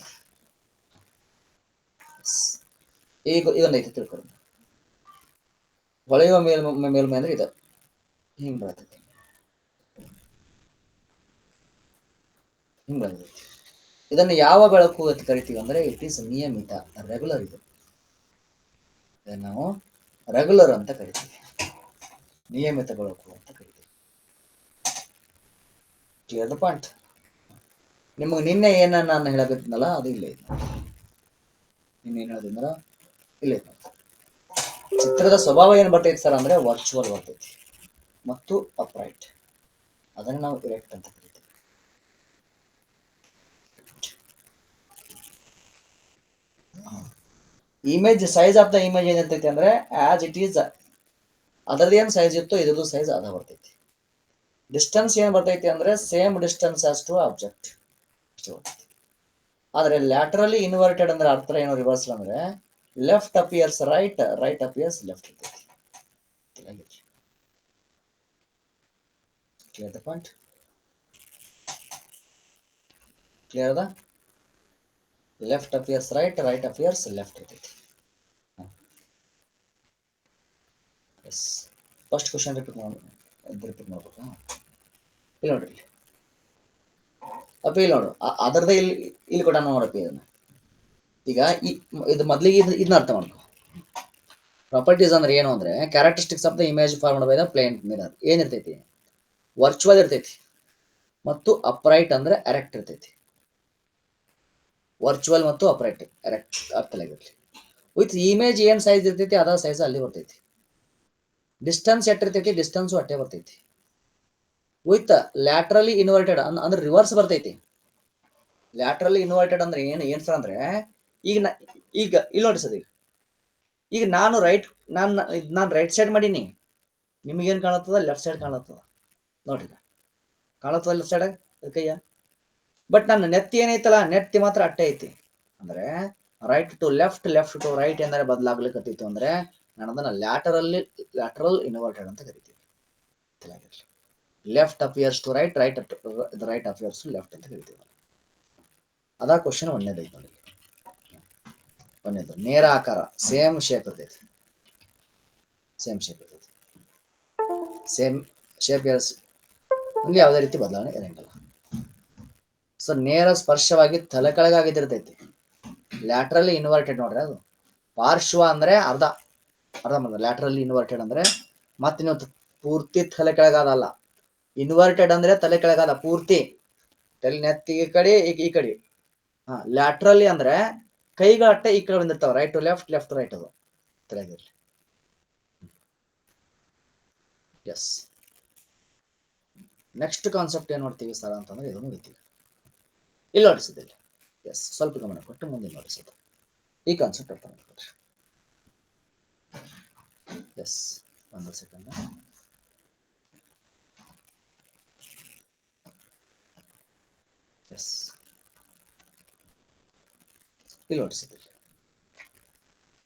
ಈಗ ಇದೊಂದೈತಿ ತಿಳ್ಕೊಳ್ಳಿ. ಹೊಳೆಯುವ ಮೇಲ್ಮೈ ಅಂದ್ರೆ ಇದು ಹಿಂಗ್ ಬರ್ತೈತಿ, ಹಿಂಗ್ ಬರ್ತೈತಿ. ಇದನ್ನು ಯಾವ ಬೆಳಕು ಅಂತ ಕರಿತೀವಿ ಅಂದ್ರೆ ಇಟ್ ಈಸ್ ನಿಯಮಿತ, ರೆಗ್ಯುಲರ್. ಇದನ್ನು ನಾವು ರೆಗ್ಯುಲರ್ ಅಂತ ಕರಿತೀವಿ, ನಿಯಮಿತ ಬೆಳಕು ಅಂತ ಕರಿತೀವಿ. Clear the point. ನಿಮಗೆ ನಿನ್ನೆ ಏನ ನಾನು ಹೇಳಕತ್ತಿದ್ನಲ್ಲ ಅದು ಇಲ್ಲೇ ಐತಿ. ನಿನ್ನೆ ಏನ್ ಹೇಳಿದ್ರ ಇಲ್ಲೇ ಐತಿ. ಚಿತ್ರದ ಸ್ವಭಾವ ಏನ್ ಬರ್ತೈತಿ ಸರ್ ಅಂದ್ರೆ ವರ್ಚುವಲ್ ಬರ್ತೈತಿ ಮತ್ತು ಅಪ್ರೈಟ್. ಅದನ್ನ ನಾವು ಇರೆಕ್ಟ್ ಅಂತ ಕರಿತೀವಿ. Image size of the image ಏನಿರ್ತೈತಿ ಅಂದ್ರೆ ಆಸ್ ಇಟ್ ಈಸ್ ಅದರದ್ದು ಏನ್ ಸೈಜ್ ಇತ್ತು ಇದ್ರದ್ದು ಸೈಜ್ ಅದ ಬರ್ತೈತಿ. ಡಿಸ್ಟೆನ್ಸ್ ಏನ್ ಬರ್ತೈತಿ ಅಂದ್ರೆ same distance as to object ಅಷ್ಟೇ ಬರ್ತೈತಿ. ಆದ್ರೆ ಲ್ಯಾಟರಲಿ ಇನ್ವರ್ಟೆಡ್ ಅಂದ್ರೆ ಅರ್ಥ ಏನು ರಿವರ್ಸ್ ಅಂದ್ರೆ left appears right, right appears left ಇರ್ತೈತಿ. Clear the point? ಕ್ಲಿಯರ್ ಅದ? Left appears right, right appears left ಇರ್ತೈತಿ. ಎಸ್, ಫಸ್ಟ್ ಕ್ವಶನ್ ರಿಪೀಟ್ ಮಾಡ್ಬೇಕು. ಇಲ್ಲಿ ನೋಡ್ರಿ, ಅಪೀಲ್ ನೋಡು ಅದರದೇ ಇಲ್ಲಿ ಕೊಡ ನೋಡಪ್ಪಿ ಇದನ್ನ. ಈಗ ಇದು ಮೊದಲಿಗೆ ಇದನ್ನ ಅರ್ಥ ಮಾಡ್ಕೊ. ಪ್ರಾಪರ್ಟೀಸ್ ಅಂದ್ರೆ ಏನು ಅಂದ್ರೆ characteristics of the image formed by the plane mirror. ಏನಿರ್ತೈತಿ? ವರ್ಚುವಲ್ ಇರ್ತೈತಿ ಮತ್ತು ಅಪ್ರೈಟ್ ಅಂದ್ರೆ ಎರೆಕ್ಟ್ ಇರ್ತೈತಿ. ವರ್ಚುವಲ್ ಮತ್ತು ಅಪ್ರೈಟ್ ಎರೆಕ್ಟ್ ಅರ್ಥಲಾಗಿರ್ಲಿ. ವಿತ್ ಇಮೇಜ್ ಏನ್ ಸೈಜ್ ಇರ್ತೈತಿ ಅದ ಸೈಜ್ ಅಲ್ಲಿ ಬರ್ತೈತಿ. ಡಿಸ್ಟೆನ್ಸ್ ಎಟ್ಟಿರ್ತೈತಿ ಡಿಸ್ಟೆನ್ಸು ಅಟ್ಟೆ ಬರ್ತೈತಿ. ವಿತ್ ಲ್ಯಾಟ್ರಲಿ ಇನ್ವರ್ಟೆಡ್ ಅಂದ್ರೆ ರಿವರ್ಸ್ ಬರ್ತೈತಿ. ಲ್ಯಾಟ್ರಲಿ ಇನ್ವರ್ಟೆಡ್ ಅಂದ್ರೆ ಏನ್ ಸರ್ ಅಂದ್ರೆ ಈಗ ಇಲ್ಲಿ ನೋಡಿ ಸರ್, ಈಗ ನಾನು ರೈಟ್ ಸೈಡ್ ಮಾಡೀನಿ, ನಿಮಗೇನ್ ಕಾಣತ್ತದ? ಲೆಫ್ಟ್ ಸೈಡ್ ಕಾಣತ್ತದ ನೋಡ್ರಿ, ಕಾಣತ್ತದ ಲೆಫ್ಟ್ ಸೈಡ್ ಕೈಯ. ಬಟ್ ನನ್ನ ನೆತ್ತಿ ಏನೈತಲ್ಲ, ನೆತ್ತಿ ಮಾತ್ರ ಅಟ್ಟೆ ಐತಿ. ಅಂದ್ರೆ right to left, left to right ಏನಾರ ಬದಲಾಗ್ಲಿಕ್ಕತ್ತಿತ್ತು ಅಂದ್ರೆ ನಾನು ಅದನ್ನ ಲ್ಯಾಟರಲ್ ಇನ್ವರ್ಟೆಡ್ ಅಂತ ಕರಿತೀವಿ. Left appears to right, right appears to left ಅಂತ ಕರಿತೀವಿ. ಅದ ಕ್ವಶನ್ ಒಂದೇದೈತಿ ನೋಡಿ. ಒಂದೇದು ನೇರ ಆಕಾರ, ಸೇಮ್ ಶೇಪ್ ಇರ್ತೈತಿ. ಸೇಮ್ ಶೇಪ್ ಇಲ್ಲಿ ಯಾವುದೇ ರೀತಿ ಬದಲಾವಣೆ ಇರಂಗಿಲ್ಲ. ಸೊ ನೇರ ಸ್ಪರ್ಶವಾಗಿ ತಲೆ ಕೆಳಗಾಗಿದ್ದಿರ್ತೈತಿ. ಲ್ಯಾಟ್ರಲಿ ಇನ್ವರ್ಟೆಡ್ ನೋಡ್ರಿ, ಅದು ಪಾರ್ಶ್ವ ಅಂದ್ರೆ ಅರ್ಧ ಲ್ಯಾಟ್ರಲಿ ಇನ್ವರ್ಟೆಡ್ ಅಂದ್ರೆ ಮತ್ತೆ ನೀವು ಪೂರ್ತಿ ತಲೆ ಕೆಳಗಾದಲ್ಲ. ಇನ್ವರ್ಟೆಡ್ ಅಂದ್ರೆ ತಲೆ ಕೆಳಗಾದ ಪೂರ್ತಿ, ತಲೆ ನೆತ್ತಿ ಈ ಕಡೆ ಈ ಕಡೆ. ಲ್ಯಾಟ್ರಲಿ ಅಂದ್ರೆ ಕೈಗಳ ಅಟ್ಟೆ ಈ ಕಡೆ ಬಂದಿರ್ತಾವ, right to left, left to right. ಅದು ತಲೆಗಿರ್ಲಿ. ಎಸ್, ನೆಕ್ಸ್ಟ್ ಕಾನ್ಸೆಪ್ಟ್ ಏನ್ ನೋಡ್ತೀವಿ ಸರ್ ಅಂತಂದ್ರೆ ಇದು ನೋಡ್ತೀವಿ. ಇಲ್ಲಿ ನೋಡಿಸಿದಿಲ್ಲ. ಎಸ್, ಸ್ವಲ್ಪ ಗಮನ ಕೊಟ್ಟು ಮುಂದೆ ನೋಡಿಸೋದು. ಈ ಕಾನ್ಸೆಪ್ಟ್ ಅರ್ಥ ಮಾಡ್ಕೊಡ್ರಿ. ಎಸ್, ಒಂದು ಸೆಕೆಂಡ್. ಎಸ್, ಇಲ್ಲಿ ನೋಡಿಸಿದಿಲ್ಲ.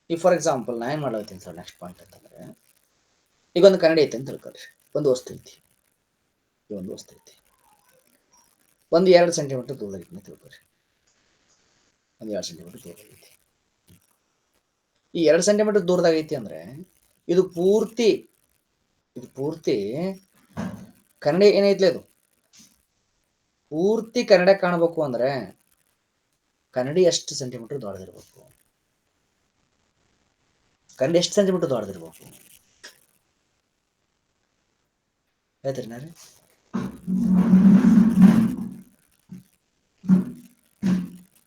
ಈಗ ಫಾರ್ ಎಕ್ಸಾಂಪಲ್ ನಾ ಏನ್ ಮಾಡ್ಲತ್ತೀನಿ ಸರ್, ನೆಕ್ಸ್ಟ್ ಪಾಯಿಂಟ್ ಅಂತಂದ್ರೆ ಈಗ ಒಂದು ಕನ್ನಡಿ ಐತೆ ಅಂತ ತಿಳ್ಕೊಳ್ರಿ. ಒಂದು ವಸ್ತು ಐತಿ, ಈ ಒಂದು ವಸ್ತು ಐತಿ, ಒಂದು 2 ಸೆಂಟಿಮೀಟರ್ ದೂರದೈತಿ ಅಂತ ತಿಳ್ಕೊಳ್ರಿ. ಒಂದು 2 ಸೆಂಟಿಮೀಟರ್ ದೂರದೈತಿ. ಈ 2 ಸೆಂಟಿಮೀಟರ್ ದೂರದಾಗ ಐತಿ ಅಂದ್ರೆ ಇದು ಪೂರ್ತಿ ಕನ್ನಡಿ ಏನೈತ್ಲೆ, ಅದು ಪೂರ್ತಿ ಕನ್ನಡ ಕಾಣಬೇಕು ಅಂದ್ರೆ ಕನ್ನಡಿ ಎಷ್ಟು ಸೆಂಟಿಮೀಟರ್ ದೊಡ್ಡದಿರ್ಬೇಕು? ಕನ್ನಡಿ ಎಷ್ಟು ಸೆಂಟಿಮೀಟರ್ ದೊಡ್ಡದಿರ್ಬೇಕು ಹೇಳ್ತೀರಿ ನಾರಿ?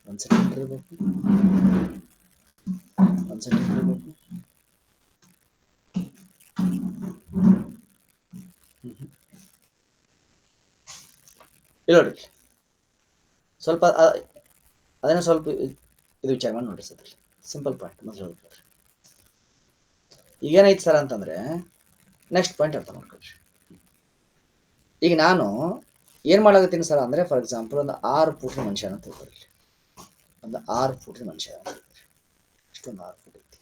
1 ಸೆಂಟಿಮೀಟರ್ ಇರ್ಬೇಕು. 1 ಸೆಂಟಿಮೀಟರ್ ಇರ್ಬೇಕು. ಇಲ್ಲ ನೋಡ್ರಿ, ಸ್ವಲ್ಪ ಅದನ್ನ ಸ್ವಲ್ಪ ಇದು ವಿಚಾರ ಮಾಡಿ ನೋಡ್ರಿ ಸರ್. ಸಿಂಪಲ್ ಪಾಯಿಂಟ್ ಮೊದಲು ಹೇಳ್ಕೊಡ್ರಿ. ಈಗೇನೈತಿ ಸರ್ ಅಂತಂದ್ರೆ ನೆಕ್ಸ್ಟ್ ಪಾಯಿಂಟ್ ಅರ್ಥ ಮಾಡ್ಕೊಳ್ರಿ. ಈಗ ನಾನು ಏನ್ ಮಾಡಾಕತ್ತೀನಿ ಸರ್ ಅಂದ್ರೆ ಫಾರ್ ಎಕ್ಸಾಂಪಲ್ ಒಂದು 6 ಫೂಟ್ ಮನುಷ್ಯ ಅಂತ ತಿಳ್ಕೊಳ್ರಿ. ಒಂದು 6 ಫೂಟ್ ಮನುಷ್ಯ, ಇಷ್ಟೊಂದು 6 ಫೂಟ್ ಐತಿ.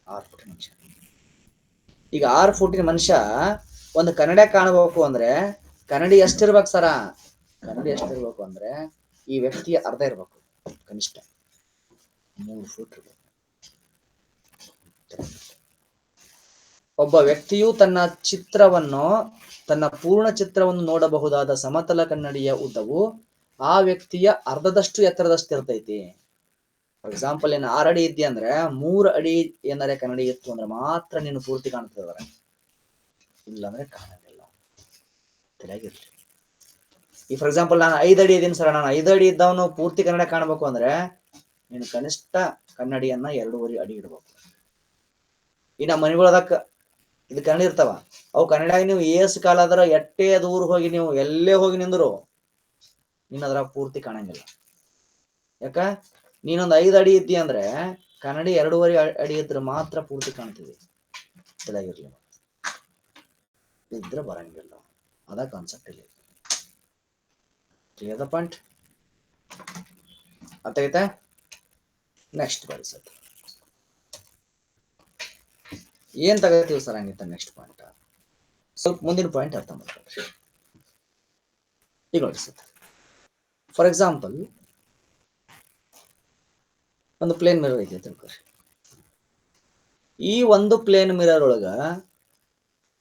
6 ಫೂಟ್ ಮನುಷ್ಯ. ಈಗ 6 ಫೂಟಿನ ಮನುಷ್ಯ ಒಂದು ಕನ್ನಡ ಕಾಣಬೇಕು ಅಂದ್ರೆ ಕನ್ನಡಿ ಎಷ್ಟಿರ್ಬೇಕು ಸರ? ಕನ್ನಡಿ ಎಷ್ಟಿರ್ಬೇಕು ಅಂದ್ರೆ ಈ ವ್ಯಕ್ತಿಯ ಅರ್ಧ ಇರ್ಬೇಕು, ಕನಿಷ್ಠ 3 ಫೂಟ್ ಇರ್ಬೇಕು. ಒಬ್ಬ ವ್ಯಕ್ತಿಯು ತನ್ನ ಪೂರ್ಣ ಚಿತ್ರವನ್ನು ನೋಡಬಹುದಾದ ಸಮತಲ ಕನ್ನಡಿಯ ಉದ್ದವು ಆ ವ್ಯಕ್ತಿಯ ಅರ್ಧದಷ್ಟು ಎತ್ತರದಷ್ಟು ಇರ್ತೈತಿ. ಫಾರ್ ಎಕ್ಸಾಂಪಲ್ ಏನ್ 6 ಅಡಿ ಇದ್ದಿ ಅಂದ್ರೆ 3 ಅಡಿ ಏನಾರೆ ಕನ್ನಡಿ ಇತ್ತು ಅಂದ್ರೆ ಮಾತ್ರ ನೀನು ಪೂರ್ತಿ ಕಾಣ್ತದ, ಇಲ್ಲಾಂದ್ರೆ ಕಾಣಂಗಿಲ್ಲ. ತಿಳಿಯಾಗಿರ್ಲಿ. ಈ ಫಾರ್ ಎಕ್ಸಾಂಪಲ್ ನಾನು 5 ಅಡಿ ಇದ್ದೀನಿ ಸರ್, ನಾನು 5 ಅಡಿ ಇದ್ದವನು ಪೂರ್ತಿ ಕನ್ನಡ ಕಾಣಬೇಕು ಅಂದ್ರೆ ನೀನು ಕನಿಷ್ಠ ಕನ್ನಡಿಯನ್ನ 2.5 ಅಡಿ ಇಡ್ಬೇಕು. ಇನ್ನ ಮನೆಗಳದಕ್ಕ ಇದು ಕನ್ನಡಿ ಇರ್ತಾವ, ಅವು ಕನ್ನಡ ನೀವು ಏಸು ಕಾಲ ಆದ್ರ ಎಟ್ಟೇ ದೂರ ಹೋಗಿ ನೀವು ಎಲ್ಲೇ ಹೋಗಿ ನಿಂದ್ರು ನೀನ್ ಅದ್ರಾಗ ಪೂರ್ತಿ ಕಾಣಂಗಿಲ್ಲ. ಯಾಕ? ನೀನೊಂದು 5 ಅಡಿ ಇದ್ದಿ ಅಂದ್ರೆ ಕನ್ನಡಿ 2.5 ಅಡಿ ಇದ್ರೆ ಮಾತ್ರ ಪೂರ್ತಿ ಕಾಣ್ತಿದೆ. ತಲೆಗಿರ್ಲಿ, ಇದ್ರೆ ಬರಂಗಿಲ್ಲ. ಅದ ಕಾನ್ಸೆಪ್ಟ್ ಇಲ್ಲಿ. Clear the point? ಅರ್ಥ ಆಯ್ತಾ? ನೆಕ್ಸ್ಟ್ ಬರಿ ಸರ್. ಏನ್ ತಗೋತೀವಿ ಸರ್ ಹಂಗಿತ್ತ ನೆಕ್ಸ್ಟ್ ಪಾಯಿಂಟ್? ಸ್ವಲ್ಪ ಮುಂದಿನ ಪಾಯಿಂಟ್ ಅರ್ಥ ಮಾಡ್ಕೊಳ್ರಿ. ಈಗ ನೋಡಿ ಸರ್, ಫಾರ್ ಎಕ್ಸಾಂಪಲ್ ಒಂದು ಪ್ಲೇನ್ ಮಿರರ್ ಐತೆ ತಿಳ್ಕೊರಿ. ಈ ಒಂದು ಪ್ಲೇನ್ ಮಿರರ್ ಒಳಗ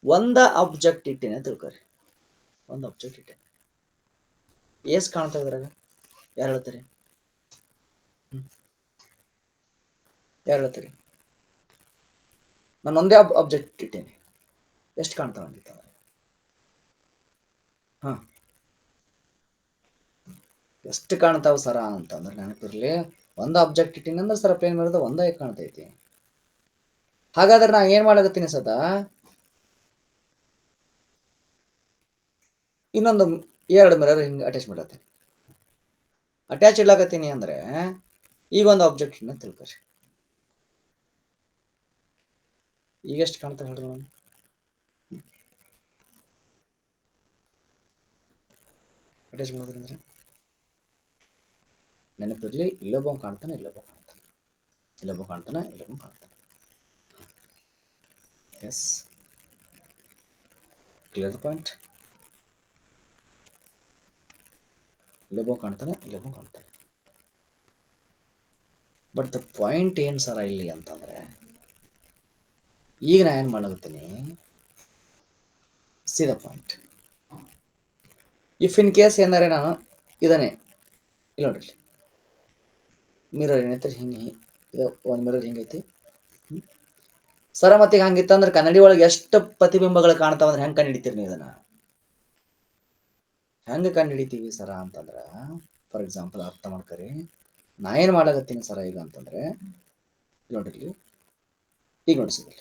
ಒಂದ ಆಬ್ಜೆಕ್ಟ್ ಇಟ್ಟಿನ ತಿಳ್ಕೊರಿ. ಒಂದು ಆಬ್ಜೆಕ್ಟ್ ಇಟ್ಟೆ, ಎಸ್ ಕಾಣ್ತಾ ಇದ್ರಾಗ? ಯಾರು ಹೇಳ್ತಾರೆ? ಯಾರು ಹೇಳ್ತಾರೆ? ನಾನು ಒಂದೇ ಆಬ್ಜೆಕ್ಟ್ ಇಟ್ಟೇನೆ, ಎಷ್ಟು ಕಾಣ್ತಾವ ಅಂದಿತ್ತ? ಹಾ, ಎಷ್ಟು ಕಾಣ್ತಾವ ಸರ ಅಂತಂದ್ರೆ ನೆನಪಿರ್ಲಿ, ಒಂದು ಆಬ್ಜೆಕ್ಟ್ ಇಟ್ಟಿನ ಅಂದ್ರೆ ಸರ ಪ್ಲೇನ್ ಮಿರರ್ ಒಂದೇ ಕಾಣ್ತೈತಿ. ಹಾಗಾದ್ರೆ ನಾ ಏನ್ ಮಾಡಕತ್ತೀನಿ ಸದಾ, ಇನ್ನೊಂದು 2 ಮಿರರ್ ಹಿಂಗೆ ಅಟ್ಯಾಚ್ ಮಾಡತ್ತೀನಿ. ಅಟ್ಯಾಚ್ ಇಡ್ಲಾಕತ್ತೀನಿ ಅಂದ್ರೆ ಈಗ ಒಂದು ಆಬ್ಜೆಕ್ಟ್ ಇನ್ನ ತಿಳ್ಕೊರಿ. ಈಗ ಎಷ್ಟು ಕಾಣ್ತಾ ಹೇಳ್ರಿ ನಾನು? ಅಟ್ಯಾಚ್ ಮಾಡೋದ್ರಿಂದ ನೆನಪಿರ್ಲಿ, ಇಲ್ಲೊಬ್ಬ ಕಾಣ್ತಾನೆ, ಇಲ್ಲೊಬ್ಬ ಕಾಣ್ತಾನೆ, ಇಲ್ಲೊಬ್ಬ ಕಾಣ್ತಾನೆ, ಇಲ್ಲೊಬ್ಬ ಕಾಣ್ತಾನೆ. Yes, clear the point? ಇಲ್ಲೊಬ್ಬ ಕಾಣ್ತಾನೆ, ಇಲ್ಲೊಬ್ಬ ಕಾಣ್ತಾನೆ. ಬಟ್ ದ ಪಾಯಿಂಟ್ ಏನ್ ಸರ ಇಲ್ಲಿ ಅಂತಂದ್ರೆ, ಈಗ ನಾ ಏನ್ ಮಾಡಕತ್ತೀನಿ, see the point. If in case ಏನಾರೆ ನಾನು ಇದನ್ನೇ ಇಲ್ಲ ನೋಡ್ರಿ, ಮಿರರ್ ಏನೈತೆ ಹಿಂಗೆ, ಇದು ಒಂದು ಮಿರರ್ ಹಿಂಗೈತಿ ಸರ. ಮತ್ತೆ ಈಗ ಹಂಗಿತ್ತಂದ್ರೆ ಕನ್ನಡಿ ಒಳಗೆ ಎಷ್ಟು ಪ್ರತಿಬಿಂಬಗಳು ಕಾಣ್ತಾವಂದ್ರೆ ಹೆಂಗೆ ಕಂಡು ಹಿಡಿತೀರಿ ನೀವು ಇದನ್ನ? ಹೆಂಗೆ ಕಂಡು ಹಿಡಿತೀವಿ ಸರ ಅಂತಂದ್ರ, ಫಾರ್ ಎಕ್ಸಾಂಪಲ್ ಅರ್ಥ ಮಾಡ್ಕರಿ. ನಾ ಏನು ಮಾಡಕತ್ತೀನಿ ಸರ ಈಗ ಅಂತಂದ್ರೆ, ನೋಡ್ರಿ ಈಗ ನೋಡಿಸಿದ್ರಿ,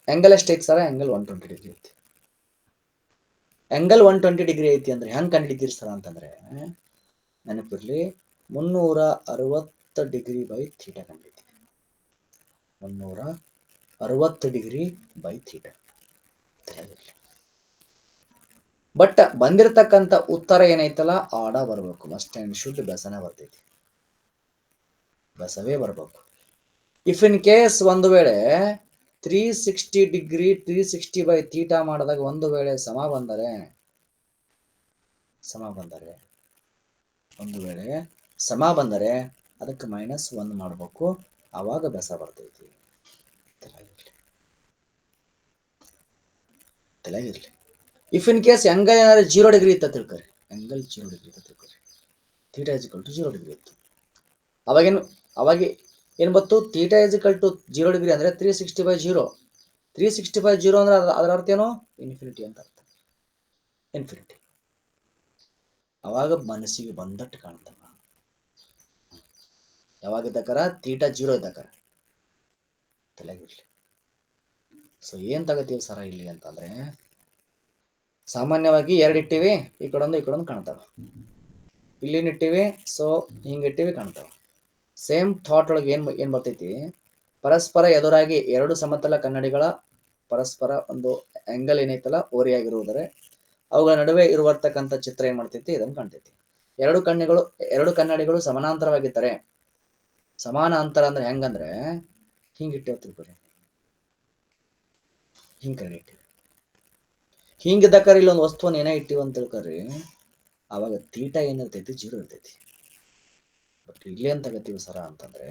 ಆಂಗಲ್ ಎಷ್ಟೈತಿ ಸರ? ಆಂಗಲ್ 120 ಡಿಗ್ರಿ ಐತಿ. ಆಂಗಲ್ 120 ಡಿಗ್ರಿ ಐತಿ ಅಂದ್ರೆ ಹೆಂಗೆ ಕಂಡು ಹಿಡಿತೀರಿ ಸರ ಅಂತಂದ್ರೆ, ನೆನಪಿರ್ಲಿ, 360 ಡಿಗ್ರಿ ಬೈ ಥೀಟಾ ಕಂಡಿದ್ದೀವಿ. 360 ಡಿಗ್ರಿ ಬೈ ಥೀಟಾ. ಬಟ್ ಬಂದಿರತಕ್ಕಂಥ ಉತ್ತರ ಏನೈತಲ್ಲ ಆಡ ಬರ್ಬೇಕು, ಮಸ್ಟ್ ಅಂಡ್ ಶುಡ್ ಬೆಸನೇ ಬರ್ತೈತಿ, ಬೆಸವೇ ಬರ್ಬೇಕು. ಇಫ್ ಇನ್ ಕೇಸ್ ಒಂದು ವೇಳೆ 360 ಡಿಗ್ರಿ 360 ಬೈ ಥೀಟಾ ಮಾಡಿದಾಗ ಒಂದು ವೇಳೆ ಸಮ ಬಂದರೆ, ಒಂದು ವೇಳೆ ಸಮ ಬಂದರೆ ಅದಕ್ಕೆ -1 ಮಾಡಬೇಕು, ಆವಾಗ ಬೆಸ ಬರ್ತೈತಿ. ತಲೆಗಿರ್ಲಿ. ಇಫ್ ಇನ್ ಕೇಸ್ ಆಂಗಲ್ ಏನಾದ್ರೆ 0 ಡಿಗ್ರಿ ಇತ್ತ ತಿಳ್ಕೊರಿ, ಆಂಗಲ್ 0 ಡಿಗ್ರಿ ಇತ್ತ ತಿಳ್ಕೊರಿ, ಥೀಟಾ = 0 ಡಿಗ್ರಿ ಇತ್ತು, ಅವಾಗ ಏನ್ ಬತ್ತು? ಥೀಟಾ = 0 ಡಿಗ್ರಿ ಅಂದ್ರೆ 360/0. 360/0 ಅಂದ್ರೆ ಅದರ ಅರ್ಥ ಏನು? ಇನ್ಫಿನಿಟಿ ಅಂತ ಅರ್ಥ. ಇನ್ಫಿನಿಟಿ. ಅವಾಗ ಮನಸ್ಸಿಗೆ ಬಂದಟ್ಟು ಕಾಣ್ತಾವ. ಯಾವಾಗ ಇದ್ದಕ್ಕಾರ? ಥೀಟಾ 0 ಇದ್ದಕ್ಕಾರ. ತಲೆಗಿರ್ಲಿ. ಸೊ ಏನ್ ತಗೋತೀವಿ ಸರ ಇಲ್ಲಿ ಅಂತಂದ್ರೆ, ಸಾಮಾನ್ಯವಾಗಿ 2 ಇಟ್ಟಿವಿ, ಈ ಕಡೊಂದು ಈ ಕಡೊಂದು ಕಾಣ್ತಾವ. ಇಲ್ಲಿನ ಇಟ್ಟಿವಿ, ಸೊ ಹಿಂಗಿಟ್ಟಿವಿ, ಕಾಣ್ತಾವ. ಸೇಮ್ ಥಾಟ್ ಒಳಗೆ ಏನ್ ಬರ್ತೈತಿ? ಪರಸ್ಪರ ಎದುರಾಗಿ 2 ಸಮತಲ ಕನ್ನಡಿಗಳ ಪರಸ್ಪರ ಒಂದು ಆಂಗಲ್ ಏನೈತಲ್ಲ ಓರೆಯಾಗಿರುವುದರೆ ಅವುಗಳ ನಡುವೆ ಇರುವರ್ತಕ್ಕಂಥ ಚಿತ್ರ ಏನ್ ಮಾಡ್ತೈತಿ? ಇದನ್ನು ಕಾಣ್ತೈತಿ. 2 ಕನ್ನಡಿಗಳು ಸಮಾನಾಂತರವಾಗಿದ್ದರೆ, ಸಮಾನ ಅಂತರ ಅಂದ್ರೆ ಹೆಂಗಂದ್ರೆ ಹಿಂಗಿಟ್ಟೇವ್ ತಿಳ್ಕೊರಿ, ಹಿಂಗ್ ಕಡೆ ಇಟ್ಟಿವಿ. ಹಿಂಗಿದ್ದಕ್ಕಾರ ಇಲ್ಲೊಂದು ವಸ್ತುವನ್ನು ಏನೇ ಇಟ್ಟಿವಿ ಅಂತ ತಿಳ್ಕೊರಿ, ಅವಾಗ ಥೀಟಾ ಏನಿರ್ತೈತಿ? 0 ಇರ್ತೈತಿ. ಬಟ್ ಇಲ್ಲಿ ಏನ್ ತಗೋತೀವಿ ಸರ ಅಂತಂದ್ರೆ,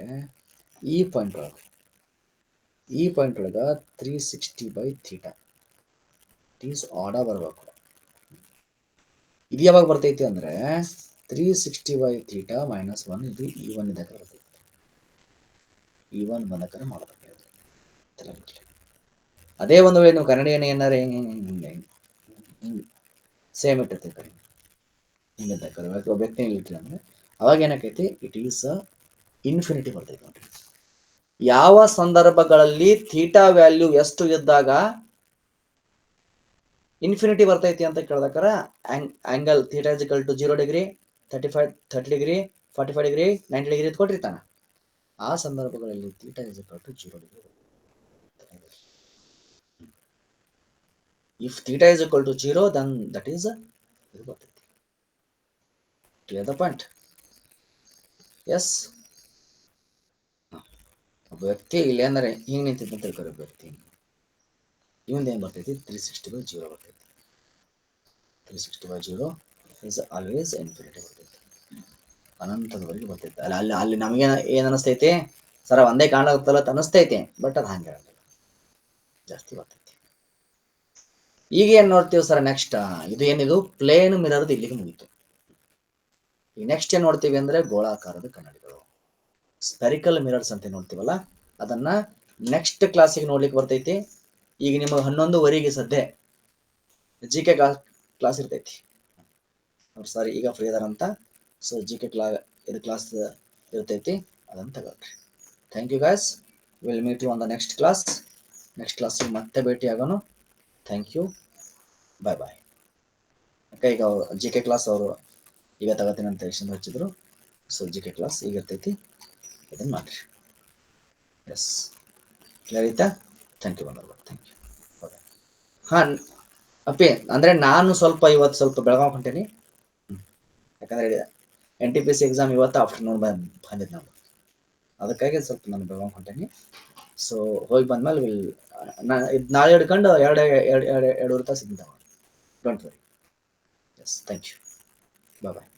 ಈ ಪಾಯಿಂಟ್ ಒಳಗ 360/θ ಈಸ್ ಆಡ ಬರ್ಬೇಕು. ಇದು ಯಾವಾಗ ಬರ್ತೈತಿ ಅಂದ್ರೆ 360/θ - 1 ಇದು E1 ಇದಕ್ಕೆ ಬರ್ತೈತಿ. E1 ಬಂದಕರ ಮಾಡ್ಬೇಕು. ಅದೇ ಒಂದು ವೇಳೆ ನೀವು ಕನ್ನಡಿಯನ್ನು ಏನಾರ ಸೇಮ್ ಇಟ್ಟಿರ್ತೀವಿ ಹಿಂಗೆ ವ್ಯಕ್ತಿ ಇಟ್ರಿ ಅಂದ್ರೆ ಅವಾಗ ಏನಾಕೈತಿ? ಇಟ್ ಈಸ್ ಇನ್ಫಿನಿಟಿ ಬರ್ತೈತಿ ನೋಡ್ರಿ. ಯಾವ ಸಂದರ್ಭಗಳಲ್ಲಿ ಥೀಟಾ ವ್ಯಾಲ್ಯೂ ಎಷ್ಟು ಇದ್ದಾಗ ಇನ್ಫಿನಿಟಿ ಬರ್ತೈತಿ ಅಂತ ಕೇಳ್ದಕ್ಕಾರ angle theta is equal to 0 degree 30 degree 45 degree 90 degree ಕೊಟ್ಟಿರ್ತಾನ. ಆ ಸಂದರ್ಭಗಳಲ್ಲಿ theta is equal to 0 degree. If theta is equal to 0, then that is ಇದು ಬರ್ತೈತಿ. Clear the point? Yes. ಒಬ್ಬ ವ್ಯಕ್ತಿ ಇಲ್ಲಿ ಅಂದರೆ ಹಿಂಗೆ ನಿಂತಿದ್ದ ಅಂತ ತಿಳ್ಕೊರಿ. ಒಬ್ಬ ವ್ಯಕ್ತಿ ಇವಂದ ಏನ್ ಬರ್ತೈತಿ 360/0 ಬರ್ತೈತಿ. 360/0 is always infinity ಬರ್ತೈತಿ. ಅನಂತದವರೆಗೆ ಬರ್ತೈತಿ. ಅಲ್ಲಿ ನಮಗೆ ಏನ್ ಅನಿಸ್ತೈತಿ, ಸರ ಒಂದೇ ಕಾಣಾಗುತ್ತಲ್ಲ ಅಂತ ಅನಿಸ್ತೈತಿ, ಬಟ್ ಅದು ಹಂಗೆ ಜಾಸ್ತಿ ಬರ್ತೈತಿ. ಈಗ ಏನ್ ನೋಡ್ತೀವಿ ಸರ್ ನೆಕ್ಸ್ಟ್, ಇದು ಏನಿದು ಪ್ಲೇನ್ ಮಿರರ್ದು ಇಲ್ಲಿಗೆ ಮುಗಿತು. ಈಗ ನೆಕ್ಸ್ಟ್ ಏನ್ ನೋಡ್ತೀವಿ ಅಂದ್ರೆ ಗೋಳಾಕಾರದ ಕನ್ನಡಿಗಳು, ಸ್ಪೆರಿಕಲ್ ಮಿರರ್ಸ್ ಅಂತ ನೋಡ್ತೀವಲ್ಲ, ಅದನ್ನ ನೆಕ್ಸ್ಟ್ ಕ್ಲಾಸಿಗೆ ನೋಡ್ಲಿಕ್ಕೆ ಬರ್ತೈತಿ. ಈಗ ನಿಮಗೆ 11:15 ಸದ್ಯ GK ಕ್ಲಾಸ್ ಇರ್ತೈತಿ. ಅವ್ರು ಸಾರಿ ಈಗ ಫ್ರೀ ಅದಾರಂತ, ಸೊ GK ಕ್ಲಾಸ್ ಇರ್ತೈತಿ, ಅದನ್ನ ತಗೊಳ್ರಿ. Thank you guys, will meet you on the next class. Next ಕ್ಲಾಸಿಗೆ ಮತ್ತೆ ಭೇಟಿ ಆಗೋಣ. Thank you, bye bye. ಈಗ GK ಕ್ಲಾಸ್ ಅವರು ಈಗ ತಗೋತೀನಿ ಅಂತ ಎಕ್ಸ್ಚೇಂಜ್ ಹಚ್ಚಿದ್ರು. ಸೊ GK ಕ್ಲಾಸ್ ಈಗ ಇರ್ತೈತಿ, ಇದನ್ನ ಮಾಡ್ರಿ. ಎಸ್, ಕ್ಲಿಯರ್ ಐತಾ? ಥ್ಯಾಂಕ್ ಯು ಬಂದವ್ರು, ಥ್ಯಾಂಕ್ ಯು. ಹಾಂ ಅಪ್ಪಿ, ಅಂದರೆ ನಾನು ಇವತ್ತು ಬೆಳಗಾವ್ ಹೊಂಟೇನಿ. ಯಾಕಂದರೆ NTPC ಎಕ್ಸಾಮ್ ಇವತ್ತು ಆಫ್ಟರ್ನೂನ್ ಬಂದಿದ್ದು ನಾವು, ಅದಕ್ಕಾಗಿ ಸ್ವಲ್ಪ ನಾನು ಬೆಳಗಾವ್ ಹೊಂಟೇನಿ. ಸೊ ಹೋಗಿ ಬಂದ್ಮೇಲೆ ನಾಳೆ ಹಿಡ್ಕೊಂಡು ಎರಡೂವರೆ ತಾಸು ಇದ್ದಾವೆ. Don't worry. Yes, thank you, bye bye.